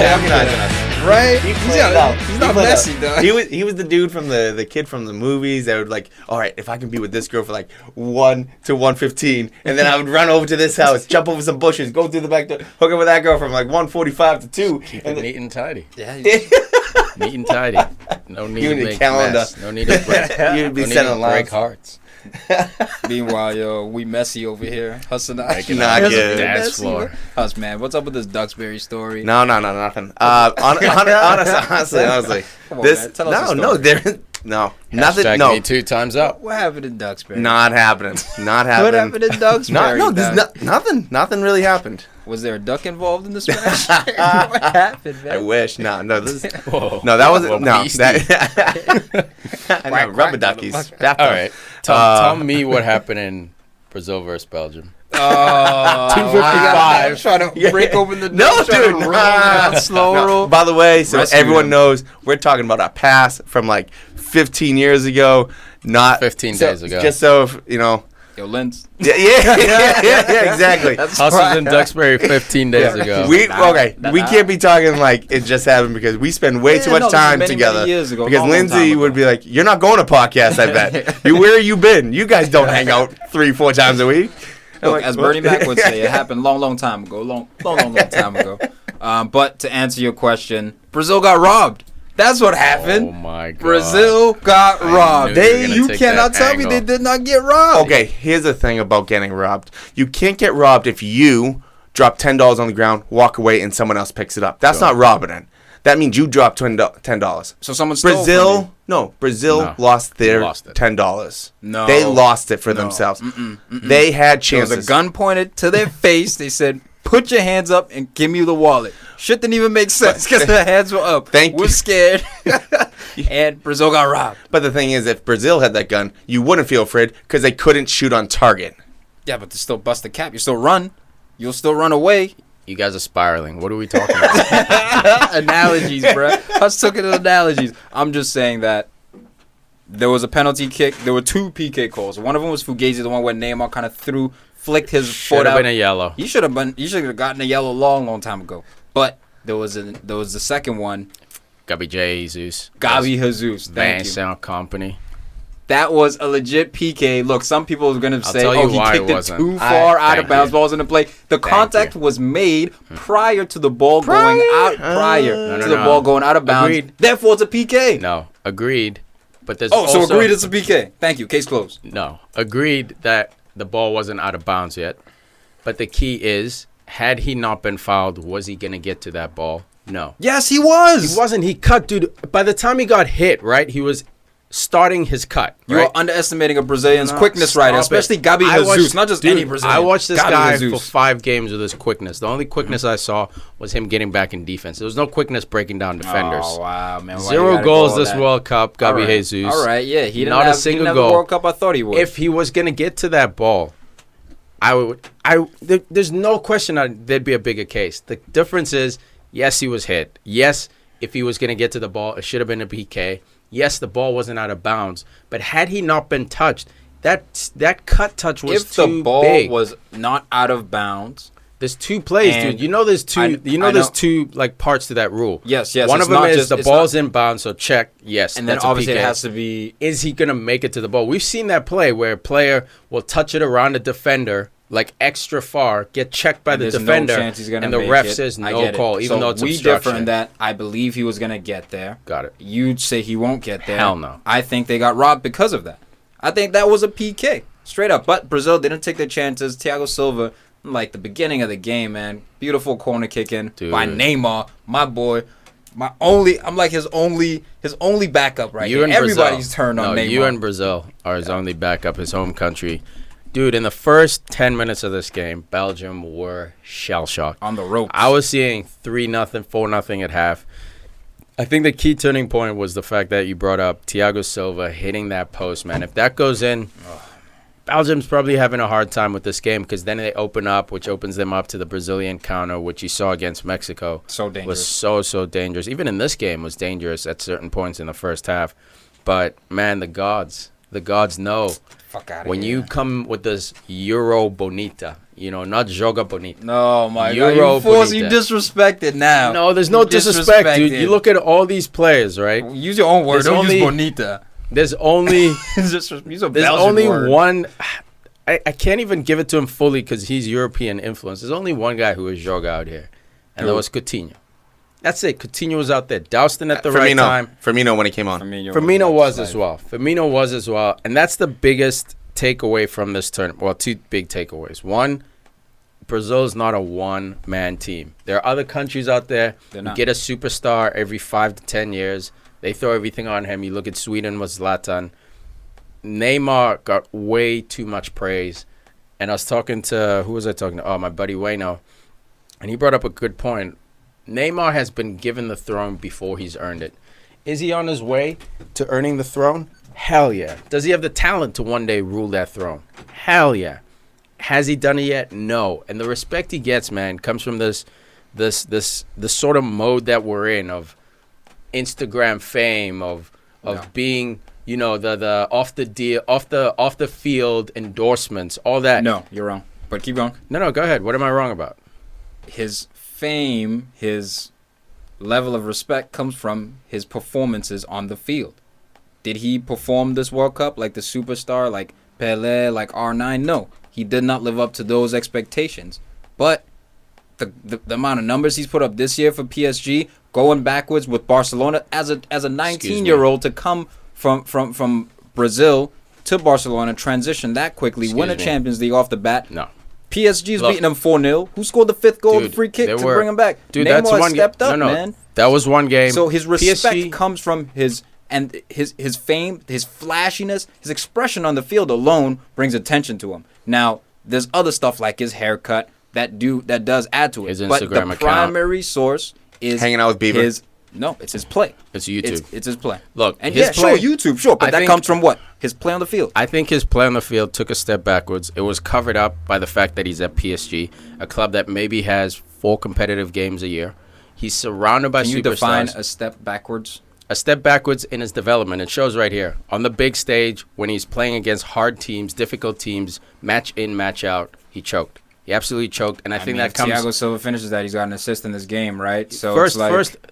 organizing us. Right? He's not messy, though. He was the dude from the kid from the movies that would like, all right, if I can be with this girl for like 1 to 1:15, and then I would run over to this house, jump over some bushes, go through the back door, hook up with that girl from like 1:45 to 2. Keep it neat and tidy. Yeah. Neat and tidy. No need to make calendar. mess. No need to break. You'd be no need sending to lines. break hearts. Meanwhile, yo, we messy over here. Huss and I. Not good. Dance floor. Huss, man, what's up with this Duxbury story? No, nothing. Honestly, Come on, this man, tell us the story. nothing. Hashtag No, me too, times up. What happened in Duxbury? not happening. Not happening. What happened in Duxbury? No, there's nothing. Nothing really happened. Was there a duck involved in the smash? What happened, man? I wish. No. Whoa. No, that wasn't. Well, No, beastie. I know, rubber duckies. All right. Tell me what happened in Brazil versus Belgium. 255. Trying to break open the door. No, dude. Slow roll. By the way, so Rescue everyone them. knows we're talking about a pass from like 15 years ago, not 15 days ago. Just so you know. Yo, Linz. Yeah, exactly. That's Huss was right. in Duxbury 15 days ago. We can't be talking like it just happened because we spend way too much time together. Many years ago, because long Lindsay time would be like, "You're not going to podcasts, I bet. Where have you been? You guys don't hang out 3-4 times a week." Look, like, as Bernie Mac would say, it happened long time ago. Long time ago. But to answer your question, Brazil got robbed. That's what happened. Oh my God. Brazil got robbed. knew you were gonna You take cannot that tell me angle. they did not get robbed. Okay, here's the thing about getting robbed. You can't get robbed if you drop $10 on the ground, walk away, and someone else picks it up. That's not robbing it. That means you dropped $10. So someone stole from you. Brazil lost their Lost it. $10. No. They lost it for themselves. They had There was chances. a gun pointed to their face. They said, "Put your hands up and give me the wallet." Shit didn't even make sense because their hands were up. Thank We're you. scared. And Brazil got robbed. But the thing is, if Brazil had that gun, you wouldn't feel afraid because they couldn't shoot on target. Yeah, but to still bust the cap, you still run. You'll still run away. You guys are spiraling. What are we talking about? Analogies, bro. Us took it to analogies. I'm just saying that there was a penalty kick. There were 2 PK calls. One of them was Fugazi, the one where Neymar kind of flicked his Should foot have out. been a yellow. You should have gotten a yellow long time ago. But there was the second one. Gabi Jesus. Gabi Jesus. Thank you. Sound Company. That was a legit PK. Look, some people are going to say, tell you he why kicked it it wasn't. too far out Thank of bounds. you. Ball was in the play. The contact was made prior to the ball going out. No, The ball going out of bounds. Agreed. Therefore, it's a PK. No, agreed. But there's So also, agreed it's a PK. Thank you. Case closed. No, agreed that the ball wasn't out of bounds yet. But the key is, had he not been fouled, was he going to get to that ball? No. Yes, he was. He wasn't. He cut, dude. By the time he got hit, right, he was starting his cut. You right? are underestimating a Brazilian's No, quickness right now, stop it. especially Gabi I Jesus, watched- not just dude, any Brazilian. I watched this Gabi guy Jesus. for 5 games with his quickness. The only quickness I saw was him getting back in defense. There was no quickness breaking down defenders. Oh, wow, man. Why you 0 gotta goals go all this that? World Cup, Gabi All right. Jesus. All right, yeah. He didn't Not a have, single he didn't have goal. the World Cup I thought he would. If he was going to get to that ball, there's no question that there'd be a bigger case. The difference is, yes, he was hit. Yes, if he was going to get to the ball, it should have been a PK. Yes, the ball wasn't out of bounds. But had he not been touched, that cut touch was if too the ball big. was not out of bounds, There's 2 plays, And dude. You know there's 2 I there's know. 2 like parts to that rule. Yes, yes. One it's of them not is just, the it's ball's not, in bounds, so check. Yes, and then that's a obviously PK. it has to be. Is he going to make it to the ball? We've seen that play where a player will touch it around the defender like extra far, get checked by and the there's defender, no chance he's gonna and the make ref it. says I no get it. call, even So though it's we obstruction. differ in that I believe he was gonna get there. Got it. You'd say he won't get there. Hell no. I think they got robbed because of that. I think that was a PK, straight up. But Brazil didn't take their chances. Thiago Silva, like the beginning of the game, man, beautiful corner kicking by Neymar, my boy. I'm like his only backup right here. Everybody's turned on Neymar. You and Brazil are his only backup, his home country. Dude, in the first 10 minutes of this game, Belgium were shell-shocked. On the ropes. I was seeing 3-0, 4-0 at half. I think the key turning point was the fact that you brought up Thiago Silva hitting that post, man. If that goes in, Belgium's probably having a hard time with this game because then they open up, which opens them up to the Brazilian counter, which you saw against Mexico. So dangerous. Was so dangerous. Even in this game was dangerous at certain points in the first half. But, man, the gods know. Fuck out of When here. you come with this Euro Bonita, not Joga Bonita. No, my Euro God. You Bonita. disrespected now. No, there's no You disrespect, dude. disrespected. You look at all these players, right? Use your own word. There's Don't only- use bonita. There's only Use a there's Belgian only word. one. I can't even give it to him fully because he's European influence. There's only one guy who is Joga out here, and that Who? was Coutinho. That's it. Coutinho was out there, doused in at the right time. Firmino when he came on. Firmino was as well. Firmino was as well. And that's the biggest takeaway from this tournament. Well, two big takeaways. One, Brazil is not a one-man team. There are other countries out there They're who not. get a superstar every 5 to 10 years. They throw everything on him. You look at Sweden with Zlatan. Neymar got way too much praise. And I was talking to, who was I talking to? Oh, my buddy Wayno. And he brought up a good point. Neymar has been given the throne before he's earned it. Is he on his way to earning the throne? Hell yeah. Does he have the talent to one day rule that throne? Hell yeah. Has he done it yet? No. And the respect he gets, man, comes from this sort of mode that we're in of Instagram fame, of being, the off the field endorsements, all that. No, you're wrong. But keep going. No, go ahead. What am I wrong about? His fame, his level of respect comes from his performances on the field. Did he perform this World Cup like the superstar, like Pele, like R9? No, he did not live up to those expectations. But the amount of numbers he's put up this year for PSG, going backwards with Barcelona as a 19-year-old to come from Brazil to Barcelona, transition that quickly, win a Champions League off the bat. No. PSG's beating them 4-0. Who scored the 5th goal, the free kick to bring him back? Dude, Neymar that's one stepped up, no, man. That was one game. So his respect PSG comes from his fame, his flashiness, his expression on the field alone brings attention to him. Now, there's other stuff like his haircut that does add to it. His but Instagram the account. primary source is Hanging out with Bieber. No, it's his play. It's YouTube. It's his play. Look, and his play, YouTube, sure, but that comes from what? His play on the field. I think his play on the field took a step backwards. It was covered up by the fact that he's at PSG, a club that maybe has 4 competitive games a year. He's surrounded by Can you superstars. define a step backwards? A step backwards in his development. It shows right here. On the big stage, when he's playing against hard teams, difficult teams, match in, match out, he choked. He absolutely choked, and I think that comes. Thiago Silva finishes that. He's got an assist in this game, right? So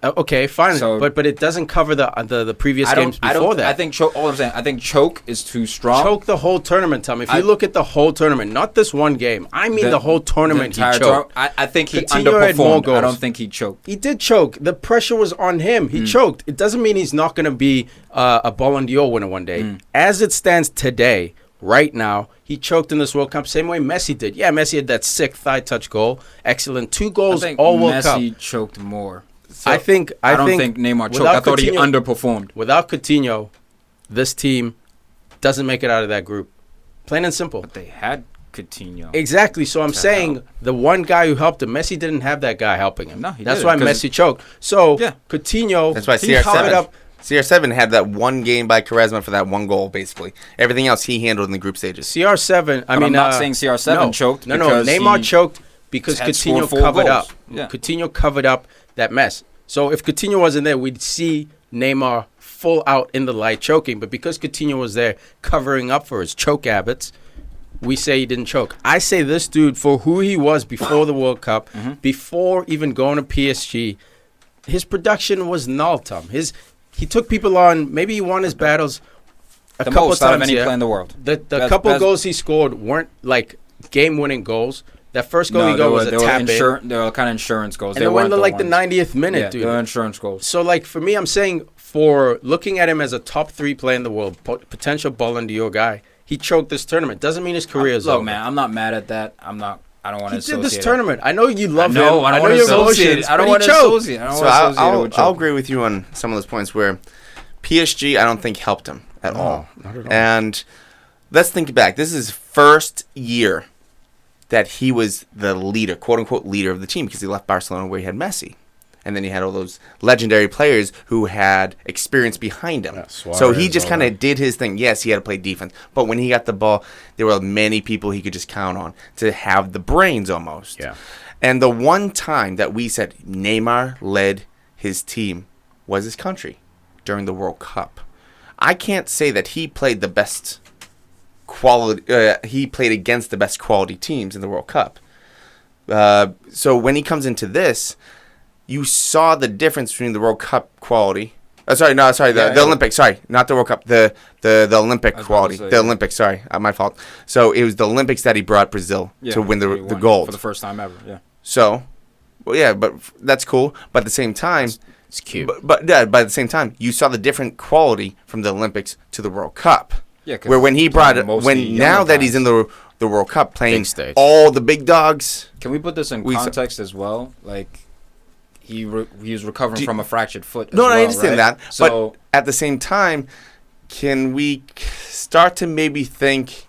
okay, fine, So- but it doesn't cover the previous games before that. I think choke. All I'm saying, I think choke is too strong. Choke the whole tournament, Tom. If you look at the whole tournament, not this one game, I mean the whole tournament, he choked. I think he Coutinho had more underperformed. goals. I don't think he choked. He did choke. The pressure was on him. He choked. It doesn't mean he's not going to be a Ballon d'Or winner one day. As it stands today, right now, he choked in this World Cup same way Messi did. Yeah, Messi had that sick thigh touch goal. Excellent. 2 goals I think all World Cup. Messi choked more. I don't think Neymar choked. I thought he underperformed. Without Coutinho, this team doesn't make it out of that group. Plain and simple. But they had Coutinho. Exactly. So I'm saying the one guy who helped him, Messi didn't have that guy helping him. No, he That's didn't, why 'cause Messi choked. So Yeah. Coutinho, That's why he covered up. CR7 had that one game by Charisma for that one goal, basically. Everything else he handled in the group stages. CR7. I'm not saying CR7 choked. No, because Neymar he choked because had Coutinho scored 4 covered goals. up. Yeah. Coutinho covered up that mess. So if Coutinho wasn't there, we'd see Neymar full out in the light choking. But because Coutinho was there covering up for his choke habits, we say he didn't choke. I say this dude, for who he was before the World Cup, before even going to PSG, his production was null, Tom. He took people on. Maybe he won his battles a the couple most times. out of any play in the world. The couple goals he scored weren't like game-winning goals. That first goal he got was a tap in. They were kind of insurance goals. And they went to like the 90th minute, yeah, dude. they were insurance goals. So like for me, I'm saying for looking at him as a top 3 player in the world, potential Ballon d'Or guy, he choked this tournament. Doesn't mean his career is over. Look, man, I'm not mad at that. I don't want to associate He did this it. tournament. I know you love him. I don't want to your associate emotions, it. I don't but want he to choked. associate it. I don't So want to associate it with I'll choke. agree with you on some of those points where PSG, I don't think, helped him at all. Not at all. And let's think back. This is his first year that he was the leader, quote-unquote leader of the team, because he left Barcelona where he had Messi. And then he had all those legendary players who had experience behind him. Yeah, So he Suarez, just all kind that. of did his thing. Yes, he had to play defense. But when he got the ball, there were many people he could just count on to have the brains almost. Yeah. And the one time that we said Neymar led his team was his country during the World Cup. I can't say that he played the best quality. He played against the best quality teams in the World Cup. So when he comes into this, you saw the difference between the World Cup quality. The Olympics. Sorry, not the World Cup. The Olympic quality. Olympics. Sorry, my fault. So it was the Olympics that he brought Brazil to win the gold for the first time ever. Yeah. So, but that's cool. But at the same time, it's cute. But at the same time, you saw the different quality from the Olympics to the World Cup. Yeah. Where when he brought it, now that he's in the World Cup playing all the big dogs. Can we put this in context as well? Like, he was recovering from a fractured foot. I understand that. So, but at the same time, can we start to maybe think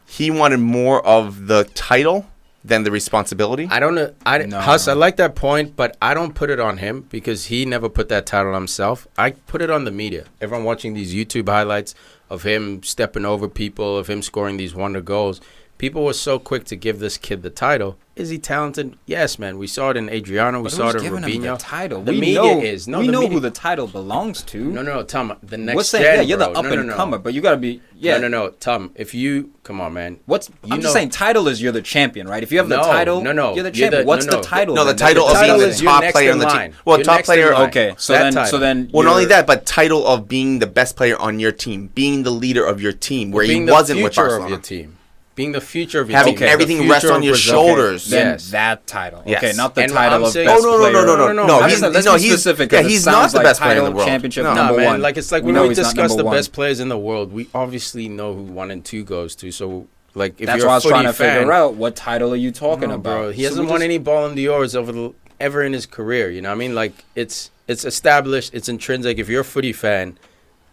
he wanted more of the title than the responsibility? I don't know. Huss, I like that point, but I don't put it on him because he never put that title on himself. I put it on the media. Everyone watching these YouTube highlights of him stepping over people, of him scoring these wonder goals. People were so quick to give this kid the title. Is he talented? Yes, man. We saw it in Adriano. We saw it in Robinho. The title. The media is. No, we know who the title belongs to. No, Tom. The next What's gen, that? Yeah, you're bro. the up-and-comer, but you got to be... Yeah. No, Tom. If you... Come on, man. I'm just saying title is you're the champion, right? If you have the title, you're the champion. What's the title? No, the title of being the top player on the team. Well, top player... Okay, so then... Well, not only that, but title of being the best player on your team. Being the leader of your team, where he wasn't with Barcelona. Of your team. Being the future of your team. Having everything rest on your shoulders. Then that title. Yes. Okay, not the title of best player. No. Let's be specific. He's not the best player in the world. Championship number one. Like, it's like when we discuss the best players in the world, we obviously know who 1 and 2 goes to. So, like, if that's you're why a I was trying to fan, figure out what title are you talking about. Bro, he hasn't won any Ballon d'Ors ever in his career. You know what I mean? Like, it's established. It's intrinsic. If you're a footy fan,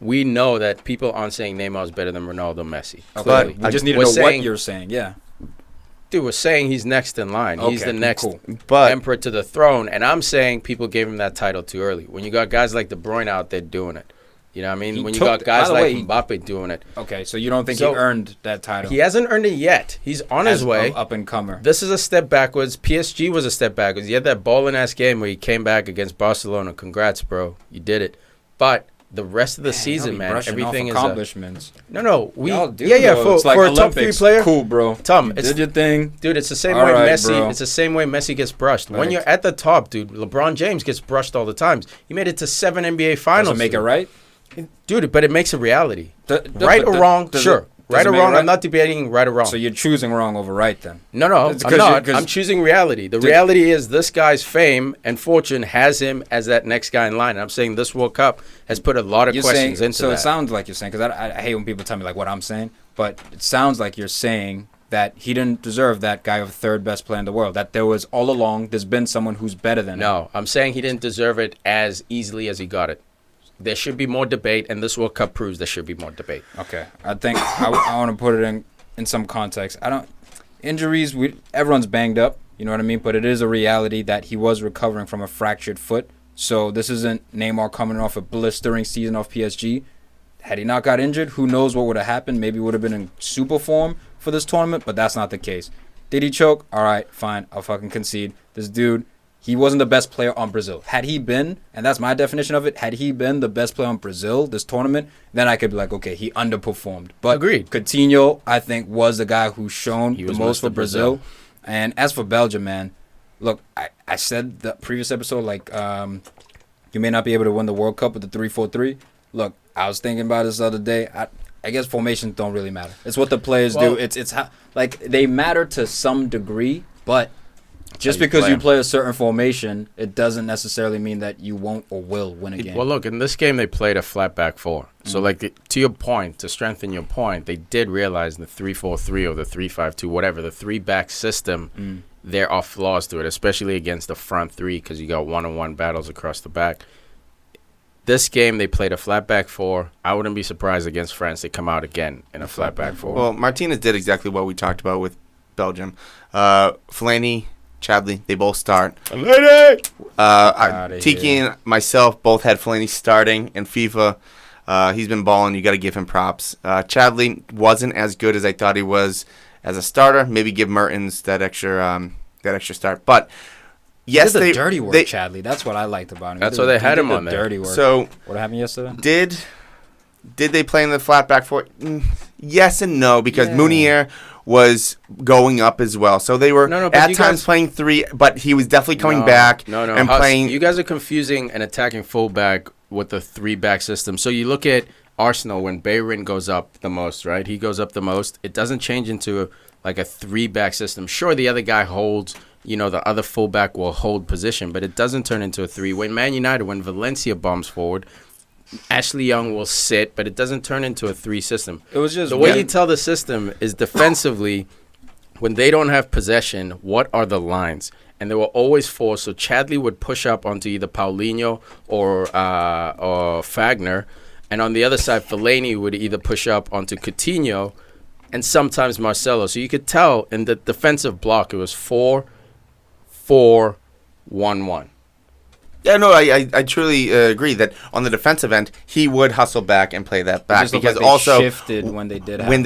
we know that people aren't saying Neymar is better than Ronaldo, Messi. Okay. But we just need to know what you're saying. Yeah. Dude, we're saying he's next in line. Okay, he's the next emperor to the throne. And I'm saying people gave him that title too early. When you got guys like De Bruyne out there doing it. You know what I mean? When you got guys like Mbappe doing it. Okay, so you don't think he earned that title? He hasn't earned it yet. He's on his way. Up-and-comer. This is a step backwards. PSG was a step backwards. He had that balling-ass game where he came back against Barcelona. Congrats, bro. You did it. But... the rest of the season, man, everything is accomplishments. We for a top 3 player, cool, bro. Tom, did your thing, dude. It's the same way Messi. Bro. It's the same way Messi gets brushed. Right. When you're at the top, dude, LeBron James gets brushed all the times. He made it to 7 NBA finals. Does it make it right, dude? But it makes a reality. Right or wrong, sure. Right or wrong, I'm not debating right or wrong. So you're choosing wrong over right then? No, I'm not. I'm choosing reality. The reality is this guy's fame and fortune has him as that next guy in line. And I'm saying this World Cup has put a lot of questions into that. So it sounds like you're saying, because I hate when people tell me like what I'm saying, but it sounds like you're saying that he didn't deserve that guy of third best player in the world. That there was all along, there's been someone who's better than him. No, I'm saying he didn't deserve it as easily as he got it. There should be more debate, and this World Cup proves there should be more debate. Okay, I think I want to put it in some context. Injuries. Everyone's banged up, you know what I mean. But it is a reality that he was recovering from a fractured foot. So this isn't Neymar coming off a blistering season off PSG. Had he not got injured, who knows what would have happened? Maybe would have been in super form for this tournament, but that's not the case. Did he choke? All right, fine. I'll fucking concede. This dude. He wasn't the best player on Brazil. Had he been, and that's my definition of it, had he been the best player on Brazil this tournament, then I could be like, okay, he underperformed. But agreed. Coutinho, I think, was the guy who shown the most for Brazil. And as for Belgium, man, look, I said the previous episode, like, you may not be able to win the World Cup with the 3-4-3. Look, I was thinking about this the other day. I guess formations don't really matter. It's what the players do. It's how, like, they matter to some degree, but... just because you play a certain formation, it doesn't necessarily mean that you won't or will win a game. Well, look, in this game, they played a flat back 4. So, to your point, to strengthen your point, they did realize the 3-4-3 or the 3-5-2, whatever, the 3-back system, there are flaws to it, especially against the front 3 because you got one-on-one battles across the back. This game, they played a flat back 4. I wouldn't be surprised against France they come out again in a flat back 4. Well, Martinez did exactly what we talked about with Belgium. Fellaini, Chadley, they both start. Tiki and myself both had Fellaini starting in FIFA. He's been balling. You got to give him props. Chadley wasn't as good as I thought he was as a starter. Maybe give Mertens that extra start. But yes, they dirty work, Chadley. That's what I liked about him. That's why they had him on there. Dirty work. So what happened yesterday? Did they play in the flat back 4? yes and no, because Munier was going up as well. So they were at times playing 3, but he was definitely coming back and Huss, playing. You guys are confusing an attacking fullback with the 3-back system. So you look at Arsenal when Bayern goes up the most, right? He goes up the most. It doesn't change into like a 3-back system. Sure, the other guy holds, the other fullback will hold position, but it doesn't turn into a 3. When Man United, when Valencia bombs forward, Ashley Young will sit, but it doesn't turn into a 3 system. It was just the way you tell the system is defensively, when they don't have possession, what are the lines? And they were always 4. So Chadley would push up onto either Paulinho or Fagner, and on the other side, Fellaini would either push up onto Coutinho and sometimes Marcelo. So you could tell in the defensive block it was 4-4-1-1. Yeah, no, I truly agree that on the defensive end he would hustle back and play that back, because like also shifted when they did. When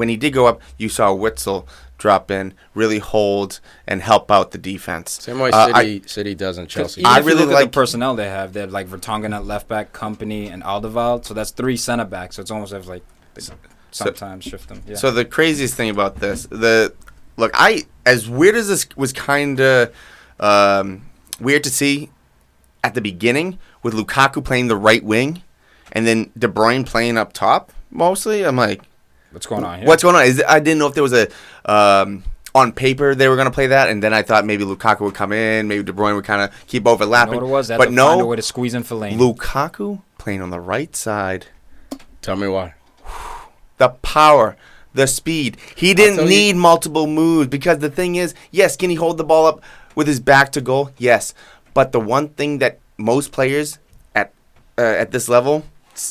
he did go up, you saw Witzel drop in, really hold and help out the defense. Same way City does in Chelsea. I really like the personnel they have. They have like Vertonghen at left back, Company, and Alderweireld. So that's 3 center backs. So it's almost as like sometimes shift them. Yeah. So the craziest thing about this, as weird as this was, kind of weird to see at the beginning with Lukaku playing the right wing, and then De Bruyne playing up top. Mostly, I'm like, what's going on here? What's going on? I didn't know if there was a on paper they were going to play that, and then I thought maybe Lukaku would come in, maybe De Bruyne would kind of keep overlapping. You know what it was? But no, find a way to squeeze in Fellaini. Lukaku playing on the right side. Tell me why. The power, the speed. He didn't need multiple moves, because the thing is, yes, can he hold the ball up with his back to goal? Yes. But the one thing that most players at this level,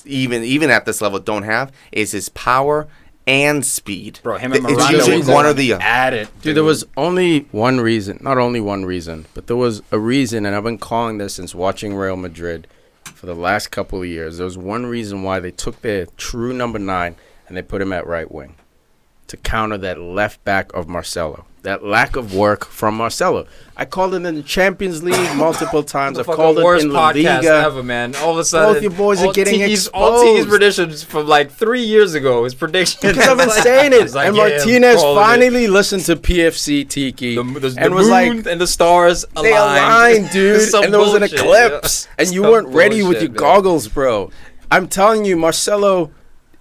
even at this level, don't have is his power and speed. Bro, him and It's usually one or the other. At it, dude. There was only one reason, not only one reason, but there was a reason, and I've been calling this since watching Real Madrid for the last couple of years. There was one reason why they took their true number 9 and they put him at right wing to counter that left back of Marcelo. That lack of work from Marcelo. I called it in the Champions League multiple times. I've called it in La Liga. Ever, man. All of a sudden, both your boys are getting exposed. All Tiki's predictions from like 3 years ago. His predictions. Because I've been saying it. Like, and Martinez finally listened to PFC Tiki and was like, and the stars aligned. They aligned, dude. And there was an eclipse. And you weren't ready with your goggles, bro. I'm telling you, Marcelo,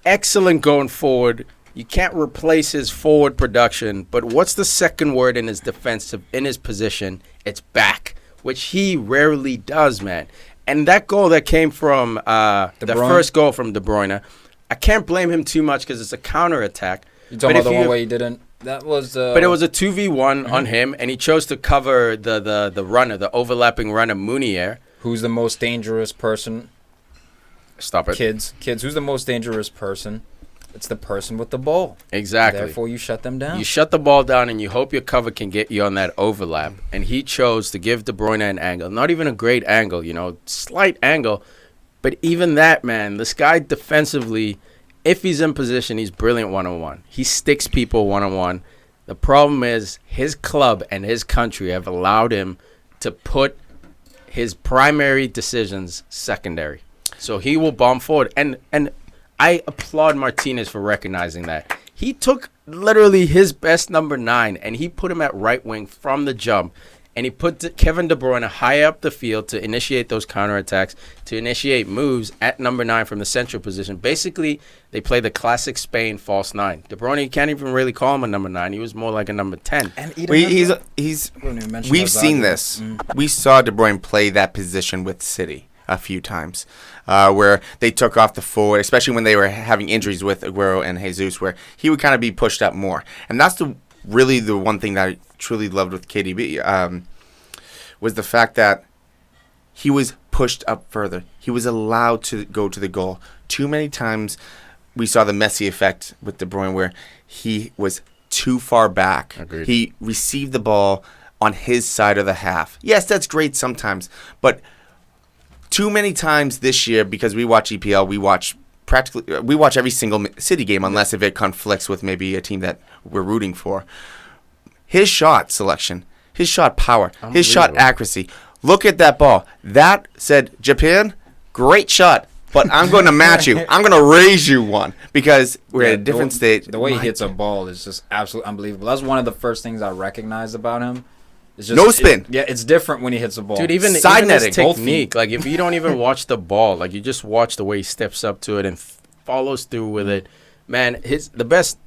excellent going forward. You can't replace his forward production, but what's the second word in his defensive, in his position? It's back, which he rarely does, man. And that goal that came from the first goal from De Bruyne, I can't blame him too much because it's a counterattack. You talking about the one where he didn't? That was. But it was a 2v1 on him, and he chose to cover the runner, the overlapping runner, Munier. Who's the most dangerous person? Stop it. Kids. Who's the most dangerous person? It's the person with the ball. Exactly. Therefore, you shut them down. You shut the ball down, and you hope your cover can get you on that overlap. And he chose to give De Bruyne an angle. Not even a great angle, slight angle. But even that, man, this guy defensively, if he's in position, he's brilliant one-on-one. He sticks people one-on-one. The problem is his club and his country have allowed him to put his primary decisions secondary. So he will bomb forward. And I applaud Martinez for recognizing that. He took literally his best number 9 and he put him at right wing from the jump. And he put Kevin De Bruyne high up the field to initiate those counterattacks, to initiate moves at number 9 from the central position. Basically, they play the classic Spain false 9. De Bruyne, you can't even really call him a number 9. He was more like a number 10. And we've seen this. We saw De Bruyne play that position with City a few times, where they took off the forward, especially when they were having injuries with Aguero and Jesus, where he would kind of be pushed up more. And that's really the one thing that I truly loved with KDB, was the fact that he was pushed up further. He was allowed to go to the goal. Too many times we saw the Messi effect with De Bruyne, where he was too far back. Agreed. He received the ball on his side of the half. Yes, that's great sometimes, but too many times this year, because we watch EPL, we watch every single City game, unless if it conflicts with maybe a team that we're rooting for. His shot selection, his shot power, his shot accuracy. Look at that ball. That said, Japan, great shot. but I'm going to match you. I'm going to raise you one because we're at a different stage. The way he hits a ball is just absolutely unbelievable. That's one of the first things I recognized about him. It's just, no spin. It's different when he hits a ball. Dude, even Side his netting, technique, like if you don't even watch the ball, like you just watch the way he steps up to it and follows through with it. Man,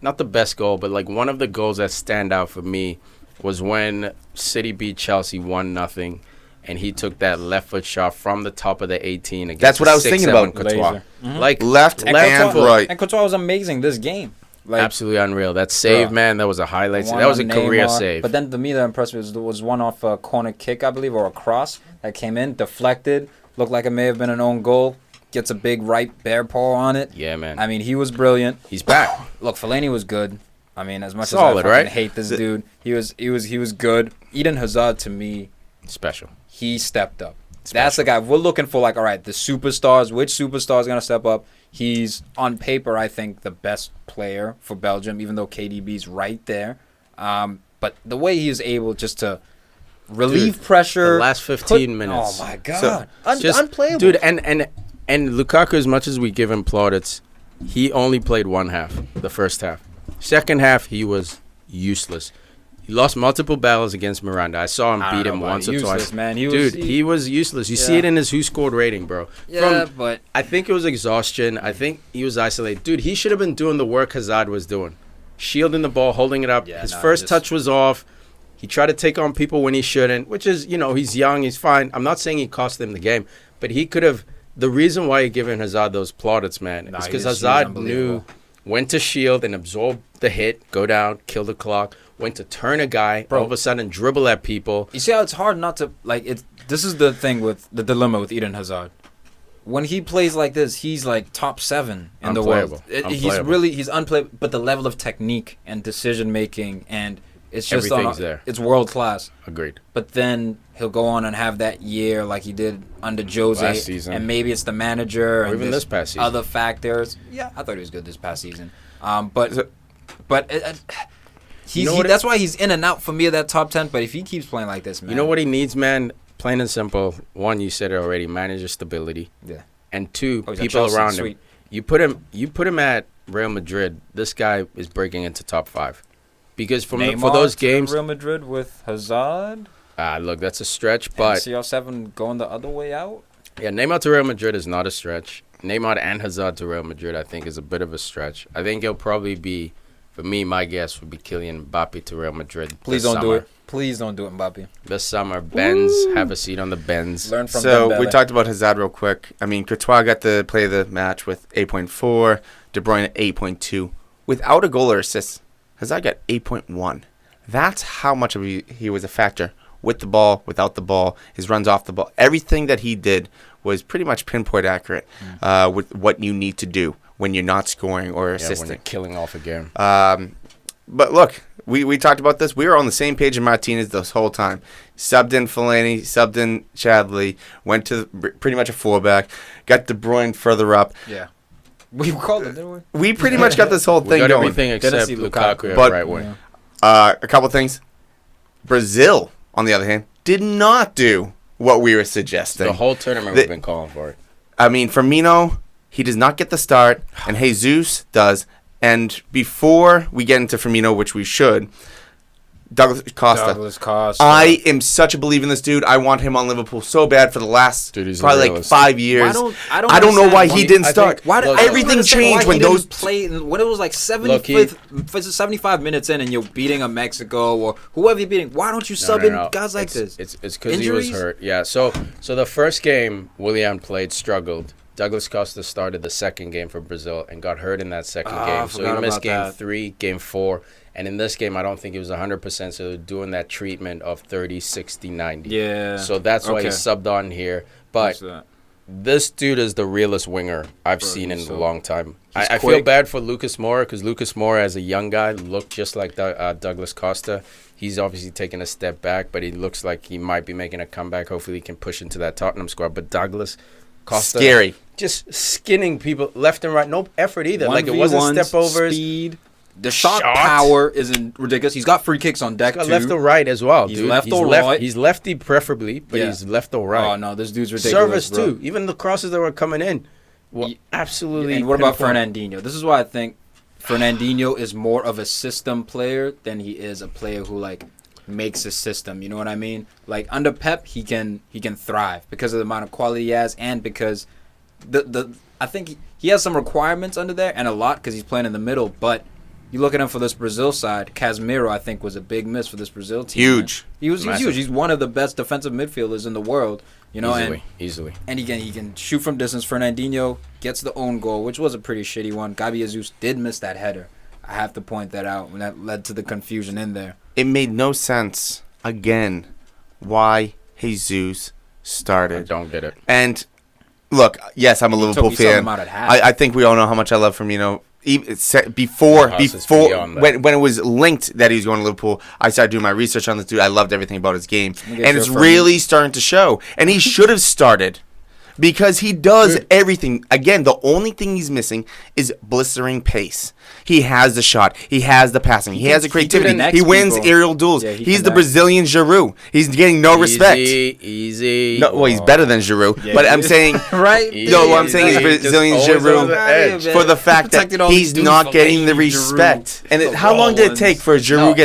not the best goal, but like one of the goals that stand out for me was when City beat Chelsea 1-0, and he took that left foot shot from the top of the 18 against That's what I was thinking about. Courtois. Mm-hmm. Like left and right. And Courtois was amazing this game. Like, absolutely unreal. That save, man, that was a highlight. That was a career save. But then to me, that impressed me was one off a corner kick, I believe, or a cross that came in, deflected, looked like it may have been an own goal. Gets a big right bear paw on it. Yeah, man. I mean, he was brilliant. He's back. Look, Fellaini was good. I mean, as much Solid, as I right? hate this dude, he was good. Eden Hazard, to me, special. He stepped up. That's the guy we're looking for. Like, all right, the superstars. Which superstar is gonna step up? He's on paper, I think, the best player for Belgium, even though KDB's right there. But the way he is able just to relieve pressure, the last 15 minutes. Oh my God, just unplayable, dude. And Lukaku, as much as we give him plaudits, he only played one half, the first half. Second half, he was useless. He lost multiple battles against Miranda. I saw him beat him once or twice. Man. He was useless. You see it in his who scored rating, bro. But I think it was exhaustion. I think he was isolated. Dude, he should have been doing the work Hazard was doing. Shielding the ball, holding it up. His first touch was off. He tried to take on people when he shouldn't, which is, he's young. He's fine. I'm not saying he cost them the game, but he could have. The reason why you're giving Hazard those plaudits, man, is because Hazard knew when to shield and absorb the hit, go down, kill the clock. Went to turn a guy, all of a sudden dribble at people. You see how it's hard not to, like, this is the thing with the dilemma with Eden Hazard. When he plays like this, he's like top 7 in the world. He's unplayable, but the level of technique and decision making and it's just everything's there. It's world class. Agreed. But then he'll go on and have that year like he did under Jose, last season. And maybe it's the manager or and even this past season. Other factors. Yeah, I thought he was good this past season. That's why he's in and out for me of that top 10. But if he keeps playing like this, man. You know what he needs, man? Plain and simple. One, you said it already, manager stability. Yeah. And two, people around him. You put him at Real Madrid, this guy is breaking into top 5. Because for those games, Real Madrid with Hazard. Look, that's a stretch, but CR7 going the other way out. Yeah, Neymar to Real Madrid is not a stretch. Neymar and Hazard to Real Madrid, I think, is a bit of a stretch. I think he'll probably be, for me, my guess would be Kylian Mbappe to Real Madrid. Please don't do it. Please don't do it, Mbappe. This summer, Benz, have a seat on the Benz. Learn from So we talked about Hazard real quick. I mean, Courtois got to play the match with 8.4, De Bruyne at 8.2. Without a goal or assist, Hazard got 8.1. That's how much of he was a factor. With the ball, without the ball, his runs off the ball. Everything that he did was pretty much pinpoint accurate with what you need to do when you're not scoring or assisting. When you're killing off a game. But look, we talked about this. We were on the same page in Martinez this whole time. Subbed in Fellaini, subbed in Chadley, went to pretty much a fullback, got De Bruyne further up. Yeah. We called it, didn't we? We pretty much got this whole thing got going. Everything except Lukaku but, right wing. A couple things. Brazil, on the other hand, did not do what we were suggesting. The whole tournament we've been calling for it. I mean, Firmino, he does not get the start, and Jesus does. And before we get into Firmino, which we should, Douglas Costa. I am such a believer in this dude. I want him on Liverpool so bad for the last probably like 5 years. I don't know why he didn't start. Everything changed when those when it was like 75 minutes in and you're beating a Mexico or whoever you're beating. Why don't you sub in guys like this? It's because he was hurt. Yeah. So the first game Willian played struggled. Douglas Costa started the second game for Brazil and got hurt in that second game. So he missed game 3, game 4. And in this game, I don't think he was 100%, so they're doing that treatment of 30, 60, 90. Yeah. So that's why he subbed on here. But this dude is the realest winger I've seen in a long time. I feel bad for Lucas Moura because Lucas Moura, as a young guy, looked just like Douglas Costa. He's obviously taken a step back, but he looks like he might be making a comeback. Hopefully he can push into that Tottenham squad. But Douglas Costa, scary. Just skinning people left and right. No effort either. Like, it wasn't step overs. Speed. The shot power isn't ridiculous. He's got free kicks on deck, too. Left or right as well, dude. Right. He's lefty preferably, but he's left or right. Oh, no, this dude's ridiculous, Service, too. Even the crosses that were coming in Well, absolutely. And what about pinpoint. Fernandinho? This is why I think Fernandinho is more of a system player than he is a player who like makes a system. You know what I mean? Like under Pep, he can thrive because of the amount of quality he has, and because I think he has some requirements under there, and a lot because he's playing in the middle. But you look at him for this Brazil side, Casemiro, I think, was a big miss for this Brazil team. Huge. Man. He was huge. He's one of the best defensive midfielders in the world. You know, easily. And he can shoot from distance. Fernandinho gets the own goal, which was a pretty shitty one. Gabi Jesus did miss that header. I have to point that out, and that led to the confusion in there. It made no sense, again, why Jesus started. I don't get it. And look, yes, I'm a Liverpool fan. I think we all know how much I love Firmino. Before when it was linked that he was going to Liverpool, I started doing my research on this dude. I loved everything about his game, and it's really starting to show. And he should have started because he does everything. Again, the only thing he's missing is blistering pace. He has the shot. He has the passing. He has the creativity. He wins aerial duels. Yeah, he's the Brazilian Giroud. He's getting no respect. Easy. No, well, he's better than Giroud. Yeah, but I'm saying, right? No, what I'm saying is Brazilian Giroud for the fact that he's not getting the respect. And how long did it take for Giroud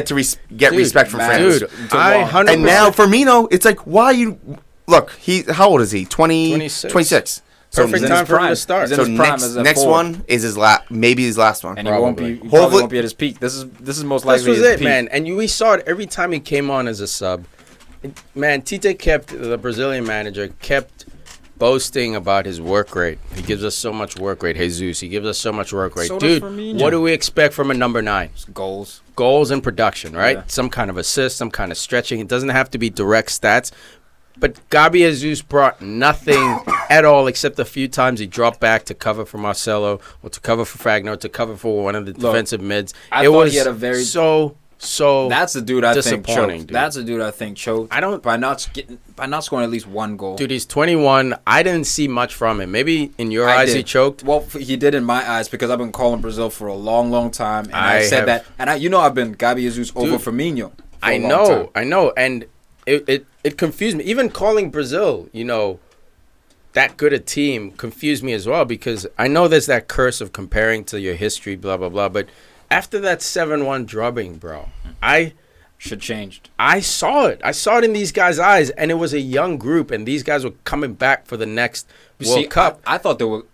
get respect from France? Dude, and now Firmino, it's like, why you look? How old is he? 26. Perfect time for him to start. So next one is maybe his last one. And he probably won't be at his peak. This is most likely his his peak. Man. And we saw it every time he came on as a sub. Man, Tite the Brazilian manager, kept boasting about his work rate. He gives us so much work rate, Jesus. He gives us so much work rate. Dude, what do we expect from a number 9? Goals and production, right? Yeah. Some kind of assist, some kind of stretching. It doesn't have to be direct stats. But Gabi Jesus brought nothing at all except a few times he dropped back to cover for Marcelo or to cover for Fagner, to cover for one of the defensive mids. I thought he had a very so that's the dude I think choked. Dude. That's the dude I think choked. By not scoring at least one goal. Dude, he's 21. I didn't see much from him. Maybe in your eyes he choked. Well, he did in my eyes because I've been calling Brazil for a long, long time, and I said that. And I've been Gabi Jesus over Firmino. I know, and it confused me. Even calling Brazil, that good a team confused me as well, because I know there's that curse of comparing to your history, blah, blah, blah. But after that 7-1 drubbing, bro, should changed. I saw it. I saw it in these guys' eyes, and it was a young group, and these guys were coming back for the next World Cup. I thought they were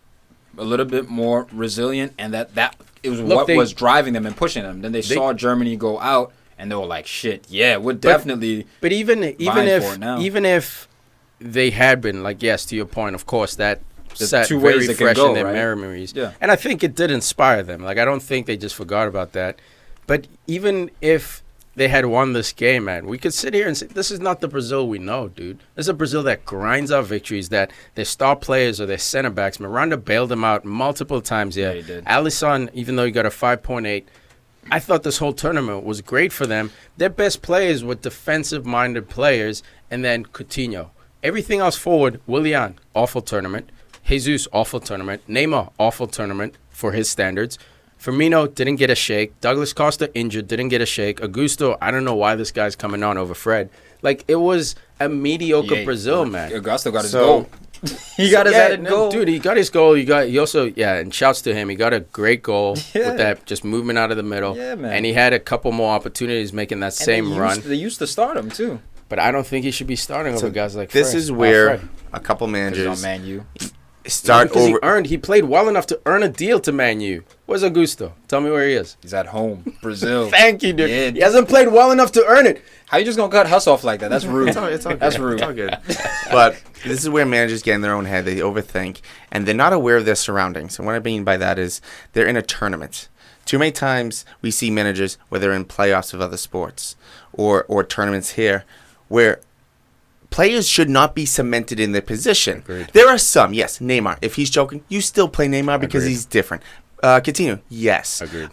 a little bit more resilient, and that it was was driving them and pushing them. Then they saw Germany go out, and they were like, "Shit, yeah, we're definitely." But even if they had been, like, yes, to your point, of course, that set very fresh in their memories. Yeah. And I think it did inspire them. Like, I don't think they just forgot about that. But even if they had won this game, man, we could sit here and say, this is not the Brazil we know, dude. This is a Brazil that grinds out victories, that their star players or their center backs. Miranda bailed them out multiple times. Yeah, he did. Alisson, even though he got a 5.8, I thought this whole tournament was great for them. Their best players were defensive-minded players, and then Coutinho. Everything else forward, Willian, awful tournament. Jesus, awful tournament. Neymar, awful tournament for his standards. Firmino didn't get a shake. Douglas Costa injured, didn't get a shake. Augusto, I don't know why this guy's coming on over Fred. Like, it was a mediocre Brazil, man. Augusto got his goal. He got his added goal. Dude, he got his goal. He also, and shouts to him. He got a great goal with that just movement out of the middle. Yeah, man. And he had a couple more opportunities making that same run. They used to start him, too. But I don't think he should be starting over guys like Fred. This is where a couple managers on Man U. Start over. He played well enough to earn a deal to Man U. Where's Augusto? Tell me where he is. He's at home, Brazil. Thank you, dude. Yeah, he hasn't played well enough to earn it. How you just gonna cut Huss off like that? That's rude. It's all good. That's rude. It's all good. But this is where managers get in their own head. They overthink, and they're not aware of their surroundings. And what I mean by that is they're in a tournament. Too many times we see managers, whether in playoffs of other sports or tournaments here, where players should not be cemented in their position. Agreed. There are some, yes, Neymar. If he's joking, you still play Neymar because he's different. Coutinho, yes. Agreed.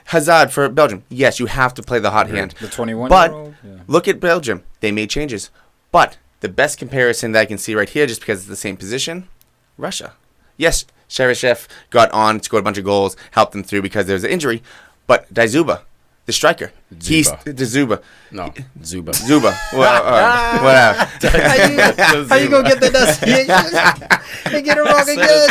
Hazard for Belgium, yes, you have to play the hot hand. The 21-year-old? But look at Belgium. They made changes. But the best comparison that I can see right here, just because it's the same position, Russia. Yes, Cheryshev got on, scored a bunch of goals, helped them through because there was an injury. But Daizuba, the striker. He's the Zuba. No, Zuba. Zuba. Well, whatever. How you gonna get the pronunciation? They get it wrong again.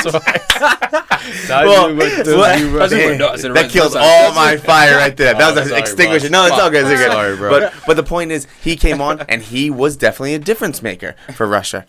That kills all my fire right there. That was an extinguisher. No, it's all good. It's all good. Sorry, bro. But the point is, he came on and he was definitely a difference maker for Russia.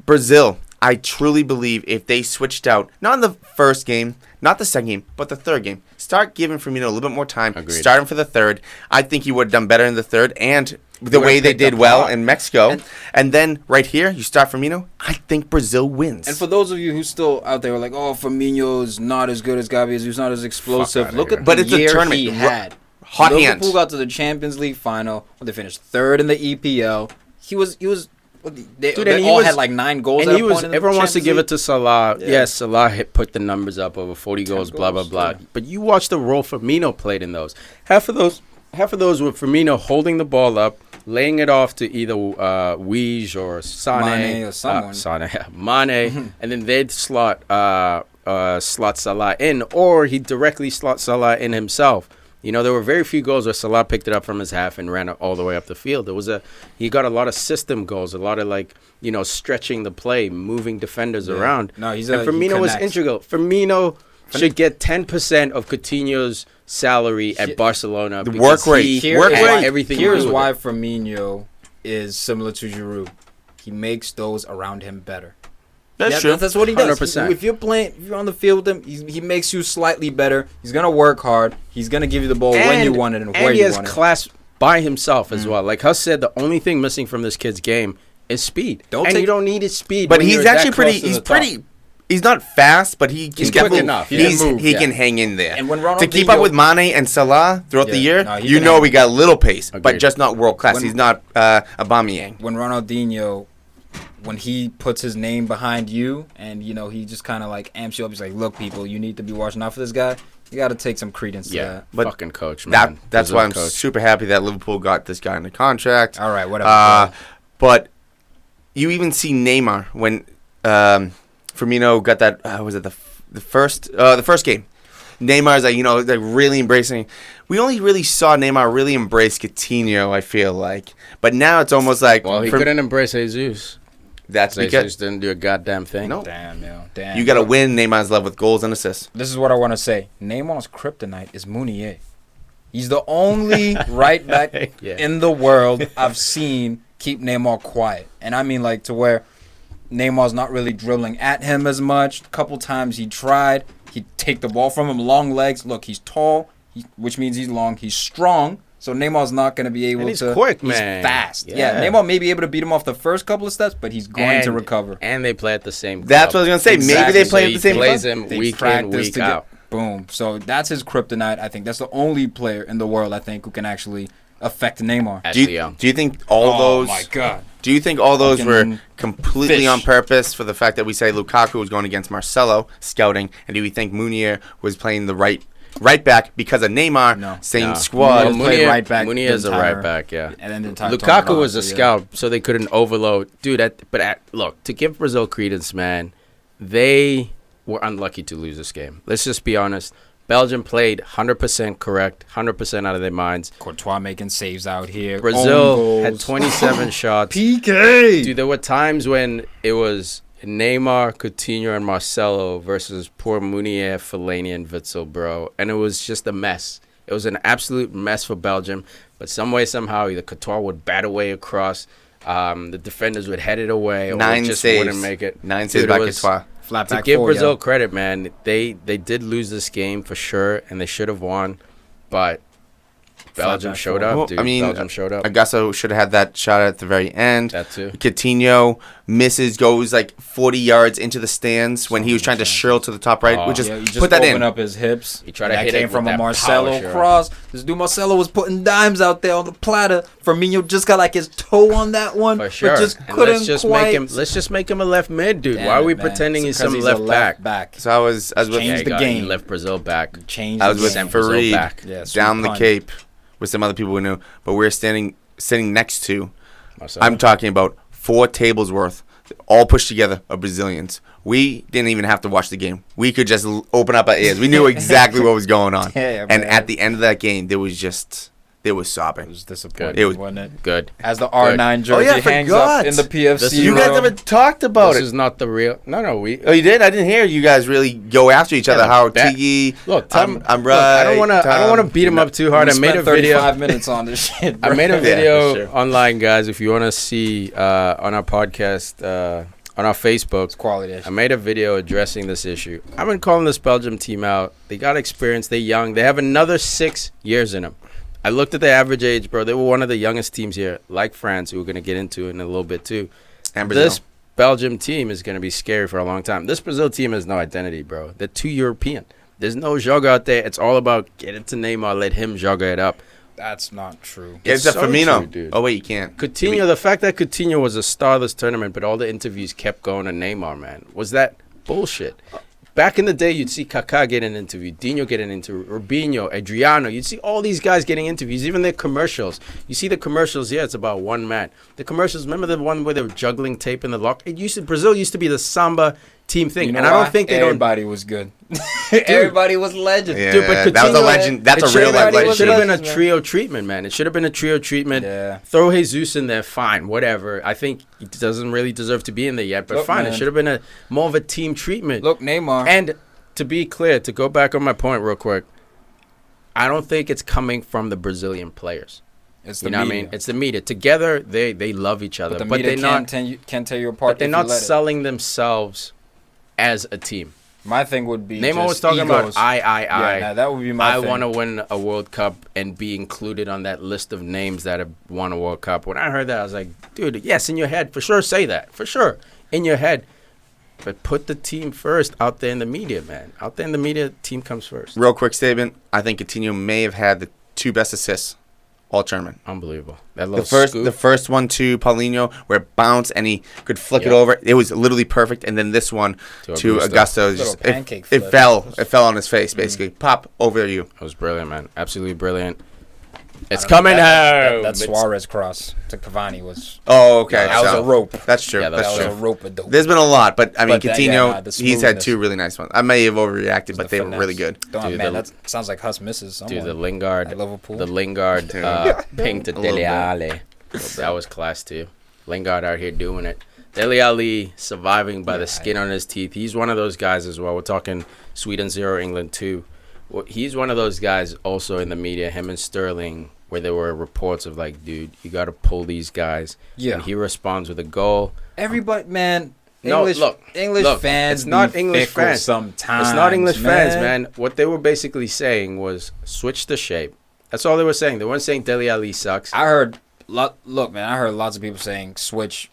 Brazil, I truly believe if they switched out, not in the first game, not the second game, but the third game, start giving Firmino a little bit more time, start him for the third. I think he would have done better in the third, and the way they did well in Mexico. And then right here, you start Firmino, I think Brazil wins. And for those of you who still out there are like, oh, Firmino's not as good as Gavi, he's not as explosive. Look at the year he had. Hot hands. Liverpool got to the Champions League final. They finished third in the EPL. He was. They all had like 9 goals. And at a point in the everyone wants to give it to Salah. Yeah. Yes, Salah put the numbers up over 40 goals, blah blah blah. Yeah. But you watch the role Firmino played in those. Half of those were Firmino holding the ball up, laying it off to either Weege or Sane or someone. Mane, and then they'd slot Salah in, or he'd directly slot Salah in himself. You know, there were very few goals where Salah picked it up from his half and ran it all the way up the field. He got a lot of system goals, a lot of stretching the play, moving defenders around. No, Firmino was integral. Firmino should get 10% of Coutinho's salary at Barcelona. The work rate. Everything. Here's why Firmino is similar to Giroud. He makes those around him better. That's true. That's what he does. 100%. If you're on the field with him, he makes you slightly better. He's gonna work hard. He's gonna give you the ball when you want it and where you want it. And he has class by himself as well. Like Huss said, the only thing missing from this kid's game is speed. You don't need his speed. But he's actually pretty. He's not fast, but he's quick enough. He can hang in there. And when Ronaldinho, to keep up with Mane and Salah throughout the year, we got a little pace, but just not world class. He's not Aubameyang. When Ronaldinho, when he puts his name behind you and, he just kind of amps you up. He's like, look, people, you need to be watching out for this guy. You got to take some credence to that. But fucking coach, man. That's why I'm super happy that Liverpool got this guy in the contract. All right, whatever. But you even see Neymar when Firmino got that, was it the first game? Neymar's really embracing. We only really saw Neymar really embrace Coutinho, I feel like. But now it's almost like... Well, he couldn't embrace Jesus. That's because Jesus didn't do a goddamn thing. No. Damn. You got to win Neymar's love with goals and assists. This is what I want to say. Neymar's kryptonite is Meunier. He's the only right back in the world I've seen keep Neymar quiet. And I mean to where Neymar's not really dribbling at him as much. A couple times he tried. He'd take the ball from him, long legs. Look, he's tall, which means he's long. He's strong. So Neymar's not going to be able to... He's quick, he's man. Fast. Yeah, Neymar may be able to beat him off the first couple of steps, but he's going to recover. And they play at the same club. That's what I was going to say. Maybe they play at the same club. He plays him week in, week out. Boom. So that's his kryptonite. I think that's the only player in the world, who can actually affect Neymar. Do you think all those... Oh, my God. Do you think all those were completely on purpose for the fact that we say Lukaku was going against Marcelo, scouting, and do we think Meunier was playing the right back because of Neymar? No. Same squad. Meunier is a right back, yeah. And then Lukaku was a scout, so they couldn't overload. Dude, look, to give Brazil credence, man, they were unlucky to lose this game. Let's just be honest. Belgium played 100% correct, 100% out of their minds. Courtois making saves out here. Brazil had 27 shots. PK! Dude, there were times when it was Neymar, Coutinho, and Marcelo versus poor Meunier, Fellaini, and Witsel, bro. And it was just a mess. It was an absolute mess for Belgium. But some way, somehow, either Courtois would bat away across, the defenders would head it away, or just wouldn't make it. 9 saves by Courtois. To give Brazil credit, man, they did lose this game for sure, and they should have won, but Belgium showed up, dude. Belgium showed up. Augusto should have had that shot at the very end. That too. Coutinho goes 40 yards into the stands when he was trying to shirl to the top right. Put that in. Open up his hips. He tried to hit it from a Marcelo cross. This dude Marcelo was putting dimes out there on the platter. Firmino just got his toe on that one, for sure. But just couldn't let's just make him a left mid, dude. Why are we pretending he's some left back? So I was with the game. He left Brazil back. I was with Fareed down the Cape with some other people we knew, but we're sitting next to. Marcelo. I'm talking about 4 tables worth all pushed together of Brazilians. We didn't even have to watch the game. We could just open up our ears. We knew exactly what was going on. Yeah, and man. at the end of that game, there was sobbing. It was disappointing, It was wasn't it? Good. As the R9 jersey Oh, yeah, I hangs forgot. up in the PFC You guys room. never talked about This it. is not the real. No, we. Oh, you did? I didn't hear you guys really go after each other. Yeah, How that- Tiki, Look, Tom, I'm look, I don't right. want to. I don't want to Tom, beat him up too hard. We I made spent a video. 35 minutes on this shit, bro. I made a Yeah, video for sure. online, guys. If you want to see on our podcast, on our Facebook, It's quality. I made a video addressing this issue. I've been calling this Belgium team out. They got experience. They're young. They have another 6 years in them. I looked at the average age, bro. They were one of the youngest teams here, like France, who we're going to get into in a little bit, too. And Brazil. This Belgium team is going to be scary for a long time. This Brazil team has no identity, bro. They're too European. There's no joga out there. It's all about get it to Neymar, let him joga it up. That's not true. It's a so Firmino. true, dude. Oh, wait, you can't. Coutinho, the fact that Coutinho was a star of this tournament, but all the interviews kept going to Neymar, man, was that bullshit? Back in the day, you'd see Kaká get an interview, Dino get an interview, Rubinho, Adriano. You'd see all these guys getting interviews, even their commercials. You see the commercials, yeah, it's about one man. The commercials, remember the one where they were juggling tape in the lock? Brazil used to be the samba team thing, You know and I why? don't think they Everybody was good. Everybody was legend. Yeah, Dude, but that was a Coutinho- legend. That's It a real should've life been- It was should legend. have been a legend, trio treatment, man. It should have been a trio treatment. Yeah. Throw Jesus in there, fine, whatever. I think he doesn't really deserve to be in there yet, but Look, fine. man. It should have been a more of a team treatment. Look, Neymar. And to be clear, to go back on my point real quick, I don't think it's coming from the Brazilian players. It's the You know media. what I mean? It's the media. Together, they love each other, But the but media they're not. can't tell you apart. But they're if not you let it. selling themselves as a team. My thing would be Neymar just was talking egos. about Yeah, nah, that would be my I thing. want to win a World Cup and be included on that list of names that have won a World Cup. When I heard that, I was like, dude, yes, in your head, for sure, say that. For sure, in your head. But put the team first out there in the media, man. Out there in the media, team comes first. Real quick statement. I think Coutinho may have had the 2 best assists all tournament. Unbelievable. That The little first, scoop. the first one to Paulinho, where it bounced and he could flick it Yeah. over. It was literally perfect. And then this one to Augusto, Little just, pancake it flip. fell on his face basically. Pop over you. It was brilliant, man. Absolutely brilliant. It's coming home. That Suarez cross to Cavani was Oh, okay. that was so- a rope. That's true. Yeah, that's That was true. a rope of dope. There's been a lot, but I mean, But that- yeah, Coutinho, nah, the he's had smoothness. 2 really nice ones. I may have overreacted, but The they were really finesse. good. Don't, Dude, man, the- that sounds like Huss misses someone. Dude, the Lingard, At Liverpool. the Lingard Dude. ping to A little Dele bit. Alli. That was class too. Lingard out here doing it. Dele Alli surviving by the skin on his teeth. He's one of those guys as well. We're talking Sweden 0, England 2. Well, he's one of those guys also in the media, him and Sterling, where there were reports of like, dude, you got to pull these guys. Yeah. And he responds with a goal. Everybody, man. No, English, look, English look, fans. it's not be English fickle fans. Sometimes It's not English fans, man. What they were basically saying was switch the shape. That's all they were saying. They weren't saying Dele Alli sucks. I heard. Look, man. I heard lots of people saying switch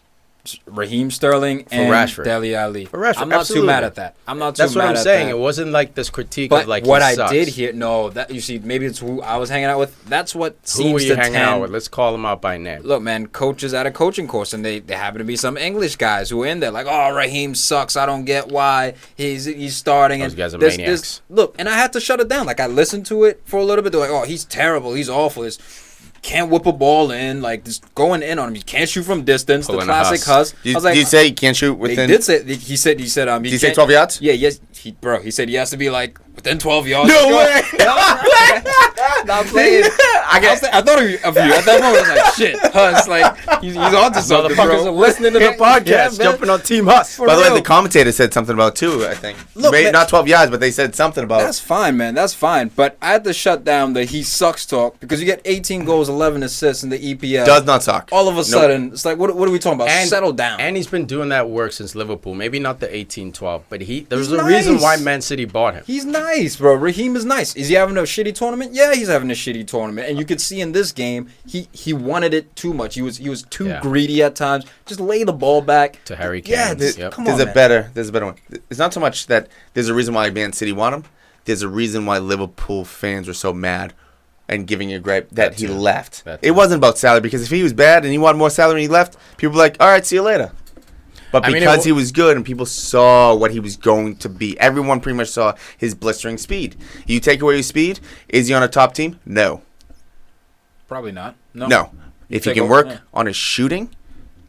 Raheem Sterling and Rashford. Dele Alli. For Rashford, I'm not absolutely. too mad at that. I'm not too That's mad what I'm at saying. that. It wasn't like this critique But of like what he I sucks. did hear, no, that you see, maybe it's who I was hanging out with. That's what Who were seems you to hanging tend. out with? Let's call them out by name. Look, man, coaches at a coaching course, and they happen to be some English guys who are in there like, oh, Raheem sucks. I don't get why he's starting. Those and guys are this- maniacs. Look, and I had to shut it down. Like, I listened to it for a little bit. They're like, oh, he's terrible. He's awful. He's can't whip a ball in. Like, just going in on him. You can't shoot from distance. Pulling The a classic Huss. Huss. Do I was like, you say you can't shoot they within? did say, he said, he Did you say can't- 12 yards? Yeah, yes. He said he has to be like within 12 yards. No way. Not playing. I thought of you at that moment. I was like, shit, Huss, like, he's onto something, Motherfuckers bro. are listening to the podcast, Yeah, man. jumping on Team Huss. For By the way, real. the commentator said something about it too, I think. Look, Maybe man- not 12 yards, but they said something about That's fine, man. That's fine. But I had to shut down the he sucks talk because you get 18 goals, 11 assists in the EPL. does not suck. All of a sudden, it's like, what are we talking about? Settle down. And he's been doing that work since Liverpool. Maybe not the 18-12, but there's He's a reason nice. why Man City bought him. He's nice, bro. Raheem is nice. Is he having a shitty tournament? Yeah, he's having a shitty tournament. And you could see in this game, he wanted it too much. He was too Yeah. greedy at times. Just lay the ball back. To Harry Kane. Yeah, Yep. come on, There's a man. better one. It's not so much that there's a reason why Man City want him. There's a reason why Liverpool fans were so mad and giving a gripe that That he too. left. That It too. wasn't about salary, because if he was bad and he wanted more salary and he left, people were like, all right, see you later. But I mean, because he was good and people saw what he was going to be, everyone pretty much saw his blistering speed. You take away his speed, is he on a top team? No. Probably not. No. If he take can over, work yeah. on his shooting,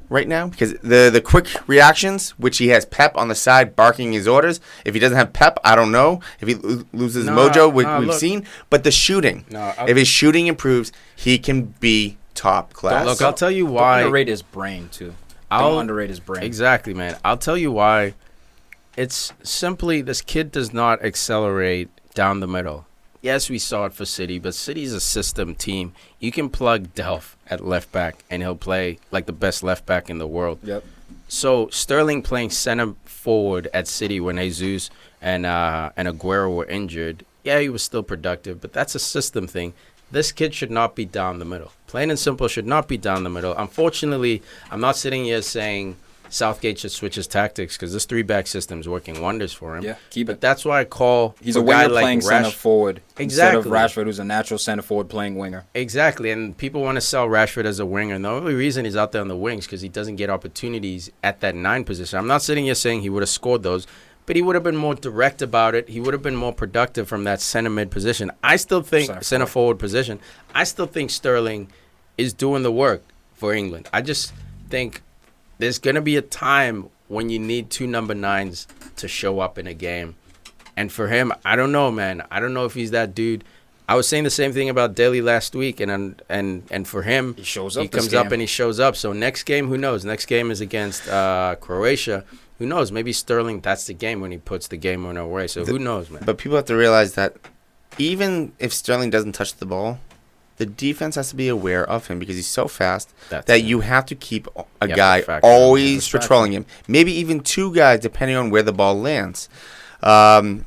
right now because the quick reactions, which he has Pep on the side barking his orders. If he doesn't have Pep, I don't know. If he loses mojo, we've seen. But the shooting, if his shooting improves, he can be top class. Look, I'll tell you why. Don't underrate his brain, too. Don't underrate his brain. Exactly, man. I'll tell you why. It's simply this kid does not accelerate down the middle. Yes, we saw it for City, but City's a system team. You can plug Delph at left back, and he'll play like the best left back in the world. Yep. So Sterling playing center forward at City when Jesus and Aguero were injured, yeah, he was still productive, but that's a system thing. This kid should not be down the middle. Plain and simple, should not be down the middle. Unfortunately, I'm not sitting here saying Southgate should switch his tactics because this 3-back system is working wonders for him. Yeah, keep it. But that's why I call he's a winger playing center forward exactly. instead of Rashford, who's a natural center forward playing winger. Exactly, and people want to sell Rashford as a winger. And the only reason he's out there on the wings because he doesn't get opportunities at that 9 position. I'm not sitting here saying he would have scored those, but he would have been more direct about it. He would have been more productive from that center mid position. I still think center forward position. I still think Sterling is doing the work for England. I just think there's going to be a time when you need 2 number 9s to show up in a game. And for him, I don't know, man. I don't know if he's that dude. I was saying the same thing about Daly last week, and for him, he shows up. He comes up and he shows up. So next game, who knows? Next game is against Croatia. Who knows? Maybe Sterling, that's the game when he puts the game on away. So who knows, man? But people have to realize that even if Sterling doesn't touch the ball, the defense has to be aware of him because he's so fast that you have to keep a guy always patrolling him. Maybe even 2 guys, depending on where the ball lands. Talking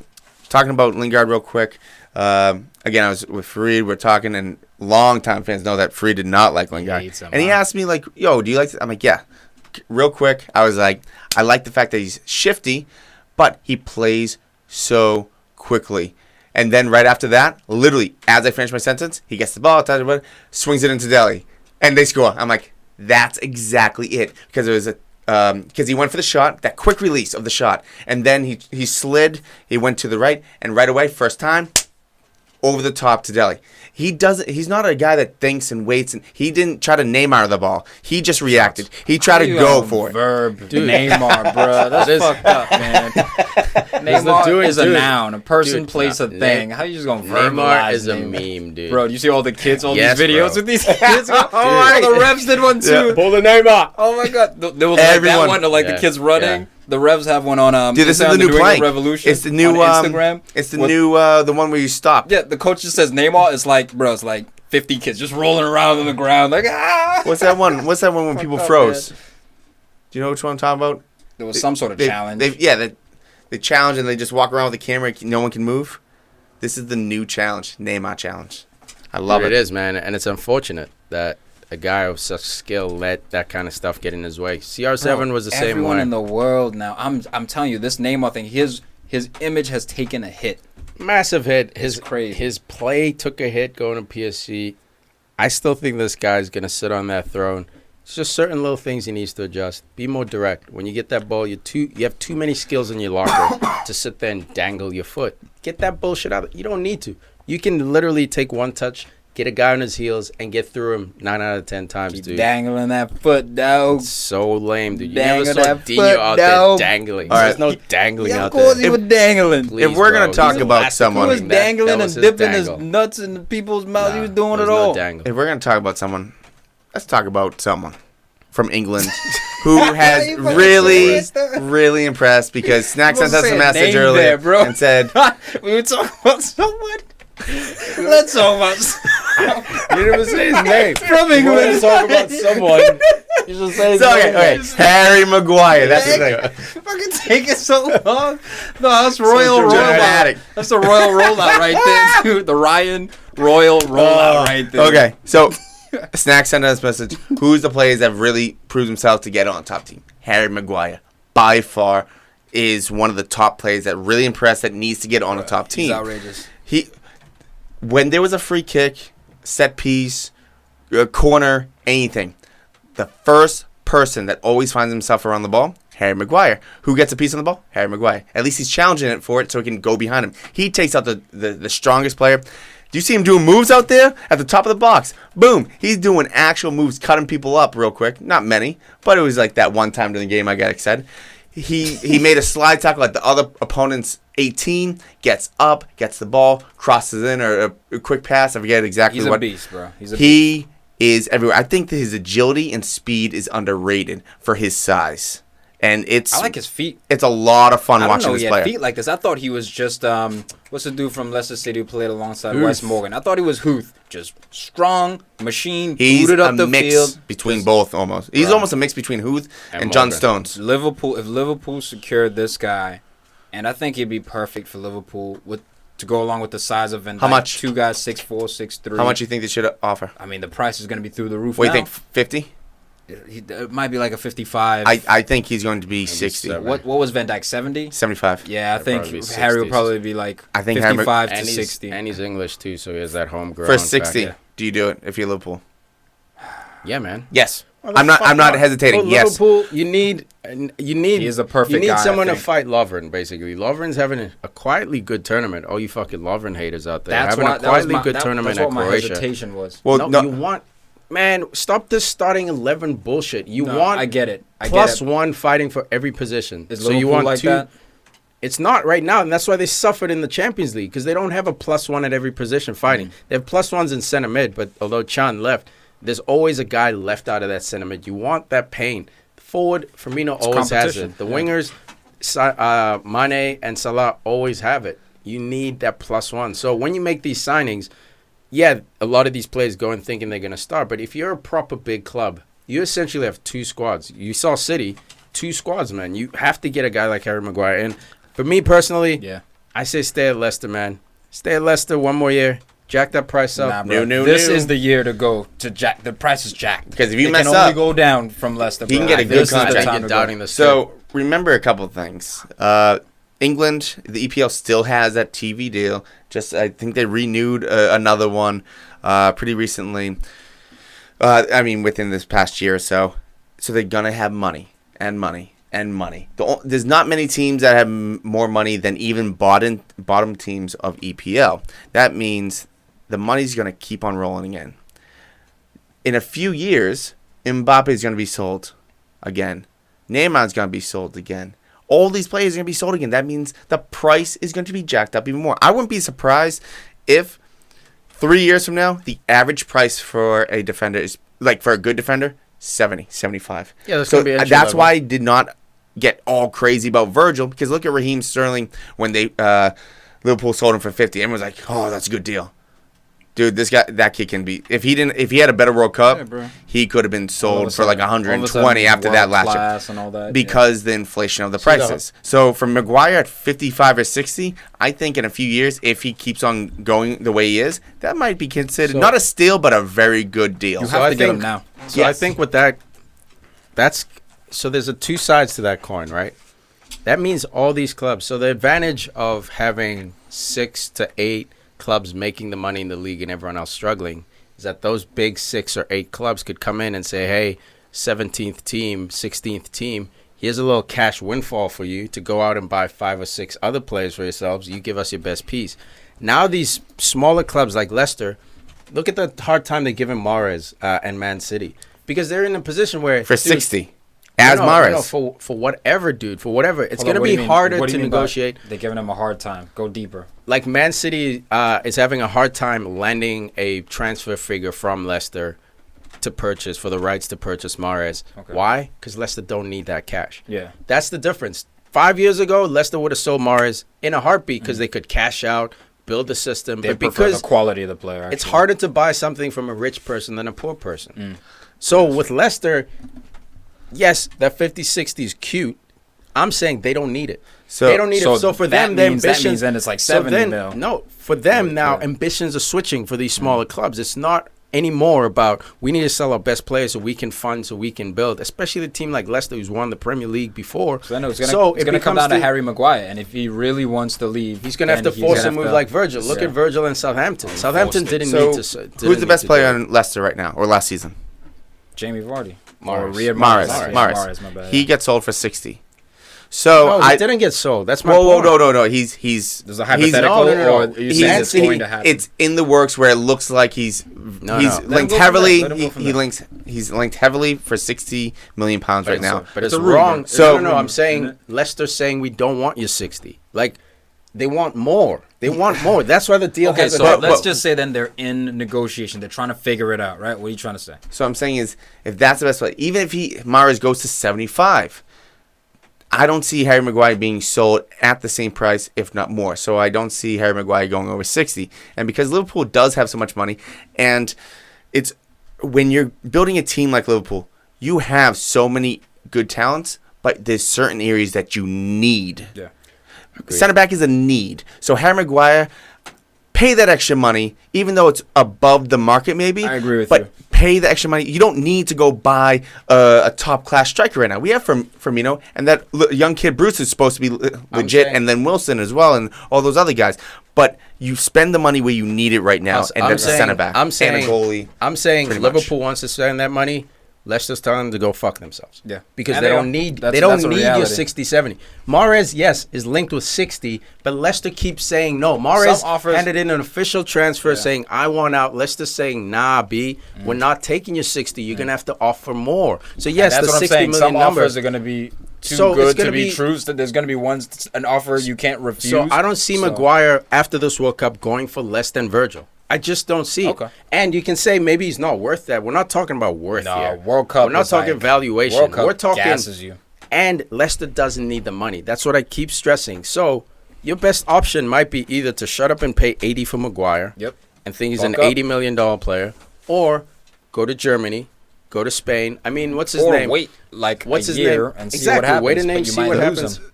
about Lingard real quick. Again, I was with Fareed. We're talking, and long-time fans know that Fareed did not like Lingard. And he asked me, like, yo, do you like this? I'm like, yeah. Real quick, I was like, I like the fact that he's shifty, but he plays so quickly. And then right after that, literally, as I finish my sentence, he gets the ball, swings it into Delhi, and they score. I'm like, that's exactly it. Because it was because he went for the shot, that quick release of the shot, and then he slid, he went to the right, and right away, first time, over the top to Delhi. He's not a guy that thinks and waits, and he didn't try to Neymar the ball. He just reacted. He tried to go for it. Dude. Neymar, bro. That's fucked up, man. Neymar is a noun. A person, place, a thing. How you just going to verbalize Neymar is a meme, dude. Bro, do you see all the kids, these videos with these kids? The refs did one too. Yeah. Pull the Neymar. Oh my God. There was like that one, the kids running. Yeah. The Revs have one on dude, this is the new plank. Revolution. It's the new Instagram. It's the new the one where you stop. Yeah, the coach just says Neymar. It's like, bro, it's like 50 kids just rolling around on the ground like What's that one? What's that one when people froze? Man. Do you know which one I'm talking about? There was some sort of challenge. They challenge and they just walk around with the camera. No one can move. This is the new challenge, Neymar challenge. I love it. It is, man, and it's unfortunate that a guy of such skill let that kind of stuff get in his way. CR7 was the same way. Everyone in the world now. I'm telling you, this Neymar thing, his image has taken a hit. Massive hit. Crazy. His play took a hit going to PSG. I still think this guy's going to sit on that throne. It's just certain little things he needs to adjust. Be more direct. When you get that ball, you have too many skills in your locker to sit there and dangle your foot. Get that bullshit out. You don't need to. You can literally take one touch, get a guy on his heels, and get through him 9 out of 10 times, Keep dude. Dangling that foot, dog. So lame, dude. You never saw Dino out there dangling. All right. There's no dangling out there. Of course he was dangling. Please, if we're going to talk about someone... He was dangling and dipping his nuts in people's mouths. He was doing it all. If we're going to talk about someone, let's talk about someone from England who has really impressed because Snack sent us a message earlier and said... We were talking about someone... Let's talk about you didn't even say his name. From England. Let's talk about someone. You should say his name. Okay. Harry Maguire. That's his name. Fucking taking so long. No, that's Royal Rollout. That's the Royal Rollout right there, dude. The Ryan Royal Rollout right there. Okay, so Snack sent us a message. Who's the players that really proved himself to get on top team? Harry Maguire. By far is one of the top players that really impressed that needs to get on a top team. He's outrageous. When there was a free kick, set piece, corner, anything, the first person that always finds himself around the ball, Harry Maguire. Who gets a piece on the ball? Harry Maguire. At least he's challenging it for it so he can go behind him. He takes out the strongest player. Do you see him doing moves out there at the top of the box? Boom. He's doing actual moves, cutting people up real quick. Not many, but it was like that one time during the game I got excited. He made a slide tackle at the other opponent's 18, gets up, gets the ball, crosses in, or a quick pass. I forget exactly what. He's a beast, bro. He is everywhere. I think that his agility and speed is underrated for his size. And I like his feet. It's a lot of fun watching this he player. had feet like this. I thought he was just what's the dude from Leicester City who played alongside Wes Morgan? I thought he was Huth, just strong machine, booted up the field. Between both almost. He's almost a mix between Huth and John Stones. If Liverpool secured this guy, and I think he'd be perfect for Liverpool to go along with the size of Van Dijk. How much? 2 guys, 6'4", 6'3". How much do you think they should offer? I mean, the price is going to be through the roof. What do you think? 50? It might be like a 55. I think he's going to be 60. What was Van Dijk, 70? 75. Yeah, I think Harry will probably be like 55 to 60. And he's English too, so he has that homegrown. For 60, do you do it if you're Liverpool? Yeah, man. Yes. I'm not hesitating. Yes. Liverpool, you need. He is a perfect You need guy, someone to fight Lovren, basically. Lovren's having a quietly good tournament. All you fucking Lovren haters out there. That's having why, a quietly good that's tournament what at Croatia. my hesitation was. Well, no, you want... Man, stop this starting 11 bullshit. You want... I get it. Plus one fighting for every position. Is so Liverpool you want like two... that? It's not right now, and that's why they suffered in the Champions League, because they don't have a plus one at every position fighting. They have plus ones in center mid, but although Chan left, there's always a guy left out of that center mid. You want that pain. Forward, Firmino always has it. The wingers, Mane and Salah always have it. You need that plus one. So when you make these signings, yeah, a lot of these players go in thinking they're going to start. But if you're a proper big club, you essentially have 2 squads. You saw City, 2 squads, man. You have to get a guy like Harry Maguire. And for me personally, I say stay at Leicester, man. Stay at Leicester one more year. Jack that price up. This is the year to go to jack. The price is jacked. Because if you it mess can up, only go down from Leicester. He can get a good contract. So remember a couple of things. England, the EPL still has that TV deal. I think they renewed another one pretty recently. I mean, within this past year or so. So they're gonna have money and money and money. There's not many teams that have more money than even bottom teams of EPL. That means the money's going to keep on rolling in. In a few years, Mbappe is going to be sold again. Neymar is going to be sold again. All these players are going to be sold again. That means the price is going to be jacked up even more. I wouldn't be surprised if 3 years from now, the average price for a defender is, like for a good defender, 70, 75. Yeah, that's why I did not get all crazy about Virgil, because look at Raheem Sterling when Liverpool sold him for 50. Everyone's like, "Oh, that's a good deal." Dude, that kid can be. If he had a better World Cup, he could have been sold for like 120 after that last year. And all that, because the inflation of the prices. So from Maguire at 55 or 60, I think in a few years, if he keeps on going the way he is, that might be considered not a steal, but a very good deal. You have to get him now. So I think with that's so there's 2 sides to that coin, right? That means all these clubs. So the advantage of having 6 to 8 clubs making the money in the league and everyone else struggling is that those big 6 or 8 clubs could come in and say, hey, 17th team, 16th team, here's a little cash windfall for you to go out and buy 5 or 6 other players for yourselves. You give us your best piece. Now these smaller clubs like Leicester, look at the hard time they're giving Mahrez and Man City, because they're in a position where... For 60. Mahrez. No, for whatever, dude. For whatever. It's going to be harder to negotiate. They're giving him a hard time. Go deeper. Like Man City is having a hard time landing a transfer figure from Leicester to purchase, for the rights to purchase Mahrez. Okay. Why? Because Leicester don't need that cash. Yeah. That's the difference. 5 years ago, Leicester would have sold Mahrez in a heartbeat because they could cash out, build the system. But because the quality of the player. Actually. It's harder to buy something from a rich person than a poor person. So with Leicester... Yes, that 50-60 is cute. I'm saying they don't need it. They don't need it. So for them, the ambitions... That means then it's like 70 mil. No, for them now, ambitions are switching for these smaller clubs. It's not anymore about, we need to sell our best players so we can fund, so we can build. Especially the team like Leicester, who's won the Premier League before. So I know it's going to come down to Harry Maguire. And if he really wants to leave... He's going to have to force a move like Virgil. Look at Virgil and Southampton. Southampton didn't need to... Who's the best player on Leicester right now, or last season? Jamie Vardy. Mahrez. My bad. He gets sold for 60. So No, I he didn't get sold. That's my Whoa, point. no. He's There's a hypothetical, no. or you saying it's going to happen? It's in the works where it looks like he's linked heavily. He's linked heavily for 60 million pounds right now. But it's a rumor. wrong. So- No. I'm saying Leicester's saying we don't want your 60. Like, they want more. They want more. That's why the deal Okay, hasn't so happened. let's just say then they're in negotiation. They're trying to figure it out, right? What are you trying to say? So I'm saying is, if that's the best play, even if Mahrez goes to 75, I don't see Harry Maguire being sold at the same price, if not more. So I don't see Harry Maguire going over 60. And because Liverpool does have so much money, and it's when you're building a team like Liverpool, you have so many good talents, but there's certain areas that you need. Yeah. Center back is a need. So Harry Maguire, pay that extra money, even though it's above the market maybe. I agree with but you. Pay the extra money. You don't need to go buy a top-class striker right now. We have Firmino, and that young kid Bruce is supposed to be legit, saying- and then Wilson as well, and all those other guys. But you spend the money where you need it right now, and that's a center back I'm saying, and a goalie. I'm saying pretty Liverpool wants to spend that money. Leicester's telling them to go fuck themselves. Yeah. Because And they they don't are. need That's- they don't that's a need your reality. 60, 70. Mahrez, yes, is linked with 60, but Leicester keeps saying no. Mahrez Some offers- handed in an official transfer saying, I want out. Leicester's saying, nah, B, we're not taking your 60. You're going to have to offer more. So, yes, That's the what I'm 60 saying. million Some number. offers are going to be too So it's good to gonna be be- true. So there's going to be an offer you can't refuse. So I don't see Maguire after this World Cup going for less than Virgil. I just don't see it. Okay. And you can say maybe he's not worth that. We're not talking about worth No, here. World Cup We're not is talking like- valuation. World Cup We're talking gasses you. And Leicester doesn't need the money. That's what I keep stressing. So your best option might be either to shut up and pay 80 for Maguire. Yep. And think he's Bulk an up. $80 million player, or go to Germany, go to Spain. I mean, what's his Or name? wait like What's a his year name? and see exactly. what happens. Wait a but name, you see might what lose happens. him.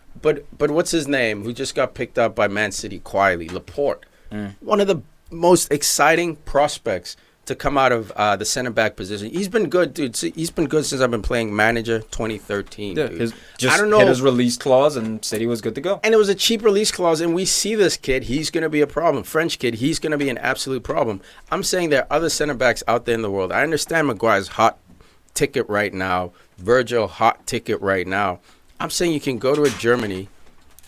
But what's his name? Who just got picked up by Man City quietly? Laporte. One of the most exciting prospects to come out of the center back position. He's been good, dude. See, he's been good since I've been playing manager 2013. Yeah, dude. just I don't know. hit his release clause and City was good to go. And it was a cheap release clause, and we see this kid. He's going to be a problem. French kid, he's going to be an absolute problem. I'm saying there are other center backs out there in the world. I understand Maguire's hot ticket right now. Virgil, hot ticket right now. I'm saying you can go to a Germany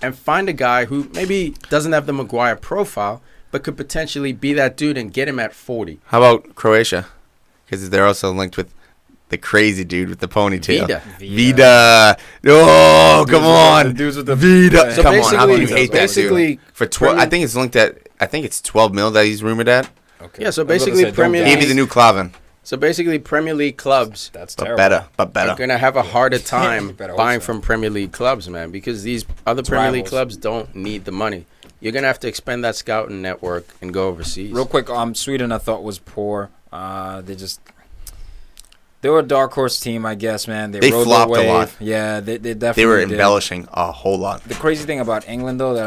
and find a guy who maybe doesn't have the Maguire profile, but could potentially be that dude and get him at 40. How about Croatia? Because they're also linked with the crazy dude with the ponytail. Vida. Oh, come on. Dudes with the Vida. So Come on. How can you basically- hate that basically, dude? For 12, I think it's linked at. I think it's 12 mil that he's rumored at. Okay. Yeah, so I was gonna basically say, Premier don't League- Maybe the new Clavin, So basically, Premier League clubs That's but terrible. better. But better. are going to have a harder time Better hope buying so. from Premier League clubs, man, because these other Premier League rivals. clubs don't need the money. You're going to have to expend that scouting network and go overseas. Real quick, Sweden I thought was poor. They were a dark horse team, I guess, man. They rode the flopped a wave. lot. Yeah, they definitely They were did. embellishing a whole lot. The crazy thing about England, though, that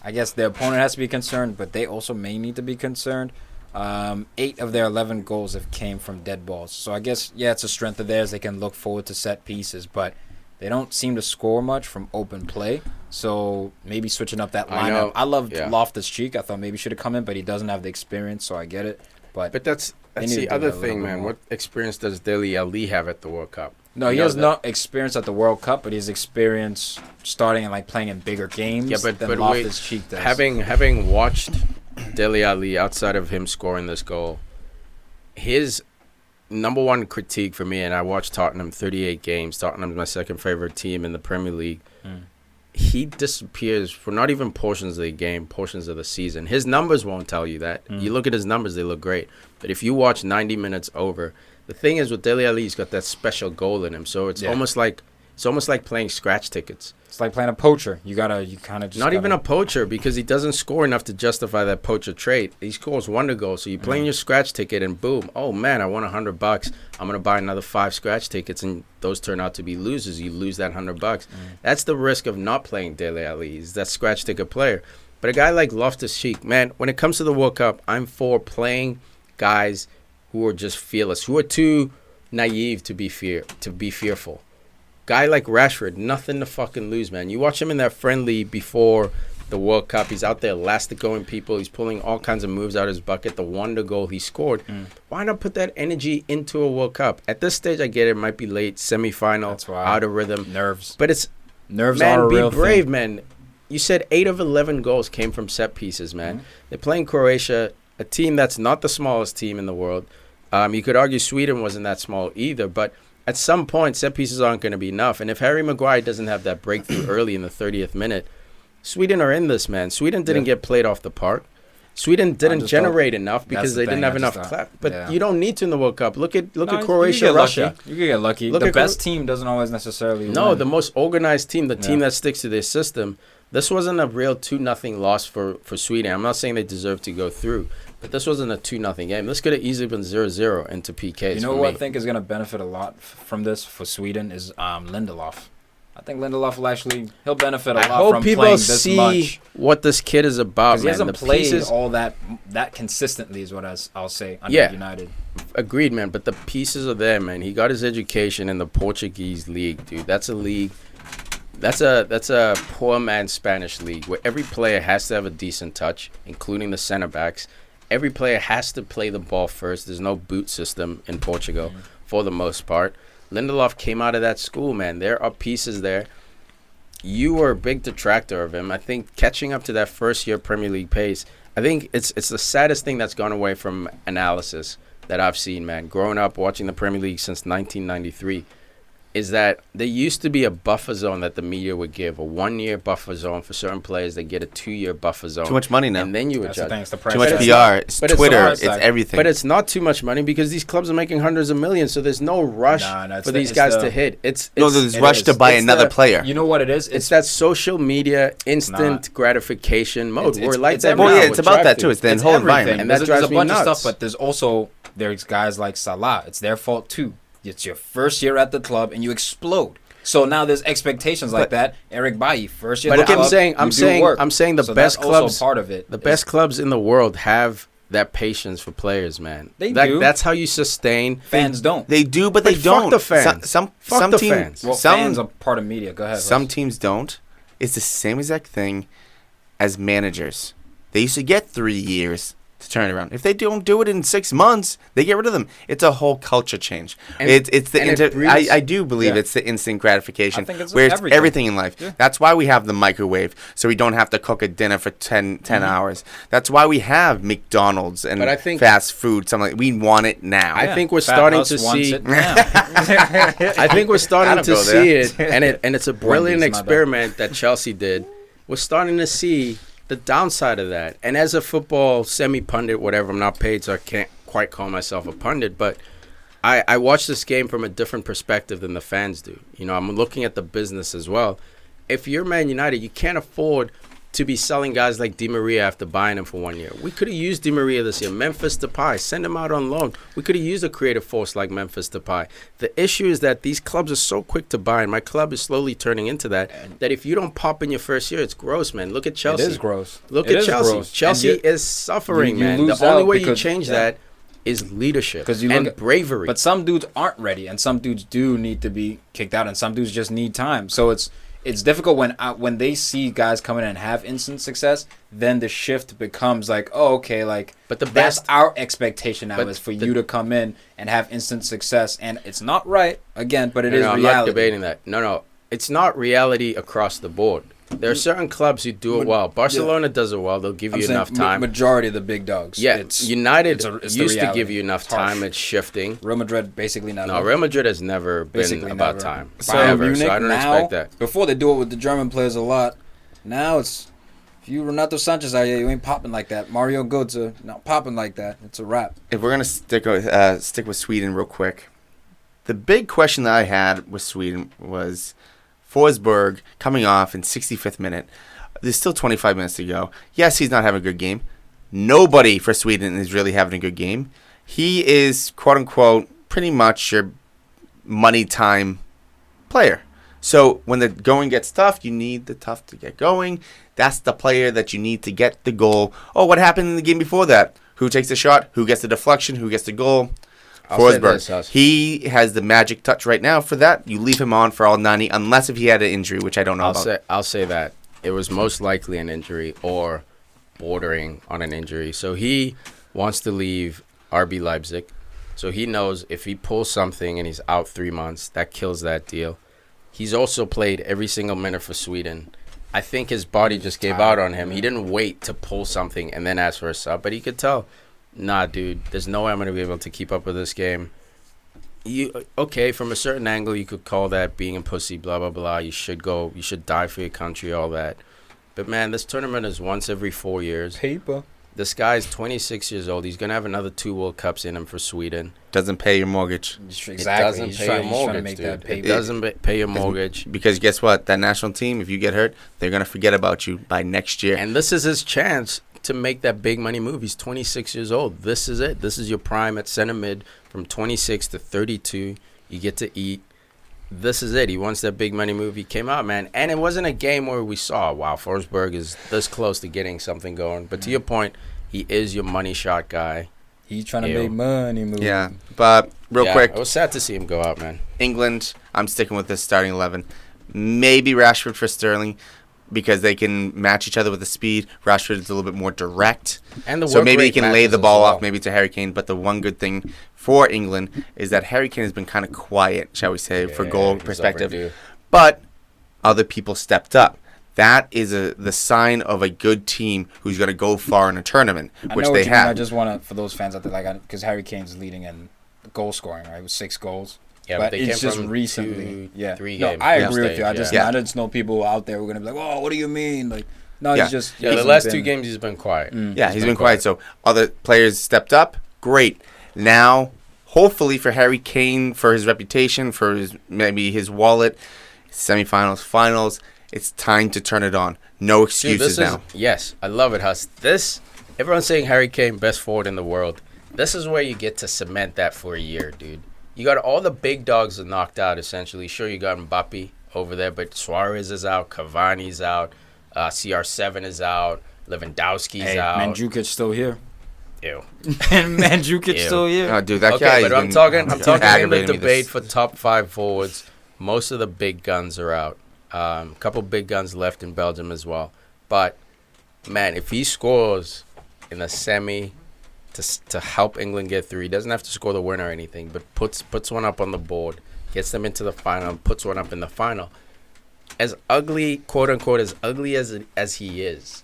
I guess their opponent has to be concerned, but they also may need to be concerned. 8 of their 11 goals have came from dead balls. So I guess, yeah, it's a strength of theirs. They can look forward to set pieces, but they don't seem to score much from open play. So maybe switching up that I know. lineup. I loved Yeah. Loftus-Cheek. I thought maybe he should have come in, but he doesn't have the experience, so I get it. But that's They need to the do other that a thing, little bit man. more. What experience does Dele Ali have at the World Cup? no, he You know has that- no experience at the World Cup, but he's experience starting and playing in bigger games Yeah, than but wait, Loftus-Cheek does. having watched Dele Ali outside of him scoring this goal, his number one critique for me, and I watched Tottenham 38 games. Tottenham's my second favorite team in the Premier League. He disappears for not even portions of the game, portions of the season. His numbers won't tell you that. You look at his numbers, they look great. But if you watch 90 minutes over, the thing is with Dele Ali, he's got that special goal in him. So it's almost like playing scratch tickets. It's like playing a poacher. You kind of just Not even a poacher, because he doesn't score enough to justify that poacher trait. He scores wonder goals, so you're playing your scratch ticket, and boom, oh man, I won $100. I'm gonna buy another 5 scratch tickets, and those turn out to be losers. You lose that $100. That's the risk of not playing Dele Ali. He's that scratch ticket player. But a guy like Loftus-Cheek, man, when it comes to the World Cup, I'm for playing guys who are just fearless, who are too naive to be fearful. Guy like Rashford, nothing to fucking lose, man. You watch him in that friendly before the World Cup. He's out there elastic-going people. He's pulling all kinds of moves out of his bucket. The wonder goal he scored. Why not put that energy into a World Cup? At this stage, I get it. It might be late, semifinal, That's why. out of rhythm. nerves. But it's Nerves man, are a be real brave, thing. man. You said 8 of 11 goals came from set pieces, man. They're playing Croatia, a team that's not the smallest team in the world. You could argue Sweden wasn't that small either, but at some point, set pieces aren't going to be enough. And if Harry Maguire doesn't have that breakthrough early in the 30th minute, Sweden are in this, man. Sweden didn't get played off the park. Sweden didn't generate enough because they didn't have enough clap. But you don't need to in the World Cup. Look at Croatia, Russia. You can get lucky. The best team doesn't always necessarily No, win. the most organized team, the team that sticks to their system. This wasn't a real 2-0 loss for Sweden. I'm not saying they deserve to go through, but this wasn't a 2-0 game. This could have easily been 0-0 into PKs. You know what I think is going to benefit a lot from this for Sweden is Lindelof. I think Lindelof he'll benefit a lot from playing this much. I hope people see what this kid is about, because he hasn't played all that consistently is what I'll say under United. Agreed, man, but the pieces are there, man. He got his education in the Portuguese league, dude. That's a league. That's a poor man's Spanish league where every player has to have a decent touch, including the center backs. Every player has to play the ball first. There's no boot system in Portugal for the most part. Lindelof came out of that school, man. There are pieces there. You were a big detractor of him. I think catching up to that first-year Premier League pace, I think it's the saddest thing that's gone away from analysis that I've seen, man. Growing up watching the Premier League since 1993, is that there used to be a buffer zone that the media would give, a 1-year buffer zone for certain players. They get a 2-year buffer zone. Too much money now. And then you adjust. Too much PR. It's Twitter. It's everything. But it's not too much money because these clubs are making hundreds of millions, so there's no rush for these guys to hit. There's rush to buy another player. You know what it is? It's that social media instant gratification mode. We're like that. It's about that too. It's the whole environment. And that drives me nuts. There's a bunch of stuff, but there's guys like Salah. It's their fault too. It's your first year at the club and you explode. So now there's expectations like that. Eric Bailly, first year. But I'm saying the best clubs. Part of it. The best clubs in the world have that patience for players, man. They do. That's how you sustain. Fans don't. They do, but they don't. Fuck the fans. Some teams. Fans. Well, fans are part of media. Go ahead. Some teams don't. It's the same exact thing as managers. They used to get 3 years to turn it around. If they don't do it in 6 months, they get rid of them. It's a whole culture change. I do believe it's the instant gratification. I think it's everything in life. Yeah. That's why we have the microwave, so we don't have to cook a dinner for 10 hours. That's why we have McDonald's and fast food. Something like we want it now. I think we're starting to see. I think we're starting to see it, and it's a brilliant experiment that Chelsea did. We're starting to see the downside of that. And as a football semi-pundit, whatever, I'm not paid, so I can't quite call myself a pundit, but I watch this game from a different perspective than the fans do. You know, I'm looking at the business as well. If you're Man United, you can't afford to be selling guys like Di Maria after buying him for 1 year. We could have used Di Maria this year. Memphis Depay, send him out on loan. We could have used a creative force like Memphis Depay. The issue is that these clubs are so quick to buy, and my club is slowly turning into that if you don't pop in your first year, it's gross, man. Look at Chelsea. It is gross. Look at Chelsea. Gross. Chelsea is suffering, man. The only way you change that is leadership and bravery. But some dudes aren't ready, and some dudes do need to be kicked out, and some dudes just need time. So it's difficult when they see guys come in and have instant success. Then the shift becomes like, oh, okay, like. But that's our expectation now is for you to come in and have instant success, and it's not right again, but it is reality. I'm not debating that. No, it's not reality across the board. There are certain clubs who do it well. Barcelona does it well. They'll give you enough time. Majority of the big dogs. Yeah, United used to give you enough time. It's shifting. Real Madrid basically never. No, Real Madrid has never been about time. So I don't expect that. Before they do it with the German players a lot. Now it's if you Renato Sanchez out here, you ain't popping like that. Mario Götze not popping like that. It's a wrap. If we're gonna stick with Sweden real quick, the big question that I had with Sweden was Forsberg coming off in 65th minute. There's still 25 minutes to go. Yes, he's not having a good game. Nobody for Sweden is really having a good game. He is, quote-unquote, pretty much your money time player. So when the going gets tough, you need the tough to get going. That's the player that you need to get the goal. Oh, what happened in the game before that? Who takes the shot? Who gets the deflection? Who gets the goal? Forsberg. He has the magic touch right now. For that, you leave him on for all 90, unless if he had an injury, which I don't know about. I'll say that. It was most likely an injury or bordering on an injury. So he wants to leave RB Leipzig. So he knows if he pulls something and he's out 3 months, that kills that deal. he's also played every single minute for Sweden. I think his body just gave out on him. He didn't wait to pull something and then ask for a sub, but he could tell, nah, dude, there's no way I'm going to be able to keep up with this game. Okay, from a certain angle, you could call that being a pussy, blah, blah, blah. You should die for your country, all that. But, man, this tournament is once every 4 years. Paper. This guy's 26 years old. He's going to have another 2 World Cups in him for Sweden. Doesn't pay your mortgage. Exactly. It doesn't pay your mortgage, dude. It doesn't pay your mortgage. Because guess what? That national team, if you get hurt, they're going to forget about you by next year. And this is his chance to make that big money move. He's 26 years old. This is it. This is your prime at center mid from 26 to 32. You get to eat. This is it. He wants that big money move. He came out, man. And it wasn't a game where we saw, wow, Forsberg is this close to getting something going. But to your point, he is your money shot guy. He's trying to make money move. Yeah, but real quick. It was sad to see him go out, man. England, I'm sticking with this starting 11. Maybe Rashford for Sterling because they can match each other with the speed. Rashford is a little bit more direct. And so maybe he can lay the ball well. off maybe to Harry Kane. But the one good thing for England is that Harry Kane has been kind of quiet, shall we say, for goal perspective. Overdue. But other people stepped up. That is the sign of a good team who's going to go far in a tournament, which they have. I just want to, for those fans out there, because Harry Kane's leading in goal scoring, right, with 6 goals. Yeah, but they it's came just from recently. 3 No, games. I agree with you. I Yeah. just know people out there who are going to be like, oh, what do you mean? Like, no, Yeah. he's just. The last 2 games he's been quiet. Yeah, he's been quiet. So other players stepped up. Great. Now, hopefully for Harry Kane, for his reputation, for maybe his wallet, semifinals, finals, it's time to turn it on. No excuses now. Yes, I love it, Huss. Everyone's saying Harry Kane, best forward in the world. This is where you get to cement that for a year, dude. You got all the big dogs are knocked out, essentially. Sure, you got Mbappe over there, but Suarez is out, Cavani's out, CR7 is out, Lewandowski's out. Mandzukic still here. Ew. And Mandzukic still here. Oh, dude, that guy. But I'm talking in the aggravating me debate for top 5 forwards. Most of the big guns are out. A couple big guns left in Belgium as well. But, man, if he scores in the semi to help England get through, he doesn't have to score the winner or anything, but puts one up on the board, gets them into the final, puts one up in the final. As ugly, quote-unquote, as ugly as he is,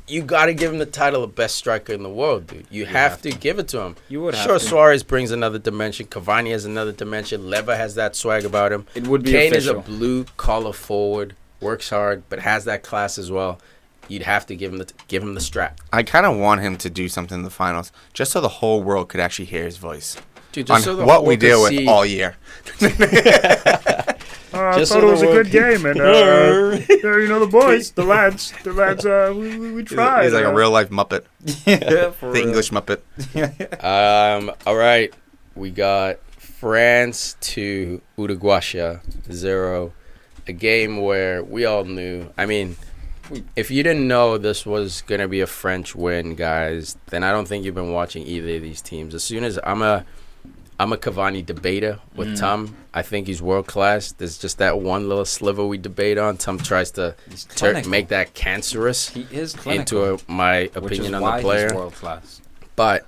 you got to give him the title of best striker in the world, dude. You have to give it to him. You would have Sure, to. Suarez brings another dimension. Cavani has another dimension. Leva has that swag about him. It would be Kane official. is a blue-collar forward, works hard, but has that class as well. You'd have to give him the strap. I kind of want him to do something in the finals, just so the whole world could actually hear his voice. Dude, On just so the what whole we could deal with see- all year. I Just thought so it was the a world good game, and the boys, the lads, we tried. He's like a real life Muppet, Yeah, for the real. English Muppet. All right. We got France to Uruguay 0. A game where we all knew. I mean, if you didn't know this was going to be a French win, guys, then I don't think you've been watching either of these teams. As soon as I'm a Cavani debater with Tom. I think he's world class. There's just that one little sliver we debate on. Tom tries to make that cancerous He is clinical, into my which is opinion on why the player. he's world class. But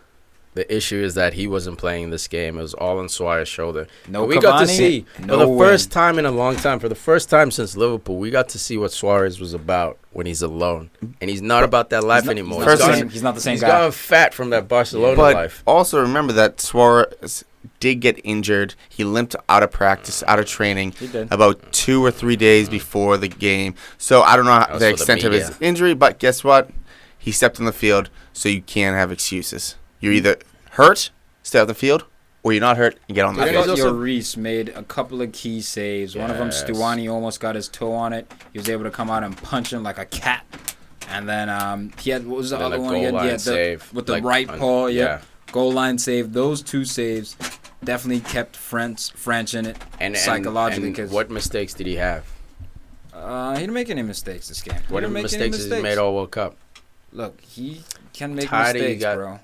the issue is that he wasn't playing this game. It was all on Suarez's shoulder. No And we got to Cavani, see, no for the win. first time in a long time, for the first time since Liverpool, we got to see what Suarez was about when he's alone. And he's not about that life anymore. He's not, First the thing- same, he's not the same He's guy. gone fat from that Barcelona But life. also remember that Suarez did get injured. He limped out of practice, out of training, He did. about 2 or 3 days before the game. So I don't know was the for the extent of his media. injury, but guess what? He stepped on the field, so you can't have excuses. You're either hurt, stay on the field, or you're not hurt and get on the I Dude, field. thought he's also- Lloris made a couple of key saves. One of them, Yes. Stuani almost got his toe on it. He was able to come out and punch him like a cat. And then he had, what was the Then other the one? goal He had, line he had save, with the like, right paw, yeah. Goal line save. Those 2 saves definitely kept French in it psychologically. And Because what mistakes did he have? he didn't make any mistakes this game. What he didn't make any mistakes has he made all World Cup? Look, he can make Tired of you mistakes, got- bro.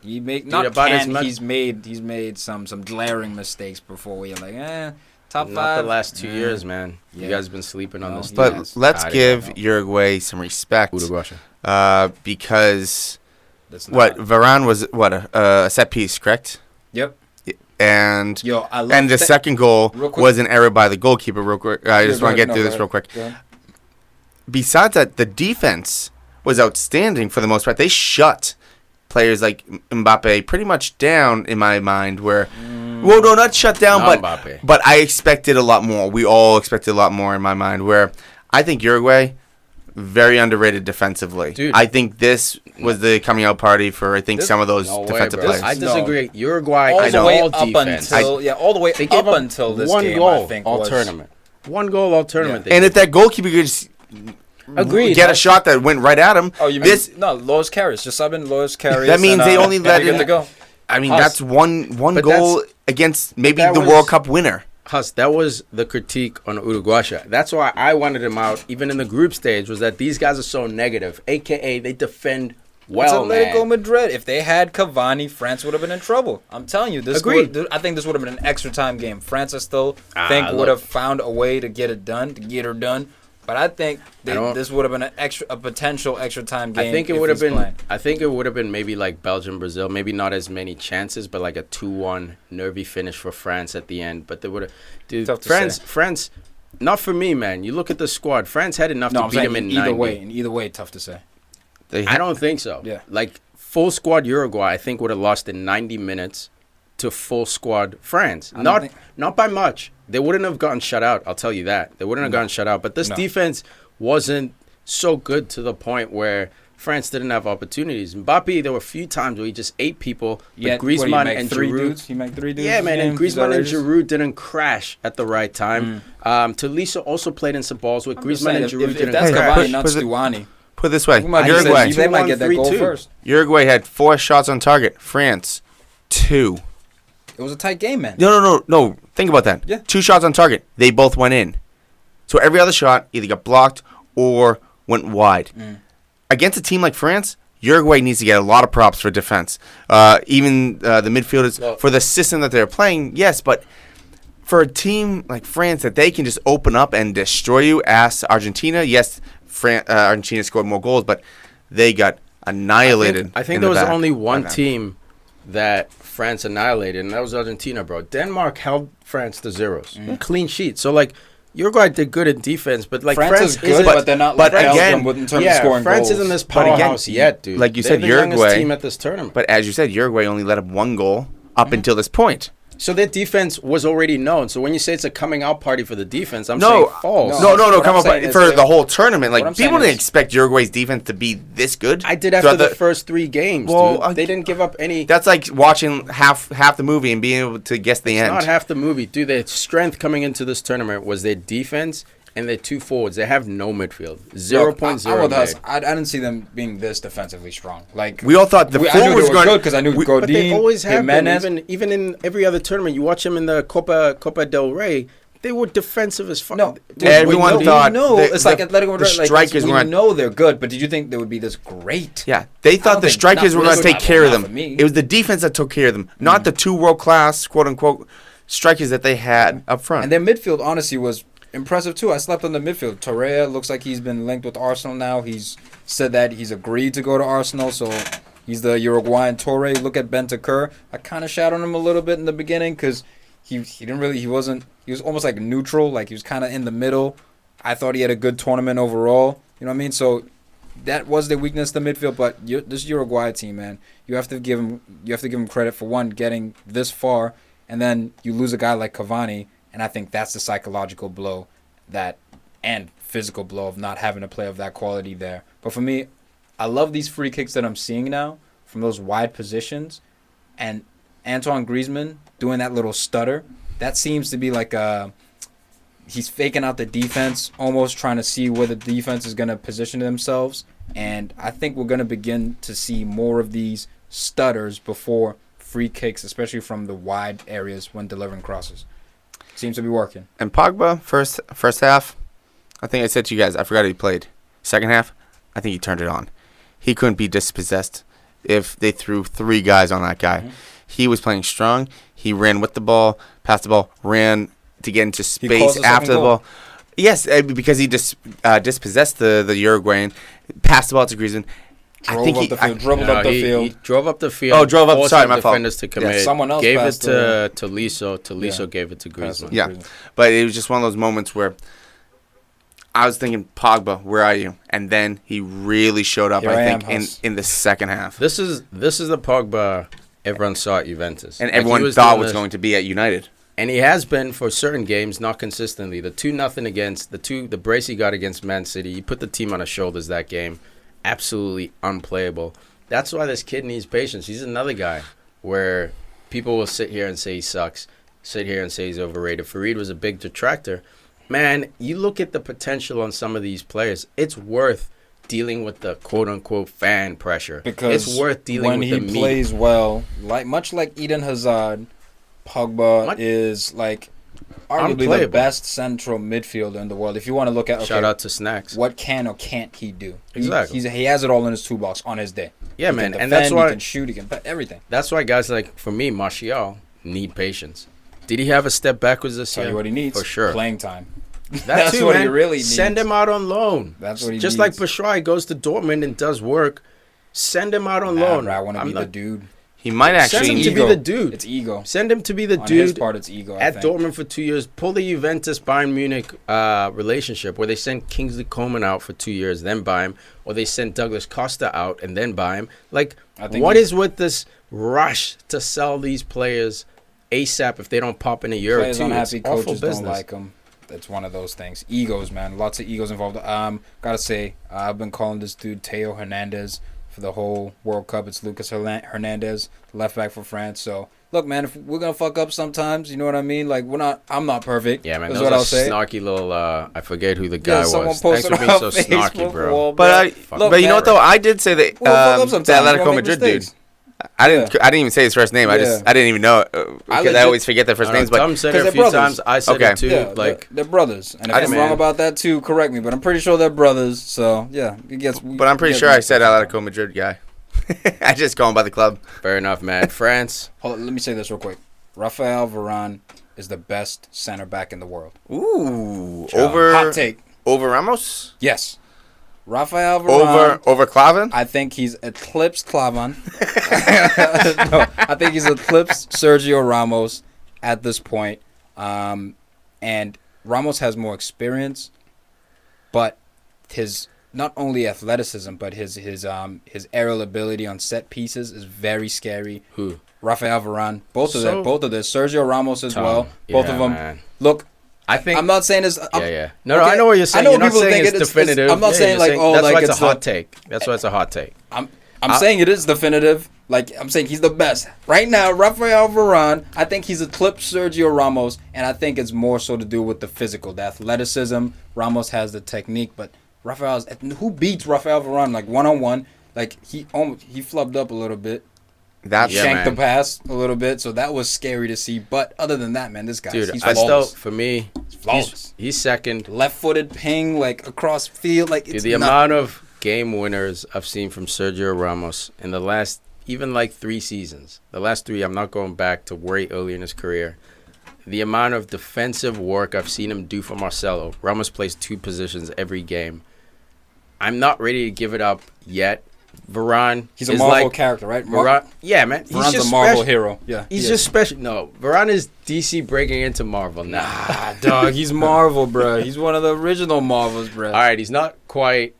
He make Dude, not about as can. much- He's made some glaring mistakes before where you're like, top Not 5. the last 2 years, man. You Yeah. guys been sleeping on No, this. he But team. has. let's Tired of give it. Uruguay some respect, Uruguay. because That's what not- Varane was a set piece, correct? Yep. and I love and the second goal Real quick. was an error by the goalkeeper. Real quick, I just want to get through this real quick. Besides that, the defense was outstanding for the most part. They shut players like Mbappe pretty much down in my mind. Well, no, not shut down, but I expected a lot more. We all expected a lot more in my mind. Where I think Uruguay, very underrated defensively. Dude. I think this was the coming out party for some of those defensive players. I disagree. Uruguay, all the way up defense. all the way up until this one game. goal I think all was tournament. One goal all tournament. And if that goalkeeper could just get a shot that went right at him, Lois Karius, just subbing Lois Karius. That means they only let in to go. I mean, Huss. that's one goal against maybe the World Cup winner. Huss, that was the critique on Uruguay. That's why I wanted him out, even in the group stage, was that these guys are so negative. AKA, they defend well, it's Atletico Madrid. If they had Cavani, France would have been in trouble. I'm telling you, I think this would have been an extra time game. France, I still think would have found a way to get it done, to get her done. But I think this would have been a potential extra time game. I think it would have been. I think it would have been maybe like Belgium, Brazil. Maybe not as many chances, but like a 2-1 nervy finish for France at the end. But they would have. Dude, France. Not for me, man. You look at the squad. France had enough to beat them in 90. Either way, tough to say. I don't think so. Yeah. Like full squad Uruguay, I think would have lost in 90 minutes to full squad France. Not by much. They wouldn't have gotten shut out. I'll tell you that. They wouldn't have gotten shut out. But this defense wasn't so good to the point where France didn't have opportunities. Mbappe, there were a few times where he just ate people. But Griezmann and Giroud. He made 3 dudes. Yeah, man. And Griezmann and Giroud didn't crash at the right time. Tolisso also played in some balls with Griezmann and Giroud didn't crash. If that's Cavani, not Stuani. Put it this way. Uruguay. They might get that goal first. Uruguay had 4 shots on target. France, 2. It was a tight game, man. No. Think about that. Yeah. 2 shots on target. They both went in. So every other shot either got blocked or went wide. Against a team like France, Uruguay needs to get a lot of props for defense. Even the midfielders, for the system that they're playing, yes, but for a team like France that they can just open up and destroy you, ask Argentina. Yes, Argentina scored more goals, but they got annihilated. I think there was only one team that France annihilated, and that was Argentina, bro. Denmark held France to zeros. Clean sheet. So, like, Uruguay did good in defense, but, like, France is good, but they're not like Belgium in terms of scoring France goals. isn't this powerhouse yet, dude. Like you They're said, the Uruguay. youngest team at this tournament. But as you said, Uruguay only let up 1 goal up until this point. So their defense was already known. So when you say it's a coming out party for the defense, I'm saying false. No. Come up for the whole tournament. Like, people didn't expect Uruguay's defense to be this good. I did after the first 3 games, dude. They didn't give up any. That's like watching half the movie and being able to guess the end. It's not half the movie, dude. Their strength coming into this tournament was their defense and their 2 forwards. They have no midfield. 0.0. I didn't see them being this defensively strong. Like, we all thought the forwards were good because I knew Godin, but they always have Jimenez. been. Even in every other tournament, you watch them in the Copa del Rey. They were defensive as fuck. No, everyone thought. It's like Atletico Madrid. The strikers we know they're good, but did you think they would be this great? Yeah, they thought the strikers were going to take care of them. It was the defense that took care of them, not the 2 world-class, quote-unquote, strikers that they had up front. And their midfield, honestly, was impressive too. I slept on the midfield. Torreira looks like he's been linked with Arsenal now. He's said that he's agreed to go to Arsenal, so he's the Uruguayan Torre. Look at Bentancur. I kind of shot on him a little bit in the beginning because he was almost like neutral, like he was kind of in the middle. I thought he had a good tournament overall. You know what I mean? So that was the weakness, the midfield. But this Uruguay team, man, you have to give him credit for one getting this far, and then you lose a guy like Cavani. And I think that's the psychological blow and physical blow of not having a player of that quality there. But for me, I love these free kicks that I'm seeing now from those wide positions. And Antoine Griezmann doing that little stutter, that seems to be like he's faking out the defense, almost trying to see where the defense is going to position themselves. And I think we're going to begin to see more of these stutters before free kicks, especially from the wide areas when delivering crosses. Seems to be working. And Pogba, first half, I think I said to you guys, I forgot he played. Second half, I think he turned it on. He couldn't be dispossessed if they threw 3 guys on that guy. He was playing strong. He ran with the ball, passed the ball, ran to get into space after the ball. Yes, because he dispossessed the Uruguayan, passed the ball to Griezmann. Dribbled up the field. He drove up the field. Oh, drove up. forced Sorry, the my fault. defenders to commit. Yeah, someone else gave it passed to Tolisso. Tolisso gave it to Griezmann. Yeah, but it was just one of those moments where I was thinking, Pogba, where are you? And then he really showed up. I think in the second half. This is the Pogba everyone saw at Juventus, and everyone thought was going to be at United. And he has been for certain games, not consistently. The 2-0 against the brace he got against Man City. He put the team on his shoulders that game. Absolutely unplayable. That's why this kid needs patience. He's another guy where people will sit here and say he sucks, sit here and say he's overrated. Farid was a big detractor. Man, you look at the potential on some of these players. It's worth dealing with the quote-unquote fan pressure. Because it's worth dealing with the when he plays well, much like Eden Hazard, Pogba is like arguably the best central midfielder in the world. If you want to look at shout out to Snacks, what can or can't he do? Exactly, he has it all in his toolbox on his day. Yeah, he man, can defend, and that's why he can shoot, he can everything. That's why guys like for me, Martial need patience. Did he have a step backwards this year? Tell you what he needs for sure. Playing time. That's too, what he really needs. Send him out on loan. That's what he just needs. like Batshuayi goes to Dortmund and does work. Send him out on loan. I want to be the dude. He might actually send him to be the dude. It's ego. Send him to be the on dude. His part, it's ego. At Dortmund for 2 years. Pull the Juventus Bayern Munich relationship where they send Kingsley Coman out for 2 years, then buy him, or they send Douglas Costa out and then buy him. Like, what is with this rush to sell these players ASAP if they don't pop in a year or two? Unhappy it's awful coaches business. don't like them. That's one of those things. Egos, man. Lots of egos involved. Gotta say, I've been calling this dude Teo Hernandez for the whole World Cup. It's Lucas Hernandez, left back for France. So, look, man, if we're gonna fuck up sometimes, you know what I mean? Like, I'm not perfect. Yeah, man. That's that what was I'll say. Snarky little. I forget who the guy was. Someone Thanks posted for being so Facebook snarky, bro. wall, But you know what though? I did say that the Atletico Madrid dude. I didn't even say his first name. I didn't even know it, because I always forget their first names. But Tom said it a few times. I said it too. Yeah, like they're brothers. And if I'm wrong about that too, correct me. But I'm pretty sure they're brothers. So yeah, it gets. But I'm pretty sure I said Atletico Madrid guy. I just call him by the club. Fair enough, man. France. Hold on, let me say this real quick. Raphael Varane is the best center back in the world. Ooh, hot take over Ramos. Yes. Raphael Varane over Klavan? I think he's eclipsed Klavan. No, I think he's eclipsed Sergio Ramos at this point. And Ramos has more experience, but his not only athleticism, but his aerial ability on set pieces is very scary. Who? Raphael Varane. Both of them. Sergio Ramos as well. Yeah, both of them. Man. Look. I think I'm not saying this. Yeah. No, I know what you're saying. I know you're not people saying think it's definitive. I'm not saying like, that's why it's a hot take. That's why it's a hot take. I'm saying it is definitive. Like, I'm saying he's the best right now. Raphael Varane. I think he's eclipsed Sergio Ramos, and I think it's more so to do with the physical, the athleticism. Ramos has the technique, but who beats Raphael Varane like 1-on-1? Like he flubbed up a little bit. That shanked the pass a little bit, so that was scary to see. But other than that, man, this guy, dude, he's flawless. For me, flawless. He's second. Left-footed ping, like across field, like it's the amount of game winners I've seen from Sergio Ramos in the last, even like 3 seasons. The last 3, I'm not going back to way early in his career. The amount of defensive work I've seen him do for Marcelo. Ramos plays 2 positions every game. I'm not ready to give it up yet. Varane, he's a Marvel character, right? Varane, yeah, man. Varane's just a Marvel hero. Yeah, he's just special. No, Varane is DC breaking into Marvel now. Nah, dog, he's Marvel, bro. He's one of the original Marvels, bro. All right, he's not quite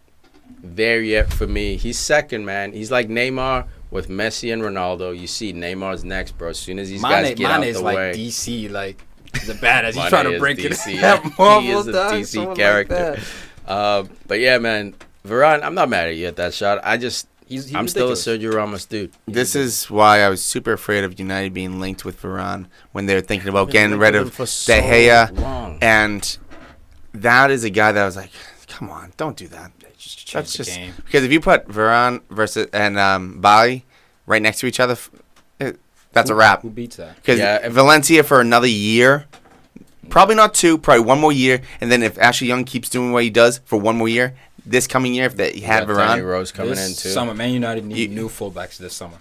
there yet for me. He's second, man. He's like Neymar with Messi and Ronaldo. You see, Neymar's next, bro. As soon as these guys get out the way, like DC, like he's a badass. He's Mane trying to break DC, it. Yeah. Marvel, he is a DC character. Like but yeah, man, Varane. I'm not mad at you at that shot. I'm still a Sergio Ramos dude. This is why I was super afraid of United being linked with Varane when they were thinking about getting rid of De Gea. And that is a guy that I was like, come on, don't do that. That's just because if you put Varane and Bali right next to each other, that's a wrap. Who beats that? Because Valencia for another year, probably not 2, probably 1 more year, and then if Ashley Young keeps doing what he does for 1 more year. This coming year, if he had Varane, Rose coming in too. Summer, Man United need new fullbacks this summer.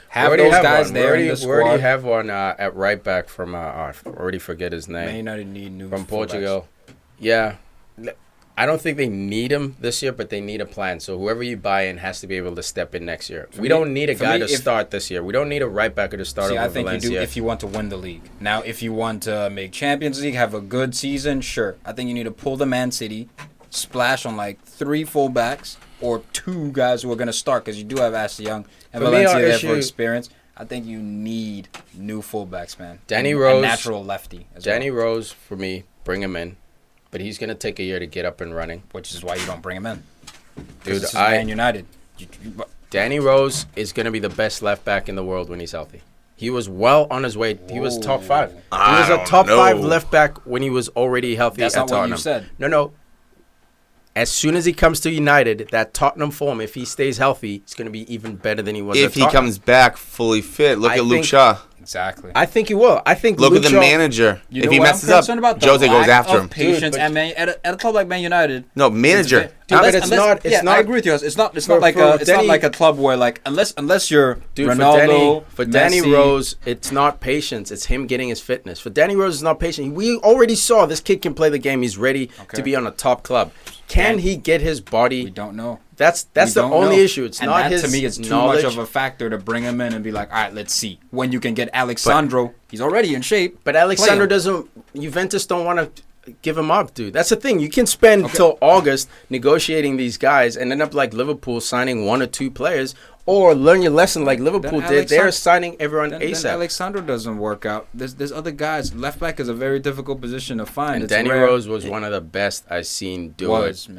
Have those guys there in the squad. We already have one at right back from. I already forget his name. Man United need new from fullbacks. Portugal. Yeah, I don't think they need him this year, but they need a plan. So whoever you buy in has to be able to step in next year. We don't need a guy to start this year. We don't need a right backer to start over Valencia. I think you do if you want to win the league. Now, if you want to make Champions League, have a good season, sure. I think you need to pull the Man City, splash on like 3 fullbacks or 2 guys who are going to start because you do have Ashley Young and Valencia there for experience. I think you need new fullbacks, man. Danny Rose. A natural lefty. Danny Rose, for me, bring him in. But he's going to take a year to get up and running. Which is why you don't bring him in. Dude, this is Man United. Danny Rose is going to be the best left back in the world when he's healthy. He was well on his way. He was top 5. He was a top 5 left back when he was already healthy at Tottenham. That's not what you said. No. As soon as he comes to United, that Tottenham form, if he stays healthy, it's going to be even better than he was if he comes back fully fit. Look at Luke Shaw. Exactly. I think he will. Look at the manager. If he messes up, Jose goes after him. Patience at a club like Man United. No, manager. It's not. I agree with you. It's not like a club where like unless you're Ronaldo. For Danny Rose, it's not patience. It's him getting his fitness. For Danny Rose, it's not patient. We already saw this kid can play the game. He's ready to be on a top club. Can he get his body? We don't know. That's the only issue. It's not his knowledge. To me, it's too much of a factor to bring him in and be like, all right, let's see. When you can get Alexandro, he's already in shape. But Alexandro doesn't. Juventus don't want to give him up, dude. That's the thing. You can spend till August negotiating these guys and end up like Liverpool signing 1 or 2 players, or learn your lesson like Liverpool did. They're signing everyone ASAP. Then Alexandro doesn't work out. There's other guys. Left back is a very difficult position to find. And Danny Rose was one of the best I've seen do it.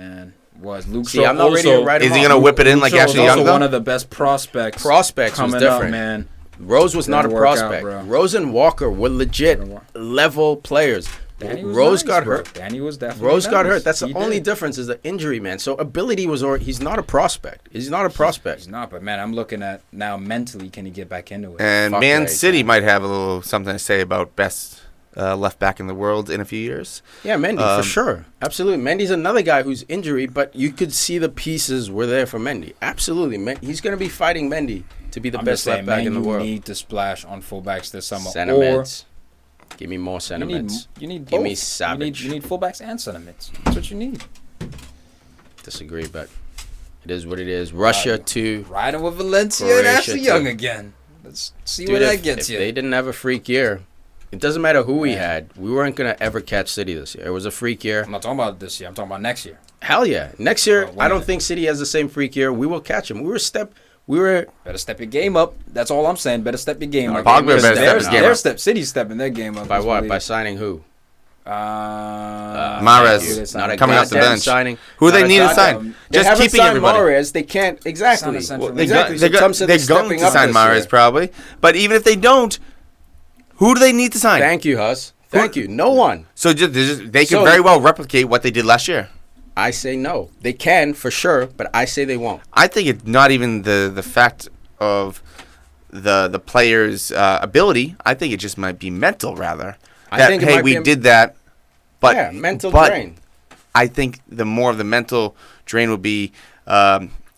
Was Luke Shaw I'm not ready to write him Is he going to whip it in like Ashley Young? Also one of the best prospects. Prospects was different. Up, man. Rose was not a prospect. Rose and Walker were legit level players. Rose got hurt. Danny was definitely Rose got hurt. That's the only difference is the injury, man. So ability was he's not a prospect. He's not a prospect. He's not, but man, I'm looking at now mentally, can he get back into it? And Man City might have a little something to say about best left back in the world in a few years. Yeah, Mendy, for sure. Absolutely. Mendy's another guy who's injured, but you could see the pieces were there for Mendy. Absolutely. He's going to be fighting Mendy to be the best left back in the world. You need to splash on fullbacks this summer. Sentiments. Give me more sentiments. You need both. Give me Savage. You need fullbacks and sentiments. That's what you need. Disagree, but it is what it is. Russia 2. Riding with Valencia and Ashley Young again. Let's see where that gets you. If they didn't have a freak year, it doesn't matter who we had. We weren't going to ever catch City this year. It was a freak year. I'm not talking about this year. I'm talking about next year. Hell yeah. Next year, I don't think City has the same freak year. We will catch him. Better step your game up. That's all I'm saying. Better step your game up. Pogba better step his game up. City's stepping their game up. By what? By signing who? Mahrez coming off the bench. Signing. Who they need to sign? Just keeping everybody. Mahrez, they can't exactly. They're going to sign Mahrez probably, but even if they don't, who do they need to sign? Thank you, Huss. Thank you. No one. So they can very well replicate what they did last year. I say no. They can for sure, but I say they won't. I think it's not even the fact of the player's ability. I think it just might be mental rather. Did that, but mental drain. I think the more of the mental drain will be,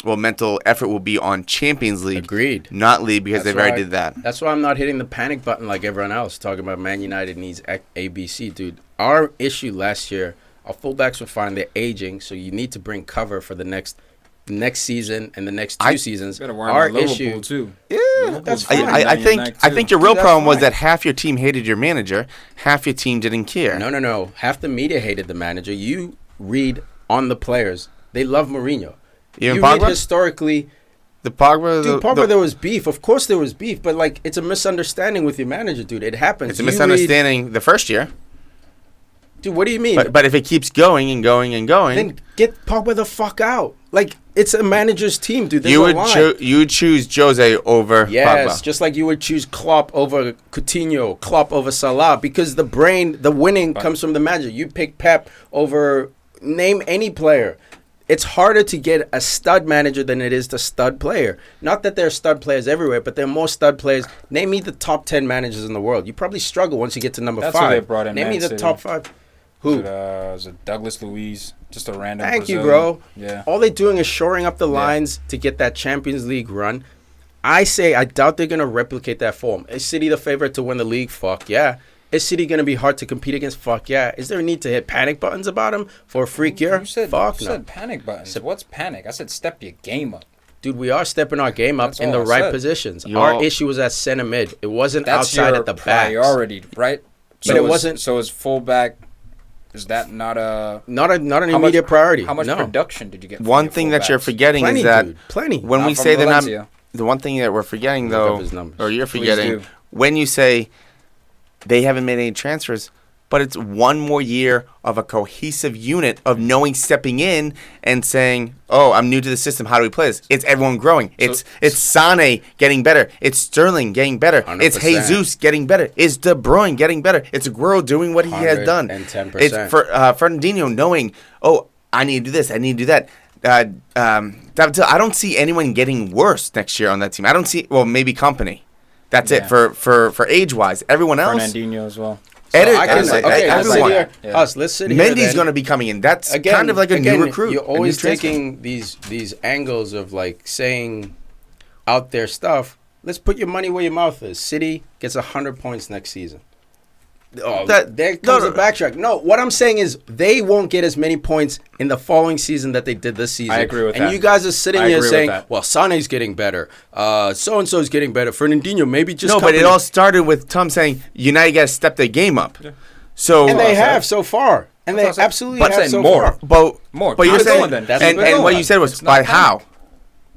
mental effort will be on Champions League. Agreed. Not League because they've already did that. That's why I'm not hitting the panic button like everyone else talking about Man United needs ABC, dude. Our issue last year, our fullbacks were fine. They're aging, so you need to bring cover for the next season and the next 2 seasons. Our issue too. Yeah, that's fine. I think your real problem was that half your team hated your manager, half your team didn't care. No. Half the media hated the manager. You read on the players. They love Mourinho. Even you Pogba? read historically. Pogba, there was beef. Of course there was beef, but like it's a misunderstanding with your manager, dude. It happens. It's a misunderstanding the first year. Dude, what do you mean? But if it keeps going and going and going, then get Pogba the fuck out. Like it's a manager's team, dude. You would choose Jose over Pogba. Just like you would choose Klopp over Coutinho, Klopp over Salah, because the winning comes from the manager. You pick Pep over name any player. It's harder to get a stud manager than it is the stud player. Not that there are stud players everywhere, but there are more stud players. Name me the top 10 managers in the world. You probably struggle once you get to number 5. That's who they brought in. Name me the top 5. Who? Is it Douglas Luiz? Just a random Thank Brazilian. You, bro. Yeah. All they're doing is shoring up the lines to get that Champions League run. I doubt they're going to replicate that form. Is City the favorite to win the league? Fuck yeah. Is City going to be hard to compete against? Fuck yeah. Is there a need to hit panic buttons about him for a freak year? You said panic buttons. What's panic? I said step your game up. Dude, we are stepping our game up in the right positions. Yo. Our issue was at center mid. It wasn't outside at the back. Priority, right? But it wasn't. So is fullback? Is that not an immediate priority? How much production did you get? One thing that you're forgetting is that when Not we from say they're not, Valencia. the one thing that we're forgetting Look up though, his numbers. or you're Please forgetting, do. when you say they haven't made any transfers, but it's one more year of a cohesive unit of knowing, stepping in and saying, "Oh, I'm new to the system. How do we play this?" It's everyone growing. It's Sane getting better. It's Sterling getting better. 100%. It's Jesus getting better. It's De Bruyne getting better. It's Aguero doing what he has done. 110%. It's Fernandinho knowing, "Oh, I need to do this. I need to do that." I don't see anyone getting worse next year on that team. I don't see. Well, maybe Company. That's it for age wise. Everyone else. Fernandinho as well. Let's Everyone. let's sit here. Mendy's going to be coming in. That's Again, kind of like a new recruit. You're a new always transfer. taking these angles of like saying out there stuff. Let's put your money where your mouth is. City gets 100 points next season. Oh, there comes a backtrack. No, what I'm saying is they won't get as many points in the following season that they did this season. I agree with that. And you guys are sitting here saying, well, Sane's getting better. So-and-so's getting better. Fernandinho, maybe just... No, but it all started with Tom saying, United got to step their game up. Yeah. So, and they have so far. And they absolutely have so more. far. But you're saying... And what you said was, by how?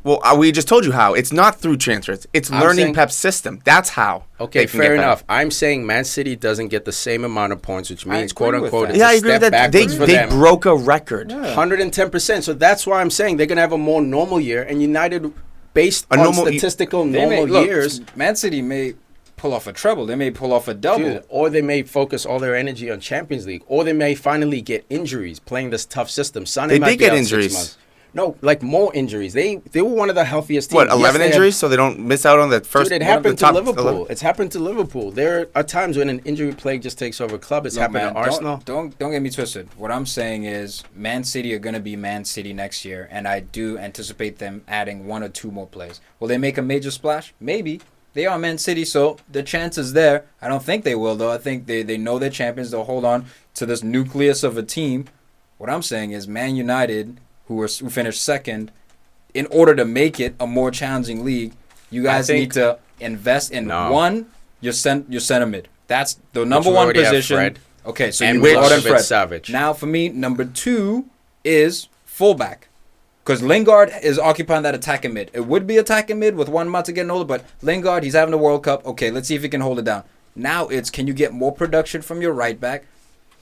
Well, we just told you how. It's not through transfers. It's learning Pep's system. That's how. Okay, fair enough. I'm saying Man City doesn't get the same amount of points, which means, quote-unquote, it's I a agree step with that. backwards for them. They broke a record. 110%. So that's why I'm saying they're going to have a more normal year. And United, based on statistical normal years... Man City may pull off a treble. They may pull off a double. Dude, or they may focus all their energy on Champions League. Or they may finally get injuries playing this tough system. They did get injuries. No, like more injuries. They were one of the healthiest teams. What, 11 injuries so they don't miss out on the first? Dude, it happened to Liverpool. 11? It's happened to Liverpool. There are times when an injury plague just takes over a club. It's happened to Arsenal. Don't get me twisted. What I'm saying is Man City are going to be Man City next year, and I do anticipate them adding one or two more players. Will they make a major splash? Maybe. They are Man City, so the chance is there. I don't think they will, though. I think they know they're champions. They'll hold on to this nucleus of a team. What I'm saying is Man United, who finished second, in order to make it a more challenging league, you guys need to invest in your center mid. That's the number one position. Okay, so you brought in Fred. Savage. Now for me, number 2 is fullback. Because Lingard is occupying that attacking mid. It would be attacking mid with Juan Mata getting older, but Lingard, he's having the World Cup. Okay, let's see if he can hold it down. Now it's, can you get more production from your right back?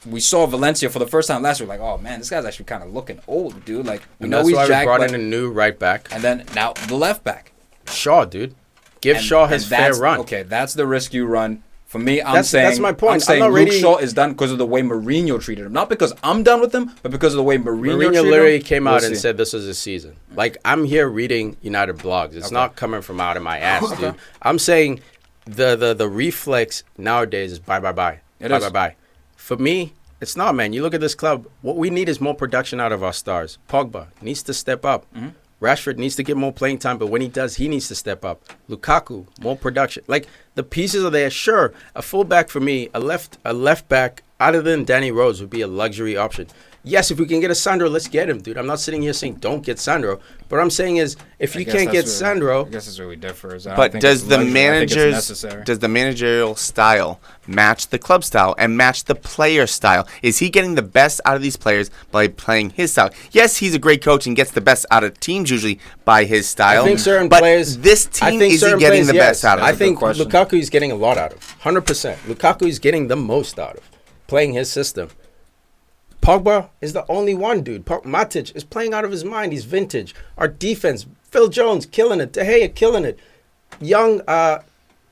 We saw Valencia for the first time last year. Like, oh man, this guy's actually kind of looking old, dude. Like, we know he's jacked. We brought in a new right back. And then now the left back, Shaw, dude. Give Shaw his fair run. Okay, that's the risk you run. For me, that's my point. I'm saying Luke Shaw is done because of the way Mourinho treated him. Not because I'm done with him, but because of the way Mourinho treated him. Literally came out and said this was his season. Like, I'm here reading United blogs. It's not coming from out of my ass, dude. I'm saying the reflex nowadays is bye. For me, it's not, man. You look at this club. What we need is more production out of our stars. Pogba needs to step up. Mm-hmm. Rashford needs to get more playing time, but when he does, he needs to step up. Lukaku, more production. Like, the pieces are there. Sure, a fullback for me, a left back, other than Danny Rose, would be a luxury option. Yes, if we can get a Sandro, let's get him, dude. I'm not sitting here saying don't get Sandro. But I'm saying is, if you can't get Sandro... I guess it's really differs. But does the managerial style match the club style and match the player style? Is he getting the best out of these players by playing his style? Yes, he's a great coach and gets the best out of teams usually by his style. I think certain players... this team, is he getting the best out of? I think Lukaku is getting a lot out of. 100%. Lukaku is getting the most out of playing his system. Pogba is the only one, dude. Matic is playing out of his mind. He's vintage. Our defense, Phil Jones, killing it. De Gea, killing it. Young,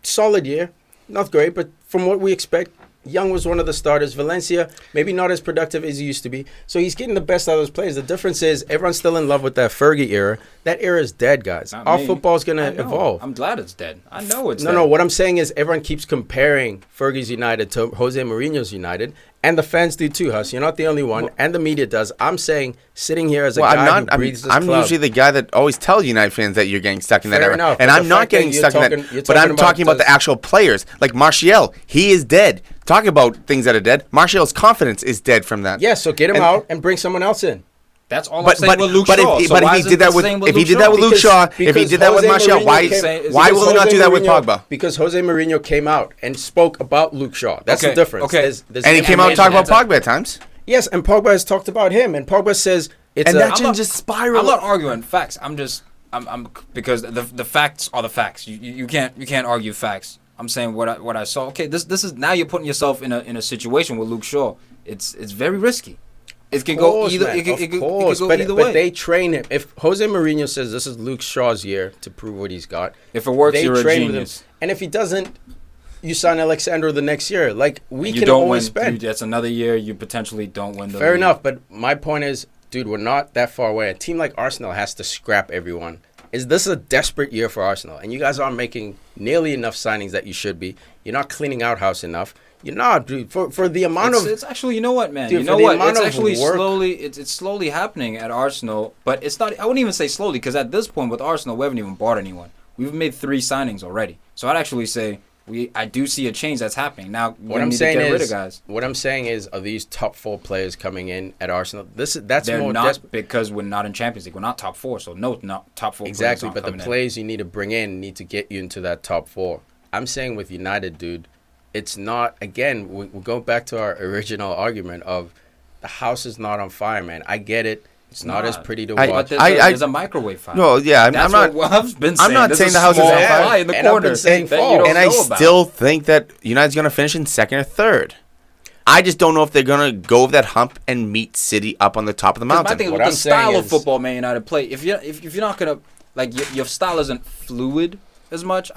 solid year. Not great, but from what we expect, Young was one of the starters. Valencia, maybe not as productive as he used to be. So he's getting the best out of those players. The difference is everyone's still in love with that Fergie era. That era is dead, guys. Our football's going to evolve. I'm glad it's dead. I know it's dead. No, what I'm saying is everyone keeps comparing Fergie's United to Jose Mourinho's United. And the fans do too, Huss. You're not the only one. And the media does. I'm saying, sitting here as a guy who breathes this I'm club. usually the guy that always tells United fans that you're getting stuck in that Fair era. enough, And but I'm the not fact that getting you're stuck in talking- that. you're But I'm talking talking about about the actual players. Like Martial, he is dead. Talking about things that are dead. Martial's confidence is dead from that. Yeah, so get him out and bring someone else in. That's all I'm saying with Luke Shaw. If he did that with Luke Shaw, if he did that with Martial, why will he not do that with Pogba? Because Jose Mourinho came out and spoke about Luke Shaw. That's the difference. Okay. And he came out and talked about Pogba at times. Yes, and Pogba has talked about him, and Pogba says it's that shouldn't just spiral. I'm not arguing facts. I'm because the facts are the facts. You can't argue facts. I'm saying what I saw. Okay, this is now you're putting yourself in a situation with Luke Shaw. It's very risky. It can go either. It can go either way. But they train him. If Jose Mourinho says this is Luke Shaw's year to prove what he's got, if it works, they you're a train genius. with him. And if he doesn't, you sign Alexandro the next year. Like we can don't always win. spend. That's another year. You potentially don't win. Fair enough, but my point is, dude, we're not that far away. A team like Arsenal has to scrap everyone. This is a desperate year for Arsenal, and you guys aren't making nearly enough signings that you should be. You're not cleaning out house enough. You're not, dude. For the amount of it's actually, you know what, man. Dude, you know what? It's of actually work- slowly. It's slowly happening at Arsenal, but it's not. I wouldn't even say slowly because at this point with Arsenal, we haven't even bought anyone. We've made 3 signings already, so I'd actually say I do see a change that's happening now. What I'm saying is, are these top 4 players coming in at Arsenal? They're more not because we're not in Champions League. We're not top 4, so no, not top 4. Exactly, but the players you need to bring in need to get you into that top 4. I'm saying with United, dude, it's not. Again, we go back to our original argument of the house is not on fire, man. I get it. It's not as pretty to watch. But there's a microwave fire. No, yeah, That's I'm not. what I've been saying. I'm not saying the house is on fire in the and I've corner. been saying that fall. you don't And I know about. still think that United's going to finish in 2nd or 3rd. I just don't know if they're going to go over that hump and meet City up on the top of the mountain. I think What with I'm the style saying of football Man United play, if you're not gonna your style isn't fluid as much.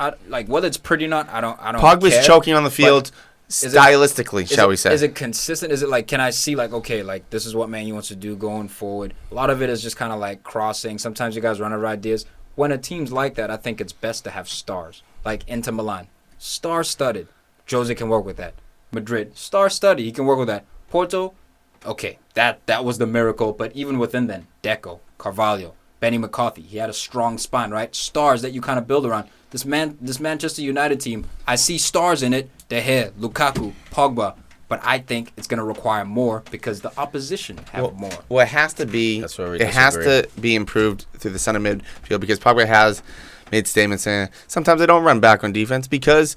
Whether it's pretty or not, I don't. Pogba's care, choking on the field but stylistically, shall we say. Is it consistent? Is it can I see this is what Man U wants to do going forward? A lot of it is just kind of like crossing. Sometimes you guys run out of ideas. When a team's like that, I think it's best to have stars. Like Inter Milan, star-studded. Jose can work with that. Madrid, star-studded. He can work with that. Porto, okay, that was the miracle. But even within then, Deco, Carvalho, Benny McCarthy, he had a strong spine, right? Stars that you kind of build around. This Manchester United team, I see stars in it. De Gea, Lukaku, Pogba. But I think it's going to require more because the opposition have more. Well, it has to be. That's where we it has disagree. to be improved through the center midfield because Pogba has made statements saying sometimes I don't run back on defense because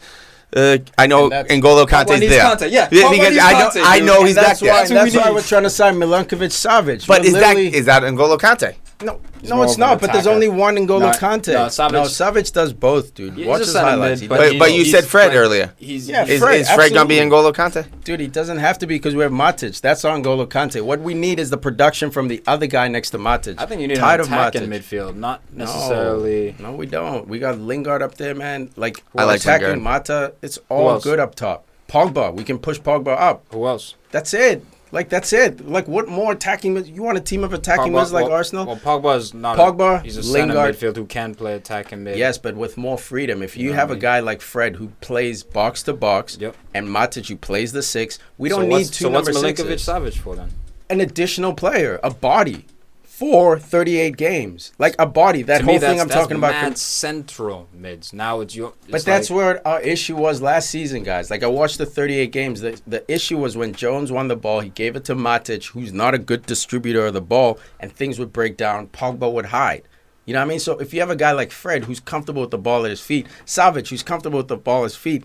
I know N'Golo Kante's there. Kante, yeah. Because I know he's back there. That's why we're trying to sign Milankovic-Savic. But is that N'Golo Kante? No, it's not. But there's only one N'Golo Kante. No, Savic does both, dude. Watch his highlights. But you said Fred earlier. Is Fred gonna be N'Golo Kante? Dude, he doesn't have to be because we have Matic. That's on N'Golo Kante. What we need is the production from the other guy next to Matic. I think you need an attack in midfield, not necessarily. No, we don't. We got Lingard up there, man. I like attacking Lingard. Mata. It's all good up top. Pogba, we can push Pogba up. Who else? That's it. That's it. What more attacking? You want a team of attacking mids like Arsenal? Well, Pogba's not. He's a center midfield who can play attacking mid. Yes, but with more freedom. If you have a guy like Fred who plays box to box, and Matic who plays the 6, we don't need two number 6s. So what's Milinkovic-Savic for then? An additional player, a body. For 38 games, like a body. That whole thing I'm talking about. That's central mids. Now it's your. But that's where our issue was last season, guys. I watched the 38 games. The issue was when Jones won the ball, he gave it to Matic, who's not a good distributor of the ball, and things would break down. Pogba would hide. You know what I mean? So if you have a guy like Fred who's comfortable with the ball at his feet, Savic who's comfortable with the ball at his feet,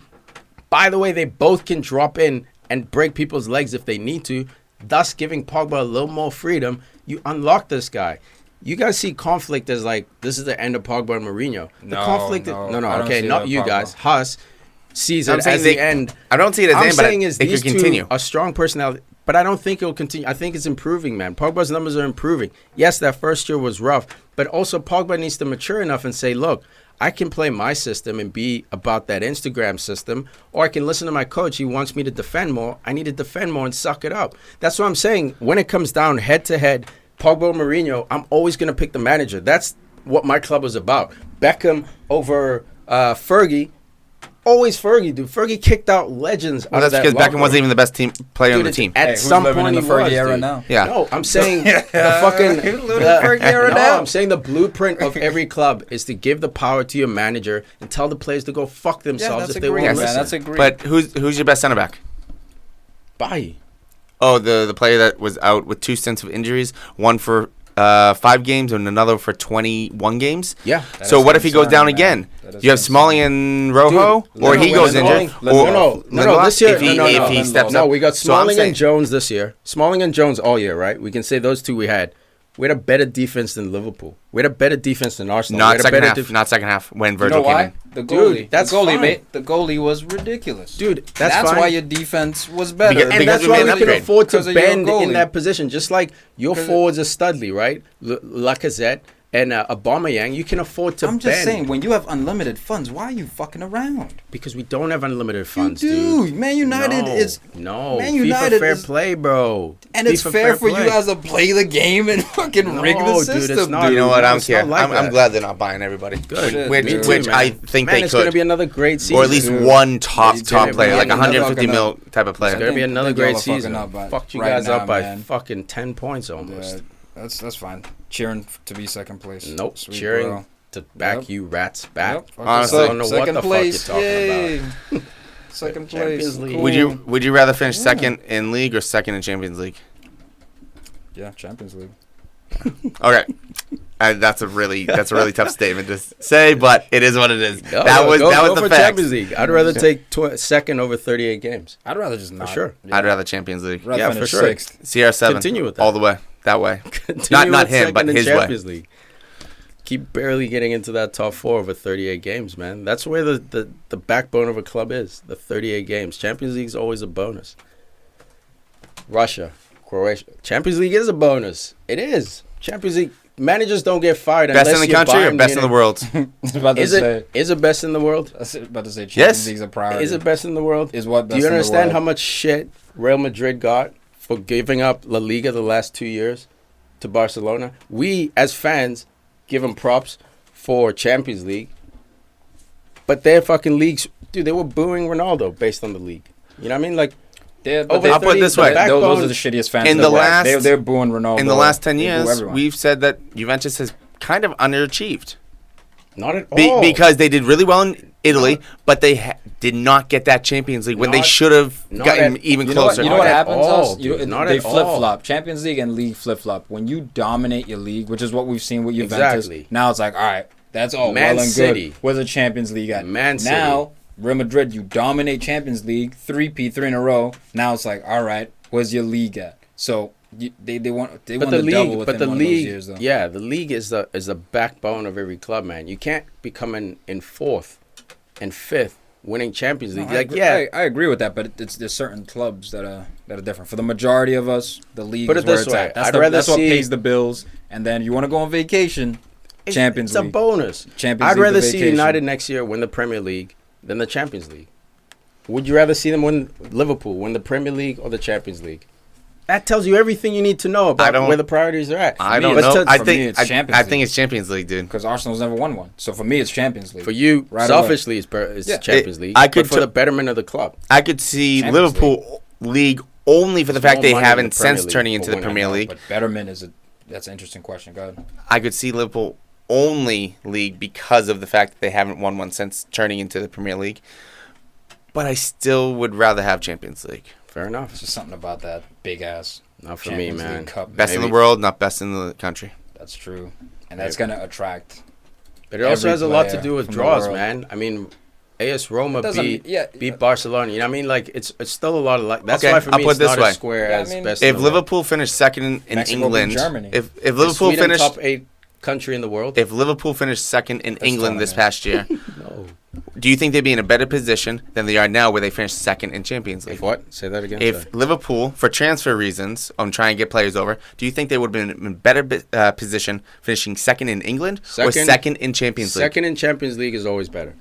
by the way, they both can drop in and break people's legs if they need to, thus giving Pogba a little more freedom. You unlock this guy. You guys see conflict as this is the end of Pogba and Mourinho. The conflict. No. Okay, not you guys. Huss sees it as the end. I don't see it as the end, but it could continue. A strong personality, but I don't think it will continue. I think it's improving, man. Pogba's numbers are improving. Yes, that first year was rough, but also Pogba needs to mature enough and say, look, I can play my system and be about that Instagram system, or I can listen to my coach. He wants me to defend more. I need to defend more and suck it up. That's what I'm saying. When it comes down head-to-head, Pogba, Mourinho, I'm always going to pick the manager. That's what my club was about. Beckham over Fergie. Always Fergie, dude. Fergie kicked out legends. Well, out of that's that because Beckham locker wasn't room. even the best team player on the team. At some living point, in the he Fergie was, era dude. now? Yeah. No, I'm saying the fucking. Fergie era No, now. I'm saying the blueprint of every club is to give the power to your manager and tell the players to go fuck themselves that's if they agreed, won't man. listen. That's agreed. But who's your best center back? Bye. Oh, the player that was out with 2 stints of injuries, one for 5 games and another for 21 games. Yeah. So is what if he goes down concerning, again? man. That is You have Smalling and Rojo, Dude, or no, he no, goes Smalling- injured, No, or no. This year, if he, no. if he steps No, up. we got So I'm Smalling saying- and Jones this year. Smalling and Jones all year, right? We can say those two we had. We had a better defense than Liverpool. We had a better defense than Arsenal. We Not had a second better half. Not second half when You Virgil know came why? in. The goalie. Dude, that's the goalie, fine. mate. The goalie was ridiculous. Dude, that's fine. why your defense was better. Because- And that's we why made we an can upgrade. afford to Because of your bend in goalie. that position. Just like your Because- forwards are Studley, right? Lacazette and Aubameyang, you can afford to I'm just bend. saying, when you have unlimited funds, why are you fucking around? Because we don't have unlimited funds, you do. dude. Man United No, is... no. Man FIFA United fair is... play, bro. And it's FIFA fair for play. you guys to play the game and fucking rig the No, dude, system. it's not. You know what? No, I don't it's not care. like I'm that. glad they're not buying everybody. Good. Which, Me too, which man. I think Man, they it's going to could. be another great season. Or at least Dude. one top It's top gonna player, be- like y'all 150 fucking mil type of It's player. going to be another think y'all great are fucking season. up by- Fucked you right guys now, up by man. fucking 10 points almost. Yeah, that's fine. Cheering to be second place. Nope. Sweet, Cheering bro. to back Yep. you rats back. Yep. fucking Honestly, I don't know what second the fuck place. you're talking Yay. Second place. Champions League. Cool. Would you rather finish second in league or second in Champions League? Yeah, Champions League. Okay. That's a really tough statement to say, but it is what it is. Go that was for the fact. Champions League. I'd rather take second over 38 games. I'd rather just not. sure. Yeah. I'd rather Champions League. Rather Yeah, finish for sure. sixth. CR7. Continue with that. all the way that way. Continue Not with him, but second in his way. Champions League. Keep barely getting into that top 4 over 38 games, man. That's where the backbone of a club is. The 38 games. Champions League is always a bonus. Russia, Croatia. Champions League is a bonus. It is. Champions League. Managers don't get fired Best unless in the you're country or Bayern best in the Munich. world? I was about to say. Is it best in the world? I was about to say Champions Yes. League's a priority. Is it best in the world? Is what Do best you in the understand world. how much shit Real Madrid got for giving up La Liga the last 2 years to Barcelona? We, as fans, give them props for Champions League. But their fucking leagues, dude, they were booing Ronaldo based on the league. You know what I mean? Like, Yeah, Over I'll put it this way. Those are the shittiest fans. In in the world. last- they're booing Ronaldo. In the last 10 They boo years, everyone. we've said that Juventus has kind of underachieved. not at all. Because they did really well in Italy, but they did not get that Champions League when they Not- should have not gotten at- even You know what, closer. you know what Not at happens? all, Us? You know, dude. Not they at all. flip flop. Champions League and league flip flop. When you dominate your league, which is what we've seen with Juventus, Exactly. now it's like, all right, that's all Man well and City. good. Where's the Champions League at? Man City. Now, Real Madrid, you dominate Champions League, 3 in a row. Now it's like, all right, where's your league at? So they won But the the double league, within but the one of those league, years, though. yeah, the league is the backbone of every club, man. You can't be coming in 4th and 5th, winning Champions League. No, Like, yeah, I agree with that, but there's certain clubs that are different. For the majority of us, the league Put is it where this it's way, at. That's, I'd rather that's what see- pays the bills. And then you want to go on vacation, Champions it's League. a bonus. Champions I'd League, rather the see vacation. United next year win the Premier League than the Champions League. Would you rather see them win Liverpool win the Premier League or the Champions League? That tells you everything you need to know about where the priorities are at. I me, don't it's- know. for I me, think it's Champions I think League. it's Champions League, dude. Because Arsenal's never won one. So for me, it's Champions League. For you, Right selfishly, it's Yeah. Champions League. I could but for the betterment of the club. I could see Champions Liverpool league only for the Small fact they money in haven't the Premier since League turning for into the winning. Premier League. But betterment that's an interesting question. Go ahead. I could see Liverpool only league because of the fact that they haven't won one since turning into the Premier League. But I still would rather have Champions League. Fair enough. It's just something about that big ass. Not for Champions me, man. League Cup. Best in Maybe. the world, not best in the country. That's true. And that's going to attract. But it also Every has a lot to player do with from the draws, world. man. I mean, AS Roma Doesn't- beat yeah. Barcelona. You know what I mean? Like, it's still a lot of luck. That's Okay, why for I'll me put it's it this not way. as square Yeah, I as mean, best in If the world. Liverpool finished second in Mexico beat England, Germany. if Is Liverpool Sweden finished top 8 country in the world? if Liverpool finished second in That's England this tournament. past year, No. do you think they'd be in a better position than they are now where they finished second in Champions League? If what? Say that again. If Sorry. Liverpool, for transfer reasons, on trying to get players over, do you think they would have been in better position finishing second in England or second in Champions League? Second in Champions League is always better.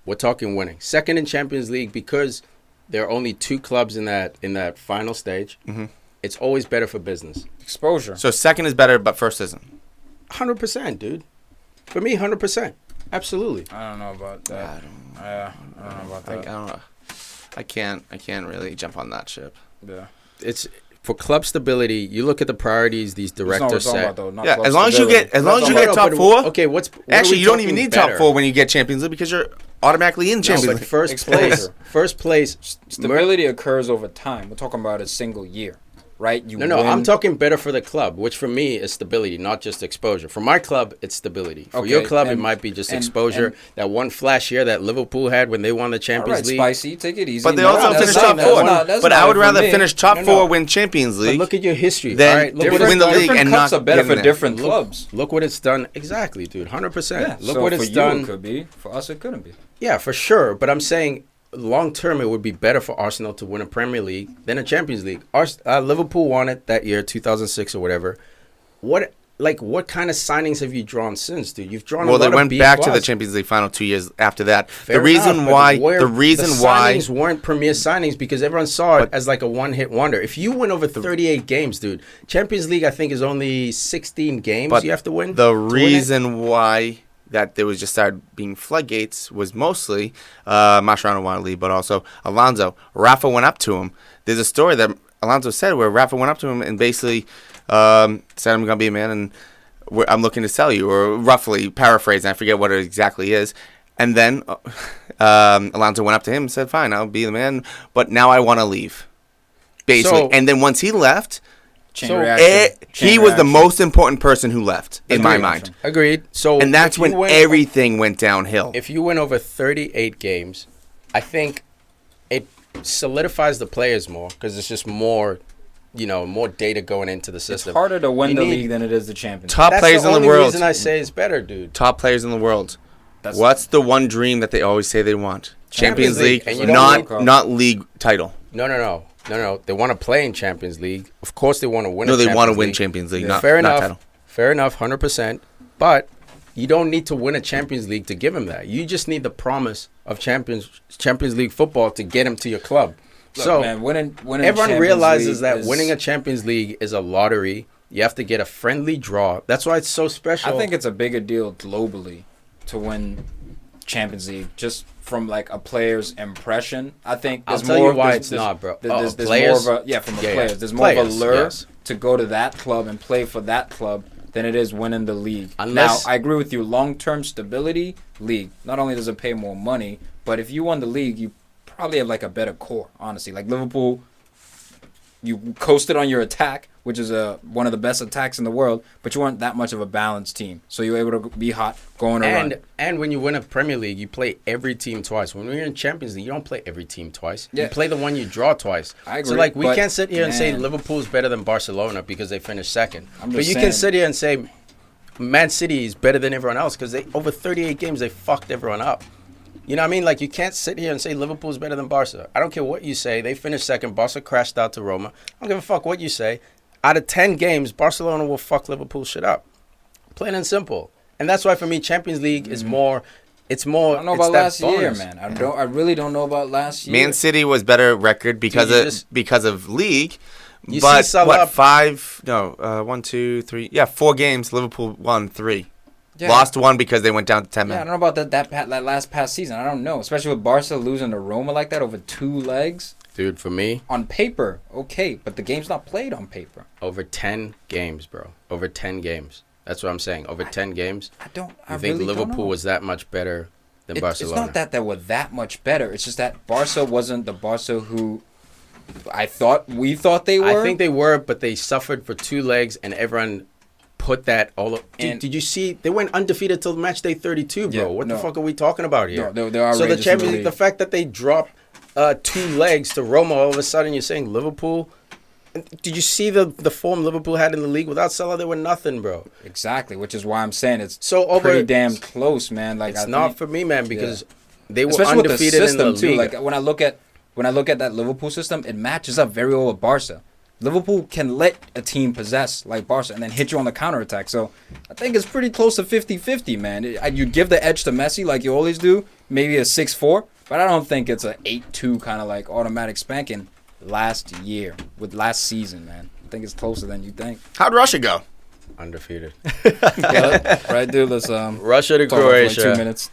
We're talking winning. Second in Champions League because there are only 2 clubs in that final stage. Mm-hmm. It's always better for business. Exposure. So second is better, but first isn't. 100%, dude. For me, 100%. Absolutely. I don't know about that. I don't know about I that. don't know. I can't really jump on that ship. Yeah. It's for club stability. You look at the priorities these directors set. Yeah, as long as you get top four. Okay, Actually, you don't even need top four when you get Champions League because you're automatically in Champions League. First place. Stability occurs over time. We're talking about a single year, right? No, I'm talking better for the club, which for me is stability, not just exposure. For my club, it's stability. For your club, it might be just exposure. That one flash year that Liverpool had when they won the Champions League. Spicy, take it easy. But they also finished top four. But I would rather finish top four, win Champions League. But look at your history. Then win the league and not are better for different clubs. Look what it's done. Exactly, dude. 100%. Yeah, look what it's done. It could be. For us, it couldn't be. Yeah, for sure. But I'm saying long term, it would be better for Arsenal to win a Premier League than a Champions League. Liverpool won it that year, 2006 or whatever. What kind of signings have you drawn since, dude? You've drawn. Well, they went back to the Champions League final 2 years after that. The reason why signings weren't premier signings because everyone saw it as like a one-hit wonder. If you win over 38 games, dude, Champions League I think is only 16 games you have to win. The reason why that there was just started being floodgates was mostly Mascherano wanted to leave, but also Alonso. Rafa went up to him. There's a story that Alonso said where Rafa went up to him and basically said, "I'm gonna be a man, and I'm looking to sell you," or roughly paraphrasing. I forget what it exactly is. And then Alonso went up to him and said, "Fine, I'll be the man, but now I want to leave." Basically, and then once he left. He was the most important person who left, in my mind. Agreed. And that's when everything went downhill. If you win over 38 games, I think it solidifies the players more because it's just more, more data going into the system. It's harder to win the league than it is the Champions League. Top players in the world. That's the only reason I say it's better, dude. Top players in the world. What's the one dream that they always say they want? Champions League, not league title. No. They want to play in Champions League. Of course, they want to win. No, they want to win Champions League, not title. Fair enough, 100%. But you don't need to win a Champions League to give him that. You just need the promise of Champions League football to get him to your club. Look, so man, winning everyone realizes that winning a Champions League is a lottery. You have to get a friendly draw. That's why it's so special. I think it's a bigger deal globally to win Champions League just from like a player's impression. I think I'll tell you why it's not, bro. There's players? more of a players. There's more of a lure to go to that club and play for that club than it is winning the league. Now, I agree with you. Long-term stability, league. Not only does it pay more money, but if you won the league, you probably have like a better core, honestly. Like Liverpool, you coasted on your attack, which is one of the best attacks in the world, but you weren't that much of a balanced team. So you were able to be hot, going around. And when you win a Premier League, you play every team twice. When you're in Champions League, you don't play every team twice. Yeah. You play the one you draw twice. I agree. So, we can't sit here and say Liverpool's better than Barcelona because they finished second. But you can sit here and say Man City is better than everyone else because over 38 games, they fucked everyone up. You know what I mean? You can't sit here and say Liverpool's better than Barca. I don't care what you say. They finished second. Barca crashed out to Roma. I don't give a fuck what you say. Out of 10 games, Barcelona will fuck Liverpool shit up. Plain and simple. And that's why for me, Champions League is more. It's more. I don't know about last year, man. I really don't know about last year. Man City was better record because of league. You but see what? 1, 2, 3. Yeah, 4 games. Liverpool won 3. Yeah. Lost 1 because they went down to 10 men. Yeah, I don't know about that last past season. I don't know, especially with Barca losing to Roma like that over 2 legs. Dude, for me, on paper, okay, but the game's not played on paper. Over 10 games, bro. Over 10 games. That's what I'm saying. Over 10 games. I think really Liverpool was that much better than Barcelona? It's not that they were that much better. It's just that Barca wasn't the Barca who we thought they were. I think they were, but they suffered for 2 legs, and everyone put that all up. Did you see? They went undefeated till match day 32, bro. What the fuck are we talking about here? No, they are so the Champions League, the fact that they dropped 2 legs to Roma, all of a sudden you're saying Liverpool. Did you see the form Liverpool had in the league? Without Salah, they were nothing, bro. Exactly, which is why I'm saying it's pretty damn close, man. It's not for me, man, because they were especially undefeated with the system, in the too. league. Like when I look at that Liverpool system, it matches up very well with Barca. Liverpool can let a team possess like Barca and then hit you on the counterattack. So I think it's pretty close to 50-50, man. You give the edge to Messi like you always do, maybe a 6-4, but I don't think it's an 8-2 kind of like automatic spanking last season, man. I think it's closer than you think. How'd Russia go? Undefeated. Right, dude. Let's Russia to talk about it Croatia. for like 2 minutes.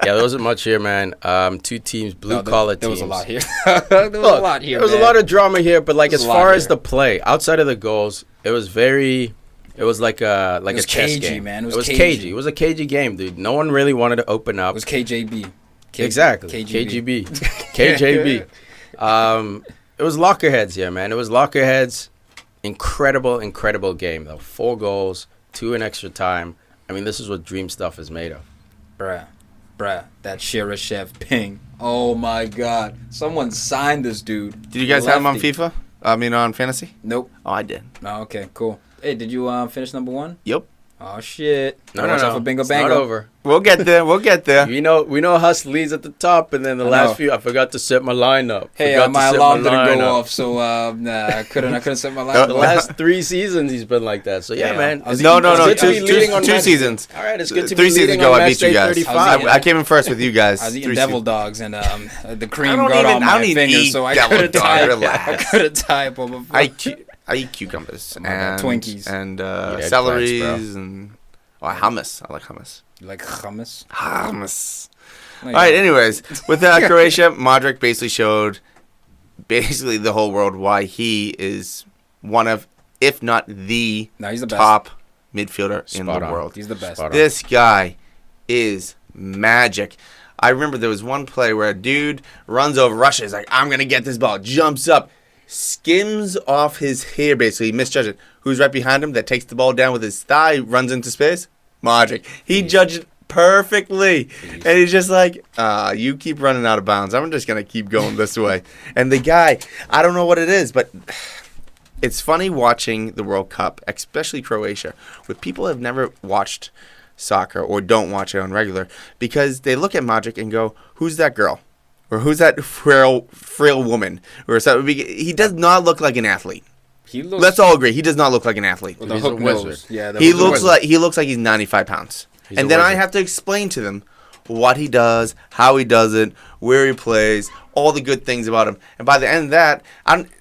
Yeah, there wasn't much here, man. Two teams, blue-collar teams. There was a lot here. There was a lot of drama here, but like There's as a lot far as here. the play, outside of the goals, it was like a was chess cagey, game. man. It was cagey. It was a cagey game, dude. No one really wanted to open up. It was KJB. Exactly. KGB. KJB. It was lockerheads here, man. It was lockerheads. Incredible game, though. 4 goals, 2 in extra time. I mean, this is what dream stuff is made of. Bruh. That Shirashev ping. Oh, my God. Someone signed this dude. Did you guys have him on Lefty. FIFA? I mean, on fantasy? Nope. Oh, I did. Oh, okay, cool. Hey, did you finish number 1? Yep. Oh, shit. No. Watch out for Bingo It's Bango. not over. We'll get there. We know Huss leads at the top, and then the I last know. few, I forgot to set my lineup. Hey, Forgot to my set alarm didn't go lineup. off, so I couldn't set my alarm. The last 3 seasons, he's been like that. So yeah, Yeah. man. I was No. It's good to be leading on Two match- seasons. All right, it's good to 3 be seasons leading ago, on I match beat you day guys. 35. I came in first with you guys. I was eating 3 devil seasons. dogs, and the cream don't got even- on I my don't even fingers, eat so I devil couldn't dog, tie. I relax. couldn't tie up on my I eat cucumbers Oh my God, and Twinkies. and eggplants, celeries and hummus. I like hummus. You like hummus. Hummus. No, All right. you Anyways, with Croatia, Modric basically showed the whole world why he is one of, if not the No, he's the best. top midfielder in Spot the on. world. He's the best. Spot on. This guy is magic. I remember there was one play where a dude runs over Russia. He's like, I'm going to get this ball. Jumps up, skims off his hair, basically. Misjudged it. Who's right behind him that takes the ball down with his thigh, runs into space? Modric. He judged it perfectly. And he's just like, you keep running out of bounds. I'm just going to keep going this way. And the guy, I don't know what it is, but it's funny watching the World Cup, especially Croatia, with people who have never watched soccer or don't watch it on regular, because they look at Modric and go, who's that girl? Or who's that frail woman? Or something. He does not look like an athlete. He looks Let's all agree, he does not look like an athlete. with a He's a hook wizard. nose. Yeah, He looks like he's 95 pounds. He's and a then I wizard. have to explain to them what he does, how he does it, where he plays, all the good things about him. And by the end of that,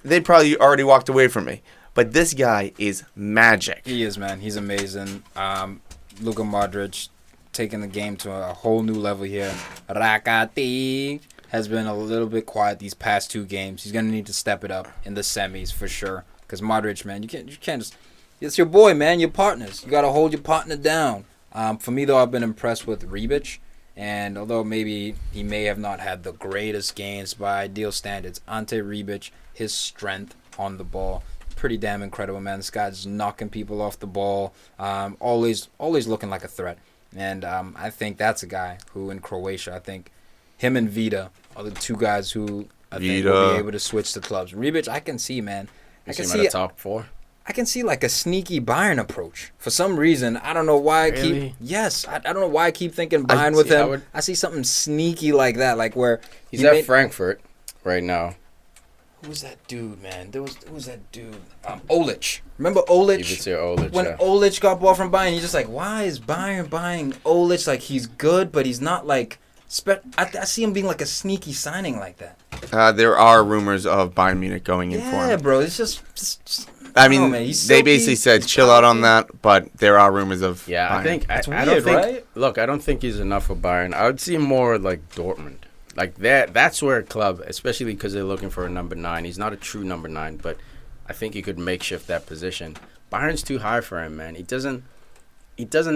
they probably already walked away from me. But this guy is magic. He is, man. He's amazing. Luka Modric taking the game to a whole new level here. Rakati has been a little bit quiet these past 2 games. He's gonna need to step it up in the semis for sure. Because Modric, man, you can't just. It's your boy, man. Your partners. You gotta hold your partner down. For me though, I've been impressed with Rebic. And although maybe he may have not had the greatest games by ideal standards, Ante Rebic, his strength on the ball, pretty damn incredible, man. This guy's knocking people off the ball, always looking like a threat. And I think that's a guy who in Croatia, I think him and Vida are the 2 guys who I think will be able to switch the clubs. Rebic, I can see, man. I can see him see at the top 4. I can see like a sneaky Bayern approach. For some reason, I don't know why I keep. Really? Yes, I don't know why I keep thinking Bayern with him. I see something sneaky like that, like where He's at Frankfurt right now. Who was that dude, man? Who was that dude? Olic. Remember Olic? You could say Olic, When yeah. Olic got ball from Bayern, he's just like, why is Bayern buying Olic? Like, he's good, but he's not like. I see him being like a sneaky signing like that. There are rumors of Bayern Munich going in for Yeah, him. bro. It's just I mean, know, man. He's they silky, basically said he's chill out on powerful. that, but there are rumors of Yeah, Bayern. I think That's I don't weird, think. right? Look, I don't think he's enough for Bayern. I would see him more like Dortmund, like that. That's where a club, especially because they're looking for a number 9. He's not a true number 9, but I think he could makeshift that position. Bayern's too high for him, man. He doesn't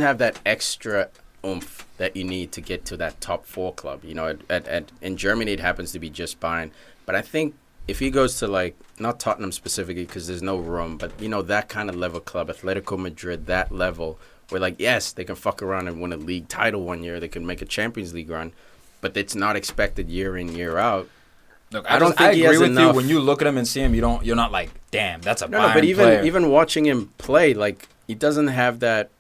have that extra oomph that you need to get to that top 4 club. You know, in Germany it happens to be just Bayern, but I think if he goes to like not Tottenham specifically because there's no room, but you know that kind of level club, Atletico Madrid, that level where like yes they can fuck around and win a league title one year, they can make a Champions League run, but it's not expected year in year out. Look, I don't think he agree has with enough. you. When you look at him and see him, you're not like, damn, that's a No, Bayern but player. even watching him play, like he doesn't have that.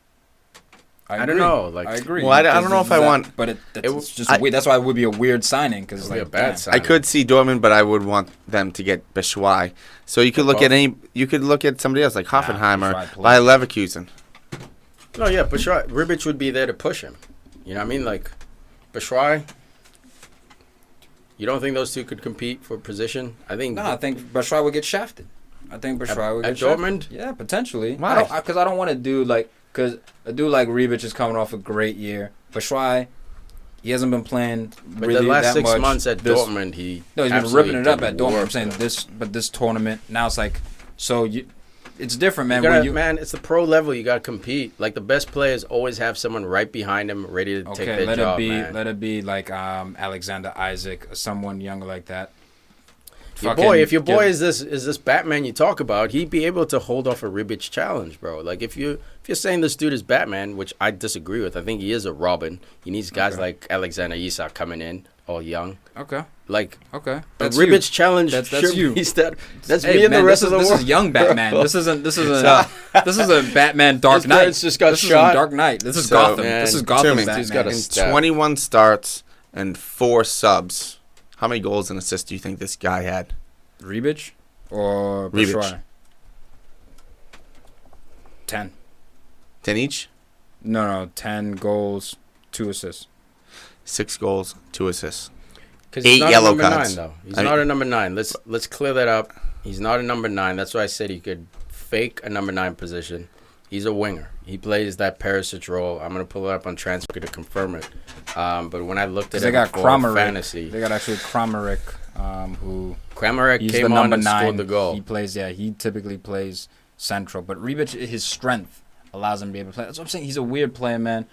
I don't know, like- I agree. Well, I don't know if I want- but It it's just weird. That's why it would be a weird signing because it's It'd be like a bad damn. sign. I could see Dortmund, but I would want them to get Batshuayi. So you could look at you could look at somebody else like Hoffenheimer, Batshuayi by Leverkusen. No, yeah, Batshuayi, Rebic would be there to push him. You know what I mean? Like Batshuayi. You don't think those 2 could compete for position? I think. No, I think Batshuayi would get shafted. I think Batshuayi would at get Dortmund? Yeah, potentially. Why? Because I don't want to do because a dude like Rebic is coming off a great year. Batshuayi, he hasn't been playing But really the last that 6 much. months at Dortmund, he's been ripping it up at Dortmund. I'm saying this tournament now it's like it's different, man. Man, it's the pro level. You got to compete. Like the best players always have someone right behind them, ready to take their job. Let it be like Alexander Isaac or someone younger like that. If your boy is this Batman you talk about, he'd be able to hold off a Rebic challenge, bro. Like if you're saying this dude is Batman, which I disagree with. I think he is a Robin. He needs guys like Alexander Isak coming in, all young. Okay. Like okay, a Rebic challenge. That's you. That's me and the rest of the world. This is young Batman. This isn't Batman Dark Knight. It's just got this shot. Dark Knight. This is Gotham. Man, this is Gotham Timmy, Batman. in 21 starts and 4 subs, how many goals and assists do you think this guy had? Rebic or Rebic. Batshuayi? 10. 10 each? No, 10 goals, 2 assists. 6 goals, 2 assists. 'Cause 8 he's not yellow a number cards. 9, though. He's not a number 9. Let's clear that up. He's not a number 9. That's why I said he could fake a number 9 position. He's a winger. He plays that Perisic role. I'm gonna pull it up on transfer to confirm it. But when I looked at it, They got for Kramaric. fantasy, They got actually Kramaric, who Kramaric he's came the on number and 9. scored the goal. He plays. Yeah, he typically plays central. But Rebic, his strength allows him to be able to play. That's what I'm saying. He's a weird player, man.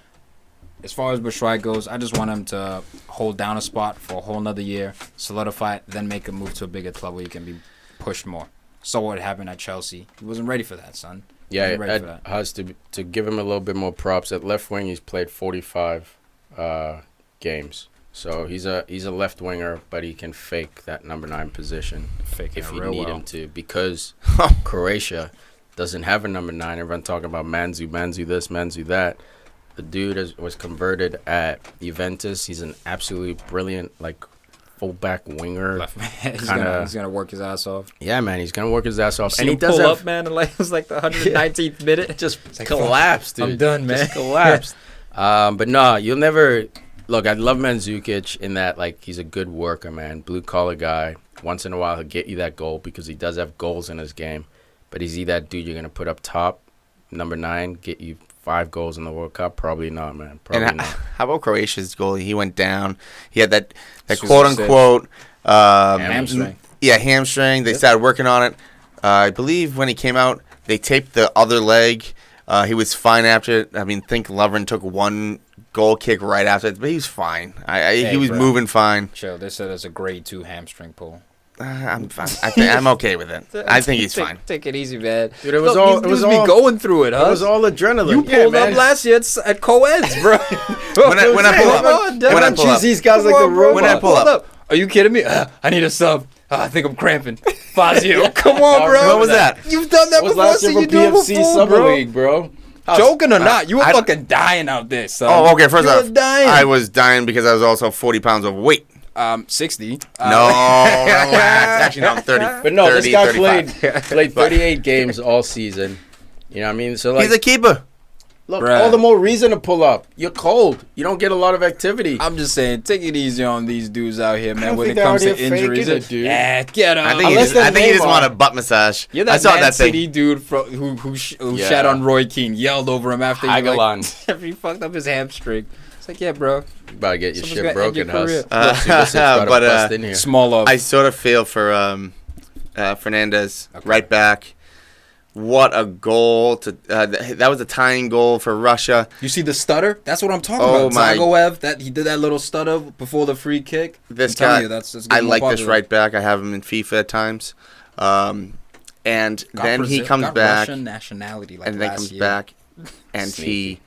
As far as Batshuayi goes, I just want him to hold down a spot for a whole nother year, solidify it, then make a move to a bigger club where he can be pushed more. So what happened at Chelsea? He wasn't ready for that, son. Yeah, at Huss, to give him a little bit more props, at left wing he's played 45 games. So he's a left winger, but he can fake that number 9 position if you need him to, because Croatia doesn't have a number 9. Everyone talking about Manzu this, Manzu that. The dude was converted at Juventus. He's an absolutely brilliant fullback winger. He's gonna work his ass off. Yeah, man, he's gonna work his ass off. And he does pull up, man. And it was like the 119th minute. Just collapsed, dude. I'm done, man. Just collapsed. But no, you'll never look. I love Mandzukic in that he's a good worker, man. Blue collar guy. Once in a while he'll get you that goal because he does have goals in his game. But is he that dude you're gonna put up top, number 9, get you 5 goals in the World Cup? Probably not, man. Probably not. How about Croatia's goalie? He went down. He had that quote unquote hamstring. Yeah, hamstring. They started working on it. I believe when he came out, they taped the other leg. He was fine after it. I mean, think Lovren took 1 goal kick right after it, but he was fine. He was moving fine. Chill. They said it's a grade 2 hamstring pull. I'm fine. I'm okay with it. I think he's fine. Take it easy, man. Dude, it was all going through it, huh? It was all adrenaline. You pulled up last year at co-eds, bro. when I pull up, these guys like the robot. When I pull up, are you kidding me? I need a sub. I think I'm cramping. Fazio, come on, bro. What was that? You've done that before, last so year you for do it PFC before, Summer bro. League, bro. Joking or not, you were fucking dying out there, son. Oh, okay. First off, dying. I was dying because I was also 40 pounds overweight. 60. No, relax. Actually, no, I'm 30. But no, 30, this guy 35. played 38 games all season. You know what I mean? So He's a keeper. look, Bruh. all the more reason to pull up. You're cold. You don't get a lot of activity. I'm just saying, take it easy on these dudes out here, man. don't When think it they're comes to out here faking injuries, it, dude. Yeah, get up. I think Unless they're he just Neymar. want a butt massage. You're that I saw Man that City thing. dude who Yeah. shat on Roy Keane, yelled over him after Hageland. he fucked up his hamstring. It's like, yeah, bro. You about to get your Someone's shit gonna broken, end your career. Huss. But in here. Small of. I sort of feel for Fernandez, Okay. right back. What a goal! That was a tying goal for Russia. You see the stutter? That's what I'm talking Oh about. my- Zagoev, that he did that little stutter before the free kick. This I'm telling guy, you, that's I getting more like this popular. right back. I have him in FIFA at times. And Got then he Brazil- comes got back, Russian nationality like and then last comes year. back, and he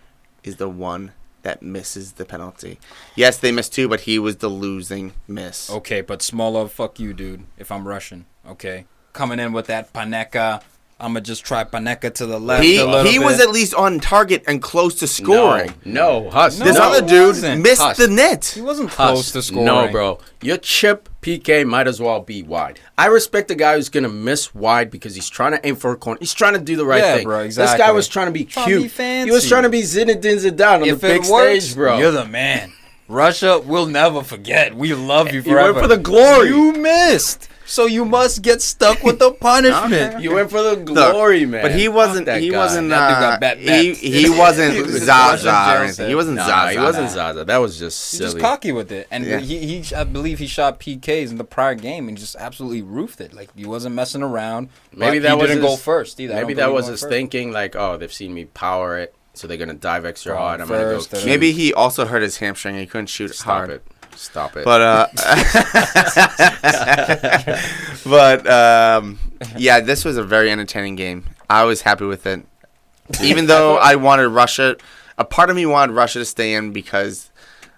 is the one that misses the penalty. Yes, they missed 2, but he was the losing miss. Okay, but Smolov, fuck you, dude. If I'm Russian, okay, coming in with that Paneka, I'ma just try Paneka to the left. He a little was bit. at least on target and close to scoring. No, Huss. This No, other he dude wasn't. missed Huss. the net. He wasn't Huss. close to scoring. No, bro. Your chip PK might as well be wide. I respect a guy who's going to miss wide because he's trying to aim for a corner. He's trying to do the right Yeah, thing. bro, This guy exactly. was trying to be Trying to cute. be fancy. He was trying to be Zinedine Zidane on If the big it works, stage, bro. you're the man. Russia will never forget. We love you You forever. went for the glory. You missed. So you must get stuck with the punishment. You went for the glory, man. But he wasn't. Fuck that He guy. wasn't. That dude got bat. He wasn't He was Zaza Russian or jail anything. He cell. wasn't Nah, Zaza. he wasn't Zaza. That was just He's silly. just cocky with it, and Yeah. I believe he shot PKs in the prior game and just absolutely roofed it. Like he wasn't messing around. Maybe but that he was didn't his- go first either. I Maybe don't that believe was he his went first. thinking. Like, oh, they've seen me power it, so they're gonna dive extra Go hard. I'm gonna go. first, cute. Maybe he also hurt his hamstring. He couldn't shoot Stop hard. it. Stop it. But yeah, this was a very entertaining game. I was happy with it, even though I wanted Russia. A part of me wanted Russia to stay in because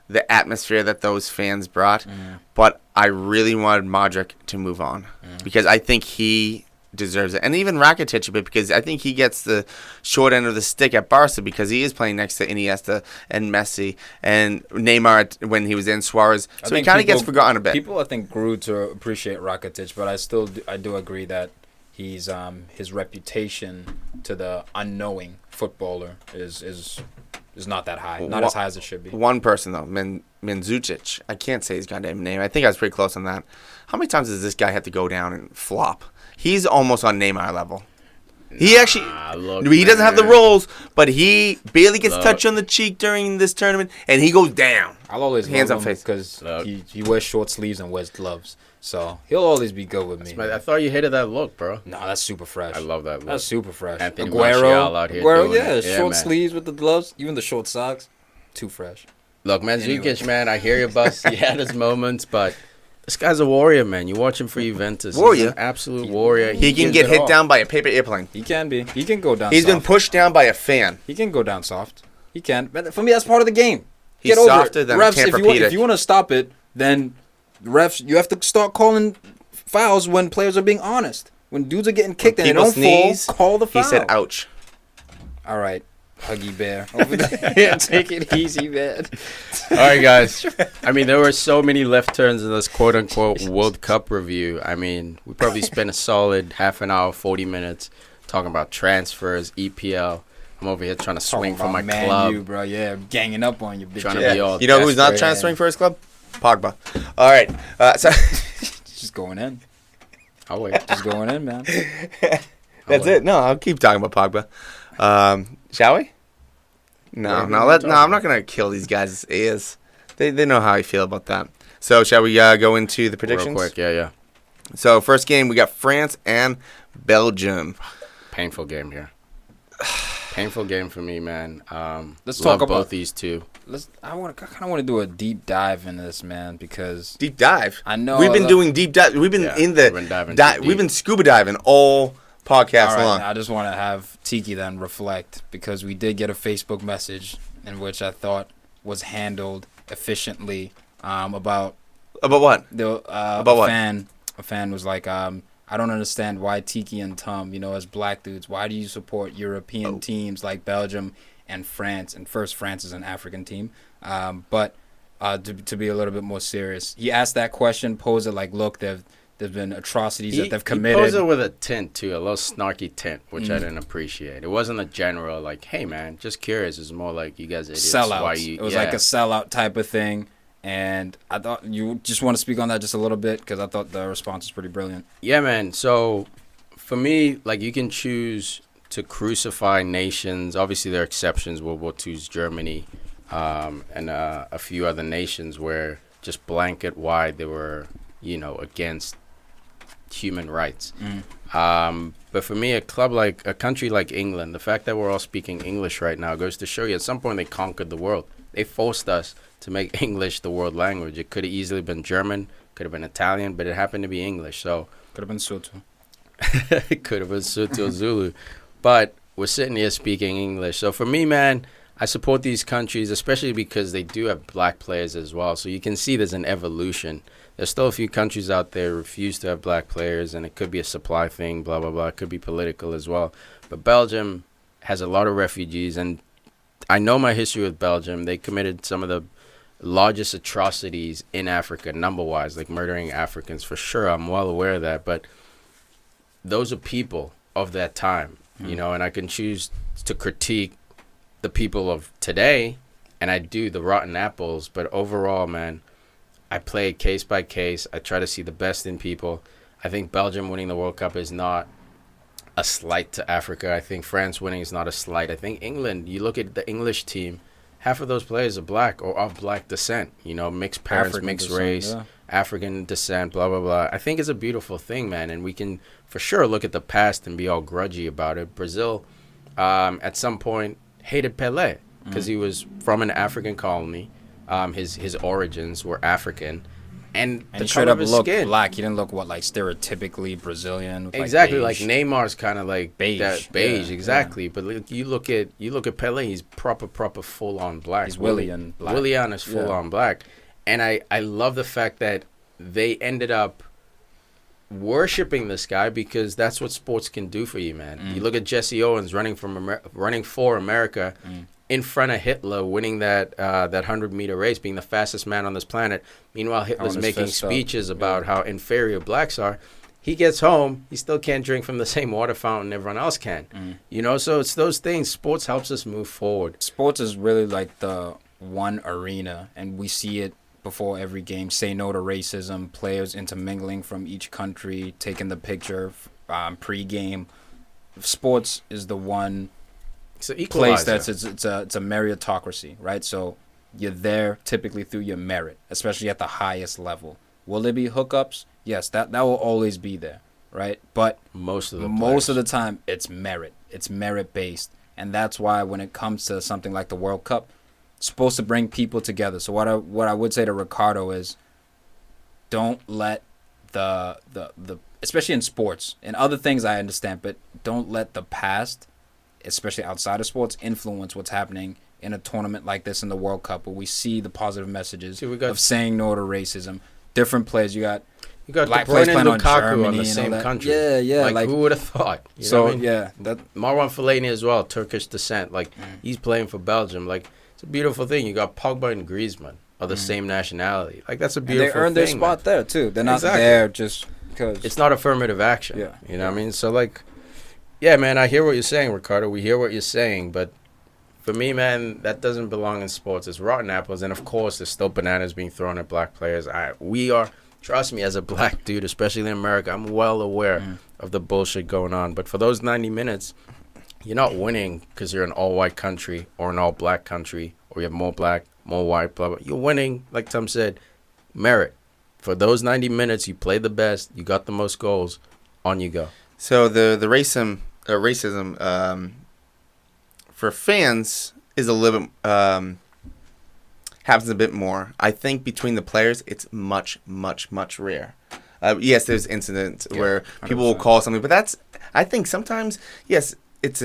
the atmosphere that those fans brought. But I really wanted Modric to move on because I think he deserves it, and even Rakitic a bit because I think he gets the short end of the stick at Barca because he is playing next to Iniesta and Messi and Neymar when he was in Suarez, I so he think kind of gets people- forgotten a bit. People, I think, grew to appreciate Rakitic, but I do agree that he's his reputation to the unknowing footballer is not that high, not as high as it should be. One person though, Mandzukic. I can't say his goddamn name. I think I was pretty close on that. How many times does this guy have to go down and flop? He's almost on Neymar level. He actually, look, he doesn't have the man. rolls, but he barely gets Look. touched on the cheek during this tournament, and he goes down. I'll always Hands love on him face. because Look. he wears short sleeves and wears gloves, so he'll always be good with me. Man, I thought you hated that look, bro. No, that's super fresh. I love that look. That's super fresh. Anthony Martial out here doing yeah, it. Yeah, short man. sleeves with the gloves, even the short socks, too fresh. Look, Mandzukic, Anyway. man, I hear your bus. He had his moments, but this guy's a warrior, man. You watch him for Juventus. Warrior? He's an absolute warrior. He can gives get it hit all. down by a paper airplane. He can be. He can go down. He's been soft. pushed down by a fan. He can go down soft. He can. But for me, that's part of the game. He's Get over softer it. than refs. Tempur-Pedic. If you want to stop it, then refs, you have to start calling fouls when players are being honest. When dudes are getting kicked and they people don't sneeze, fall, call the foul. He said, "Ouch." All right, Huggy Bear over there. Take it easy, man. All right, guys. I mean, there were so many left turns in this quote-unquote World Cup review. I mean, we probably spent a solid half an hour, 40 minutes talking about transfers, EPL. I'm over here trying to swing for my Man club. U, bro. Yeah, ganging up on you, bitch. Trying to Yeah. be all You know who's not desperate. transferring for his club? Pogba. All right. So Just going in. I'll wait. Just going in, man. that's it. No, I'll keep talking about Pogba. Shall we? No, Whatever no. you want to No, talk I'm not gonna kill these guys' ears. They know how I feel about that. So shall we go into the predictions? Real quick, yeah. So first game we got France and Belgium. Painful game here. Painful game for me, man. Let's love talk about- both these two. I kind of want to do a deep dive in this, man, because Deep dive. I know We've been a- doing deep dive. We've been Yeah, in the. we've been diving too We've deep. been scuba diving all podcast all right, long. I just want to have Tiki then reflect because we did get a Facebook message in which I thought was handled efficiently about About what? the About what? A fan was like, I don't understand why Tiki and Tom, as black dudes, why do you support European teams like Belgium and France? And first, France is an African team. But to be a little bit more serious, he asked that question, posed it like, look, there's been atrocities that they've He committed. posed it with a tint, too, a little snarky tint, which I didn't appreciate. It wasn't a general, like, hey, man, just curious. It was more like, you guys are idiots. Sellouts. Why you, It was yeah. like a sellout type of thing. And I thought you just want to speak on that just a little bit because I thought the response was pretty brilliant. Yeah, man. So for me, like, you can choose to crucify nations. Obviously, there are exceptions. World War II's Germany and a few other nations where just blanket wide they were, against human rights. But for me, a country like England, the fact that we're all speaking English right now goes to show you at some point they conquered the world. They forced us to make English the world language. It could have easily been German, could have been Italian, but it happened to be English. So Could have been Soto. it could have been Sutu Zulu. But we're sitting here speaking English. So for me, man, I support these countries, especially because they do have black players as well. So you can see there's an evolution. There's still a few countries out there who refuse to have black players, and it could be a supply thing, blah, blah, blah. It could be political as well. But Belgium has a lot of refugees, and I know my history with Belgium. They committed some of the largest atrocities in Africa, number-wise, like murdering Africans. For sure, I'm well aware of that. But those are people of that time, and I can choose to critique the people of today, and I do the rotten apples. But overall, man, I play it case by case. I try to see the best in people. I think Belgium winning the World Cup is not a slight to Africa. I think France winning is not a slight. I think England, you look at the English team, half of those players are black or of black descent. You know, mixed parents, African mixed descent, race, yeah. African descent, blah, blah, blah. I think it's a beautiful thing, man. And we can for sure look at the past and be all grudgy about it. Brazil, at some point, hated Pelé because he was from an African colony. His origins were African. And the he straight color up of his looked skin. black. He didn't look like stereotypically Brazilian. With, Exactly, like beige. Neymar's kind of like Beige, that beige, yeah, exactly. yeah. But look, you look at Pelé, he's proper full on black. He's Willian black. Willian is full on black, and I love the fact that they ended up worshiping this guy because that's what sports can do for you, man. You look at Jesse Owens running for America. In front of Hitler, winning that 100-meter race, being the fastest man on this planet. Meanwhile, Hitler's making speeches about how inferior blacks are. He gets home, he still can't drink from the same water fountain everyone else can. You know, so it's those things. Sports helps us move forward. Sports is really like the one arena, and we see it before every game. Say no to racism, players intermingling from each country, taking the picture pre-game. Sports is the one It's an place equalizer. it's a meritocracy, right? So you're there typically through your merit, especially at the highest level. Will there be hookups? Yes, that will always be there, right? But most of the time it's merit. It's merit based, and that's why when it comes to something like the World Cup, it's supposed to bring people together. So what I would say to Ricardo is, don't let the especially in sports and other things I understand, but don't let the past, especially outside of sports, influence what's happening in a tournament like this in the World Cup, where we see the positive messages of saying no to racism. Different players, you got De black Bruyne players and playing on Lukaku Germany on the and same all that. country. Yeah, Like who would have thought? You know So what I mean? yeah, that Marwan Fellaini as well, Turkish descent. Like he's playing for Belgium. Like it's a beautiful thing. You got Pogba and Griezmann of the same nationality. Like that's a and beautiful they earned thing. their spot there too. They're not Exactly. there just because It's not affirmative action. Yeah. You know what I mean? So like, yeah, man, I hear what you're saying, Ricardo. We hear what you're saying, but for me, man, that doesn't belong in sports. It's rotten apples, and of course, there's still bananas being thrown at black players. We are. Trust me, as a black dude, especially in America, I'm well aware of the bullshit going on. But for those 90 minutes, you're not winning because you're an all-white country or an all-black country or you have more black, more white, blah, blah. You're winning, like Tom said, merit. For those 90 minutes, you played the best, you got the most goals, on you go. So the racism for fans is a little bit happens a bit more. I think between the players, it's much rare. Yes, there's incidents where people will call something, but I think sometimes, yes, it's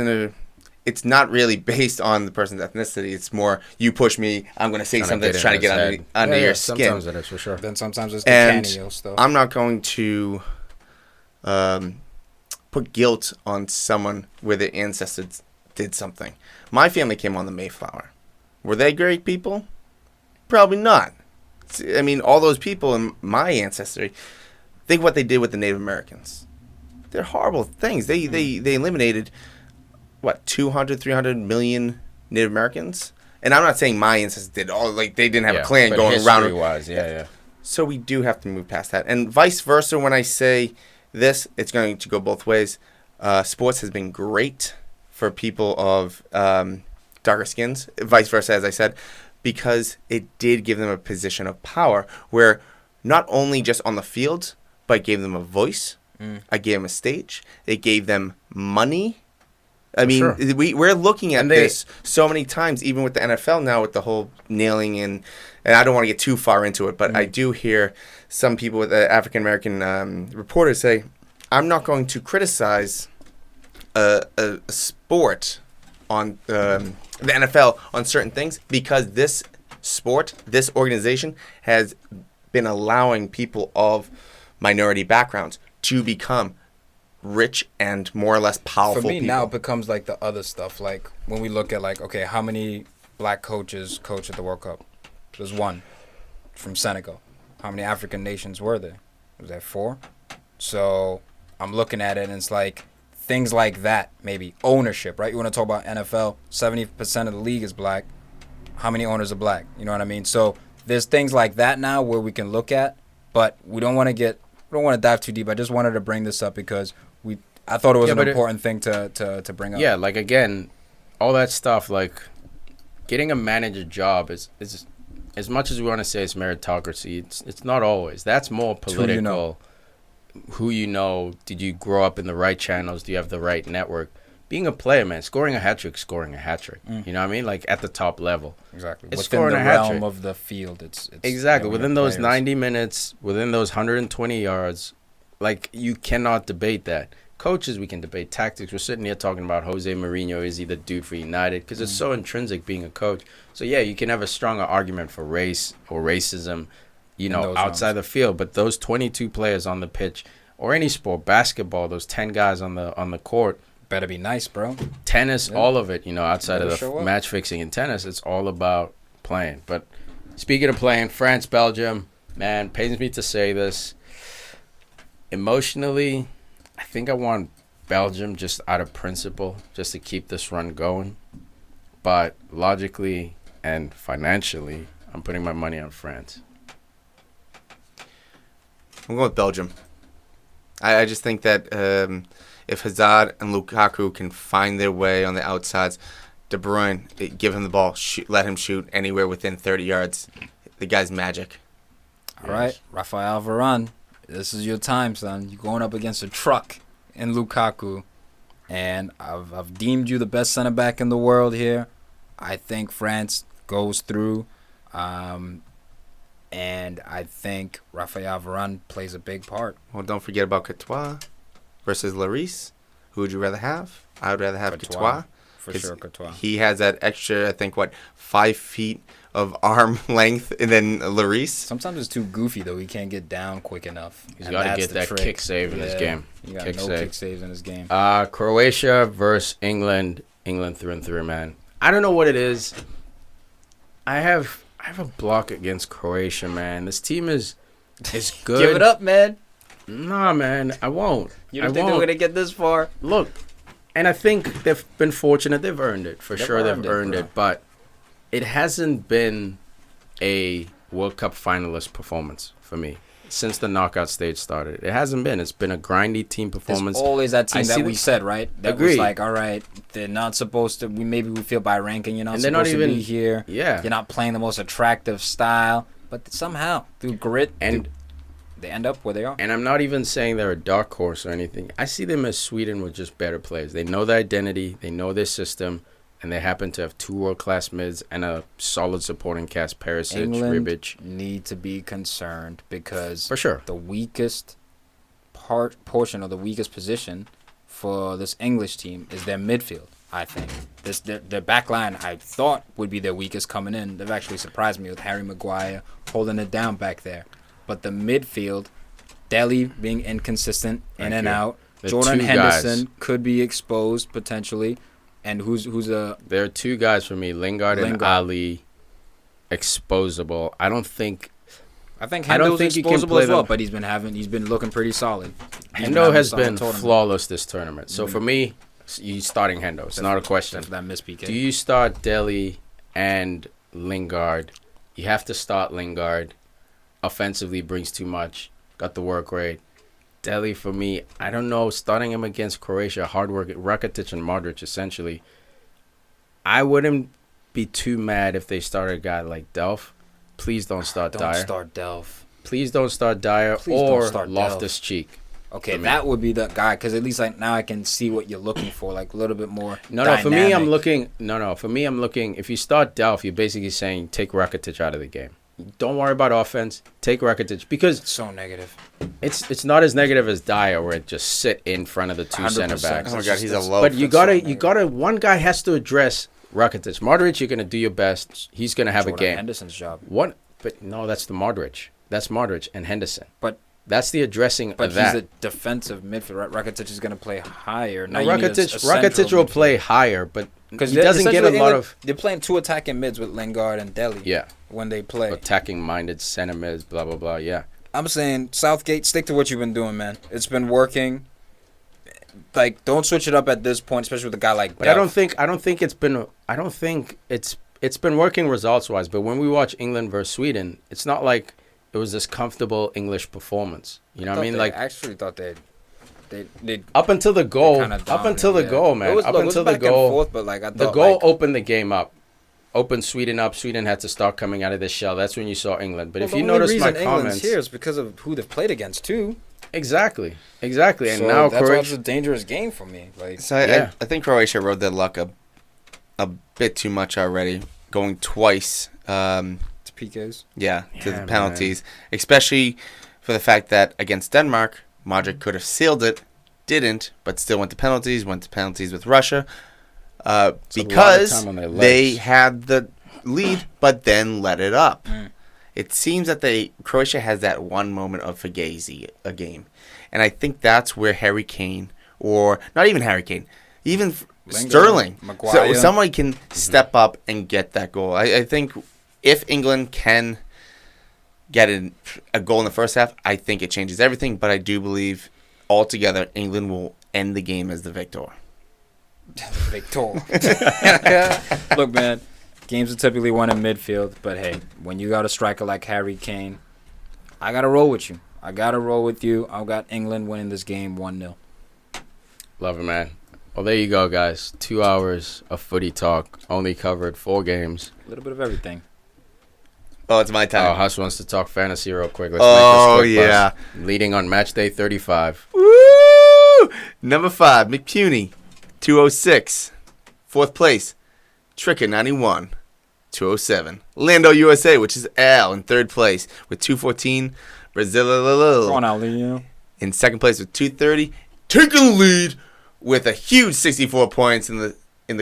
not really based on the person's ethnicity. It's more, you push me, I'm going to say something that's trying to get under your skin. Sometimes it is, for sure. then sometimes it's the And cameo stuff. I'm not going to put guilt on someone where their ancestors did something. My family came on the Mayflower. Were they great people? Probably not. I mean, all those people in my ancestry, think what they did with the Native Americans. They're horrible things. They eliminated, 200, 300 million Native Americans? And I'm not saying my ancestors did. They didn't have a clan going around. History-wise, yeah. So we do have to move past that. And vice versa, when I say this, it's going to go both ways. Sports has been great for people of darker skins, vice versa, as I said, because it did give them a position of power where not only just on the field, but it gave them a voice. I gave them a stage. It gave them money. I mean, sure. We're looking at this so many times, even with the NFL now, with the whole nailing and I don't want to get too far into it, but I do hear some people with African-American reporters say, I'm not going to criticize a sport on the NFL on certain things because this sport, this organization has been allowing people of minority backgrounds to become rich and more or less powerful For me people. now it becomes like the other stuff. Like when we look at okay, how many black coaches coach at the World Cup? There's one from Senegal. How many African nations were there? Was there 4? So I'm looking at it and it's like things like that, maybe ownership, right? You want to talk about NFL, 70% of the league is black. How many owners are black? You know what I mean? So there's things like that now where we can look at, but we don't want to get don't want to dive too deep. I just wanted to bring this up because I thought it was an important thing to bring up. Yeah, like again, all that stuff, like getting a manager job is as much as we want to say it's meritocracy, it's not always. That's more political. Who you know, did you grow up in the right channels? Do you have the right network? Being a player, man, scoring a hat trick. You know what I mean? Like at the top level. Exactly. It's within scoring the a hat realm trick. of the field, it's exactly within those players. 90 minutes, within those 120 yards. Like you cannot debate that. Coaches, we can debate tactics. We're sitting here talking about Jose Mourinho. Is he the dude for United? Because it's so intrinsic being a coach. So yeah, you can have a stronger argument for race or racism, you know, outside the field. But those 22 players on the pitch, or any sport, basketball, those 10 guys on the court. Better be nice, bro. Tennis, all of it, you know, outside of the match fixing in tennis, it's all about playing. But speaking of playing, France, Belgium, man, pains me to say this. Emotionally, I think I want Belgium just out of principle, just to keep this run going. But logically and financially, I'm putting my money on France. I'm going with Belgium. I just think that if Hazard and Lukaku can find their way on the outsides, De Bruyne, give him the ball, let him shoot anywhere within 30 yards. The guy's magic. All right, Rafael Varane, this is your time, son. You're going up against a truck in Lukaku, and I've deemed you the best center back in the world here. I think France goes through, and I think Rafael Varane plays a big part. Well, don't forget about Courtois versus Lloris. Who would you rather have? I would rather have Courtois. For sure, Courtois. He has that extra, I think, 5 feet of arm length, and then Lloris. Sometimes it's too goofy, though. He can't get down quick enough. He's got to get that kick save in his game. He got kick saves in his game. Croatia versus England. England through and through, man. I don't know what it is. I have a block against Croatia, man. This team is good. Give it up, man. Nah, man, I won't. You don't think they're going to get this far? Look, and I think they've been fortunate. They've earned it. For sure, they've earned it. But it hasn't been a World Cup finalist performance for me since the knockout stage started. It hasn't been. It's been a grindy team performance. There's always that team that we said, right? That Agreed. was like, all right, they're not supposed to. Maybe we feel by ranking you're not supposed to be here. Yeah. You're not playing the most attractive style. But somehow, through grit, and they end up where they are. And I'm not even saying they're a dark horse or anything. I see them as Sweden with just better players. They know their identity. They know their system. And they happen to have 2 world-class mids and a solid supporting cast, Perisic, England Rebic. Need to be concerned because for sure the weakest portion of the weakest position for this English team is their midfield. I think their back line I thought would be their weakest coming in. They've actually surprised me with Harry Maguire holding it down back there. But the midfield, Dele being inconsistent in and out. Jordan Henderson could be exposed potentially. And who's there are 2 guys for me, Lingard and Ali, exposable. I think Hendo's exposable as well, but he's been looking pretty solid. Hendo has been flawless this tournament. So for me, you starting Hendo. It's not a question. That miss PK. Do you start Dele and Lingard? You have to start Lingard. Offensively brings too much. Got the work rate. Dele, for me, I don't know, starting him against Croatia, hard work, Rakitic and Modric, essentially. I wouldn't be too mad if they started a guy like Delph. Please don't start Dyer. Don't start Delph. Please don't start Dyer or Loftus-Cheek. Okay, that would be the guy, because at least now I can see what you're looking for, like a little bit more For me, I'm looking, if you start Delph, you're basically saying take Rakitic out of the game. Don't worry about offense. Take Rakitic because it's so negative. It's not as negative as Dyer where it just sit in front of the 2 center backs. Oh my God, he's a low. But you gotta one guy has to address Rakitic. Modric, you're gonna do your best. He's gonna have a game. Henderson's job. But no, that's the Modric. That's Modric and Henderson. But that's the addressing of that. But he's a defensive midfielder. Rakitic is gonna play higher. No, Rakitic will play higher, but because he doesn't get a lot of. They're playing 2 attacking mids with Lingard and Dele. Yeah. When they play attacking-minded center mids, blah blah blah. Yeah. I'm saying Southgate, stick to what you've been doing, man. It's been working. Like, don't switch it up at this point, especially with a guy like. But I don't think it's been working results-wise. But when we watch England versus Sweden, it's not like it was this comfortable English performance. You know what I mean? Like, I actually thought they up until the goal, kinda man. Up until the goal, forth, but like I thought, the goal opened the game up. Opened Sweden up. Sweden had to start coming out of their shell. That's when you saw England. But if you notice my comments here is because of who they've played against too. Exactly. And now that's why Croatia. it's a dangerous game for me. Like, So I think Croatia rode their luck a bit too much already, going twice. to PKs. Yeah, to Yeah, the penalties, especially for the fact that against Denmark, Modric could have sealed it, didn't, but still went to penalties. Went to penalties with Russia because they had the lead, but then let it up. It seems that Croatia has that one moment of Fugazi a game, and I think that's where Harry Kane, or not even Harry Kane, even Sterling, so somebody can step up and get that goal. I think if England can get a goal in the first half, I think it changes everything. But I do believe altogether England will end the game as the victor. Look, man, games are typically won in midfield, but hey, when you got a striker like Harry Kane, I gotta roll with you. I got England winning this game 1-0. Love it, man. Well, there you go, guys. 2 hours of footy talk. Only covered 4 games. A little bit of everything. Oh, it's my time. Huss wants to talk fantasy real quick. Let's make this quick, yeah. Buzz. Leading on match day 35. Woo! Number 5, McPuney, 206. 4th place, Tricker, 91. 207. Lando, USA, which is Al in 3rd place with 214. Brazil Go on, Leo. in 2nd place with 230. Taking the lead with a huge 64 points in the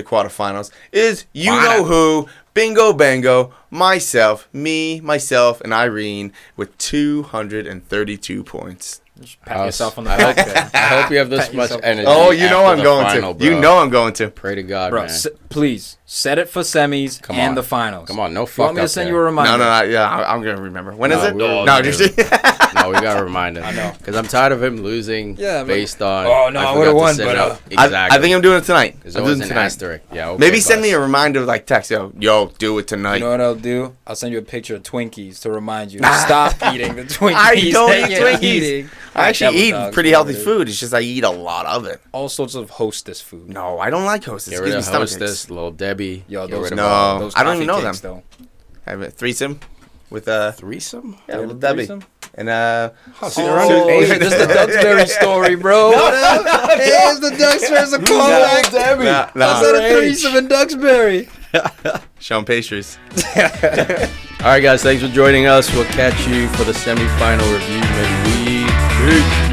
quarterfinals is know who, Bingo Bango, myself, and Irene with 232 points. Pat yourself on the back there. I hope you have this much energy. Oh, you know I'm going final, to. bro. You know I'm going to. Pray to God, Bro, man. please set it for semis and the finals. Come on, no fuck You want me to up send there. you a reminder? No, yeah, I'm going to remember. When is it? No, just No, we got to remind him. I know. Because I'm tired of him losing based on... Oh, no, I would have won, but... Exactly. I think I'm doing it tonight. Because I'm it doing was it an tonight. asterisk. Yeah, okay, Maybe send me a reminder like text. Yo, do it tonight. You know what I'll do? I'll send you a picture of Twinkies to remind you to stop eating the Twinkies. I don't that eat you're Twinkies. eating. I actually eat Devil dogs, pretty healthy whatever it food. It's just I eat a lot of it. All sorts of Hostess food. No, I don't like Hostess. Get It rid gives me of stomachaches. Hostess, Little Debbie. Yo, Get those rid of No, all- those I don't even know coffee them. cakes, though. I have a threesome with Threesome? Little Debbie. Threesome? And Hey, this is the Duxbury story, bro. Here's the Duxbury's a callback. That's not a threesome in Duxbury. Sean Pastries. All right, guys. Thanks for joining us. We'll catch you for the semifinal review midweek. Peace.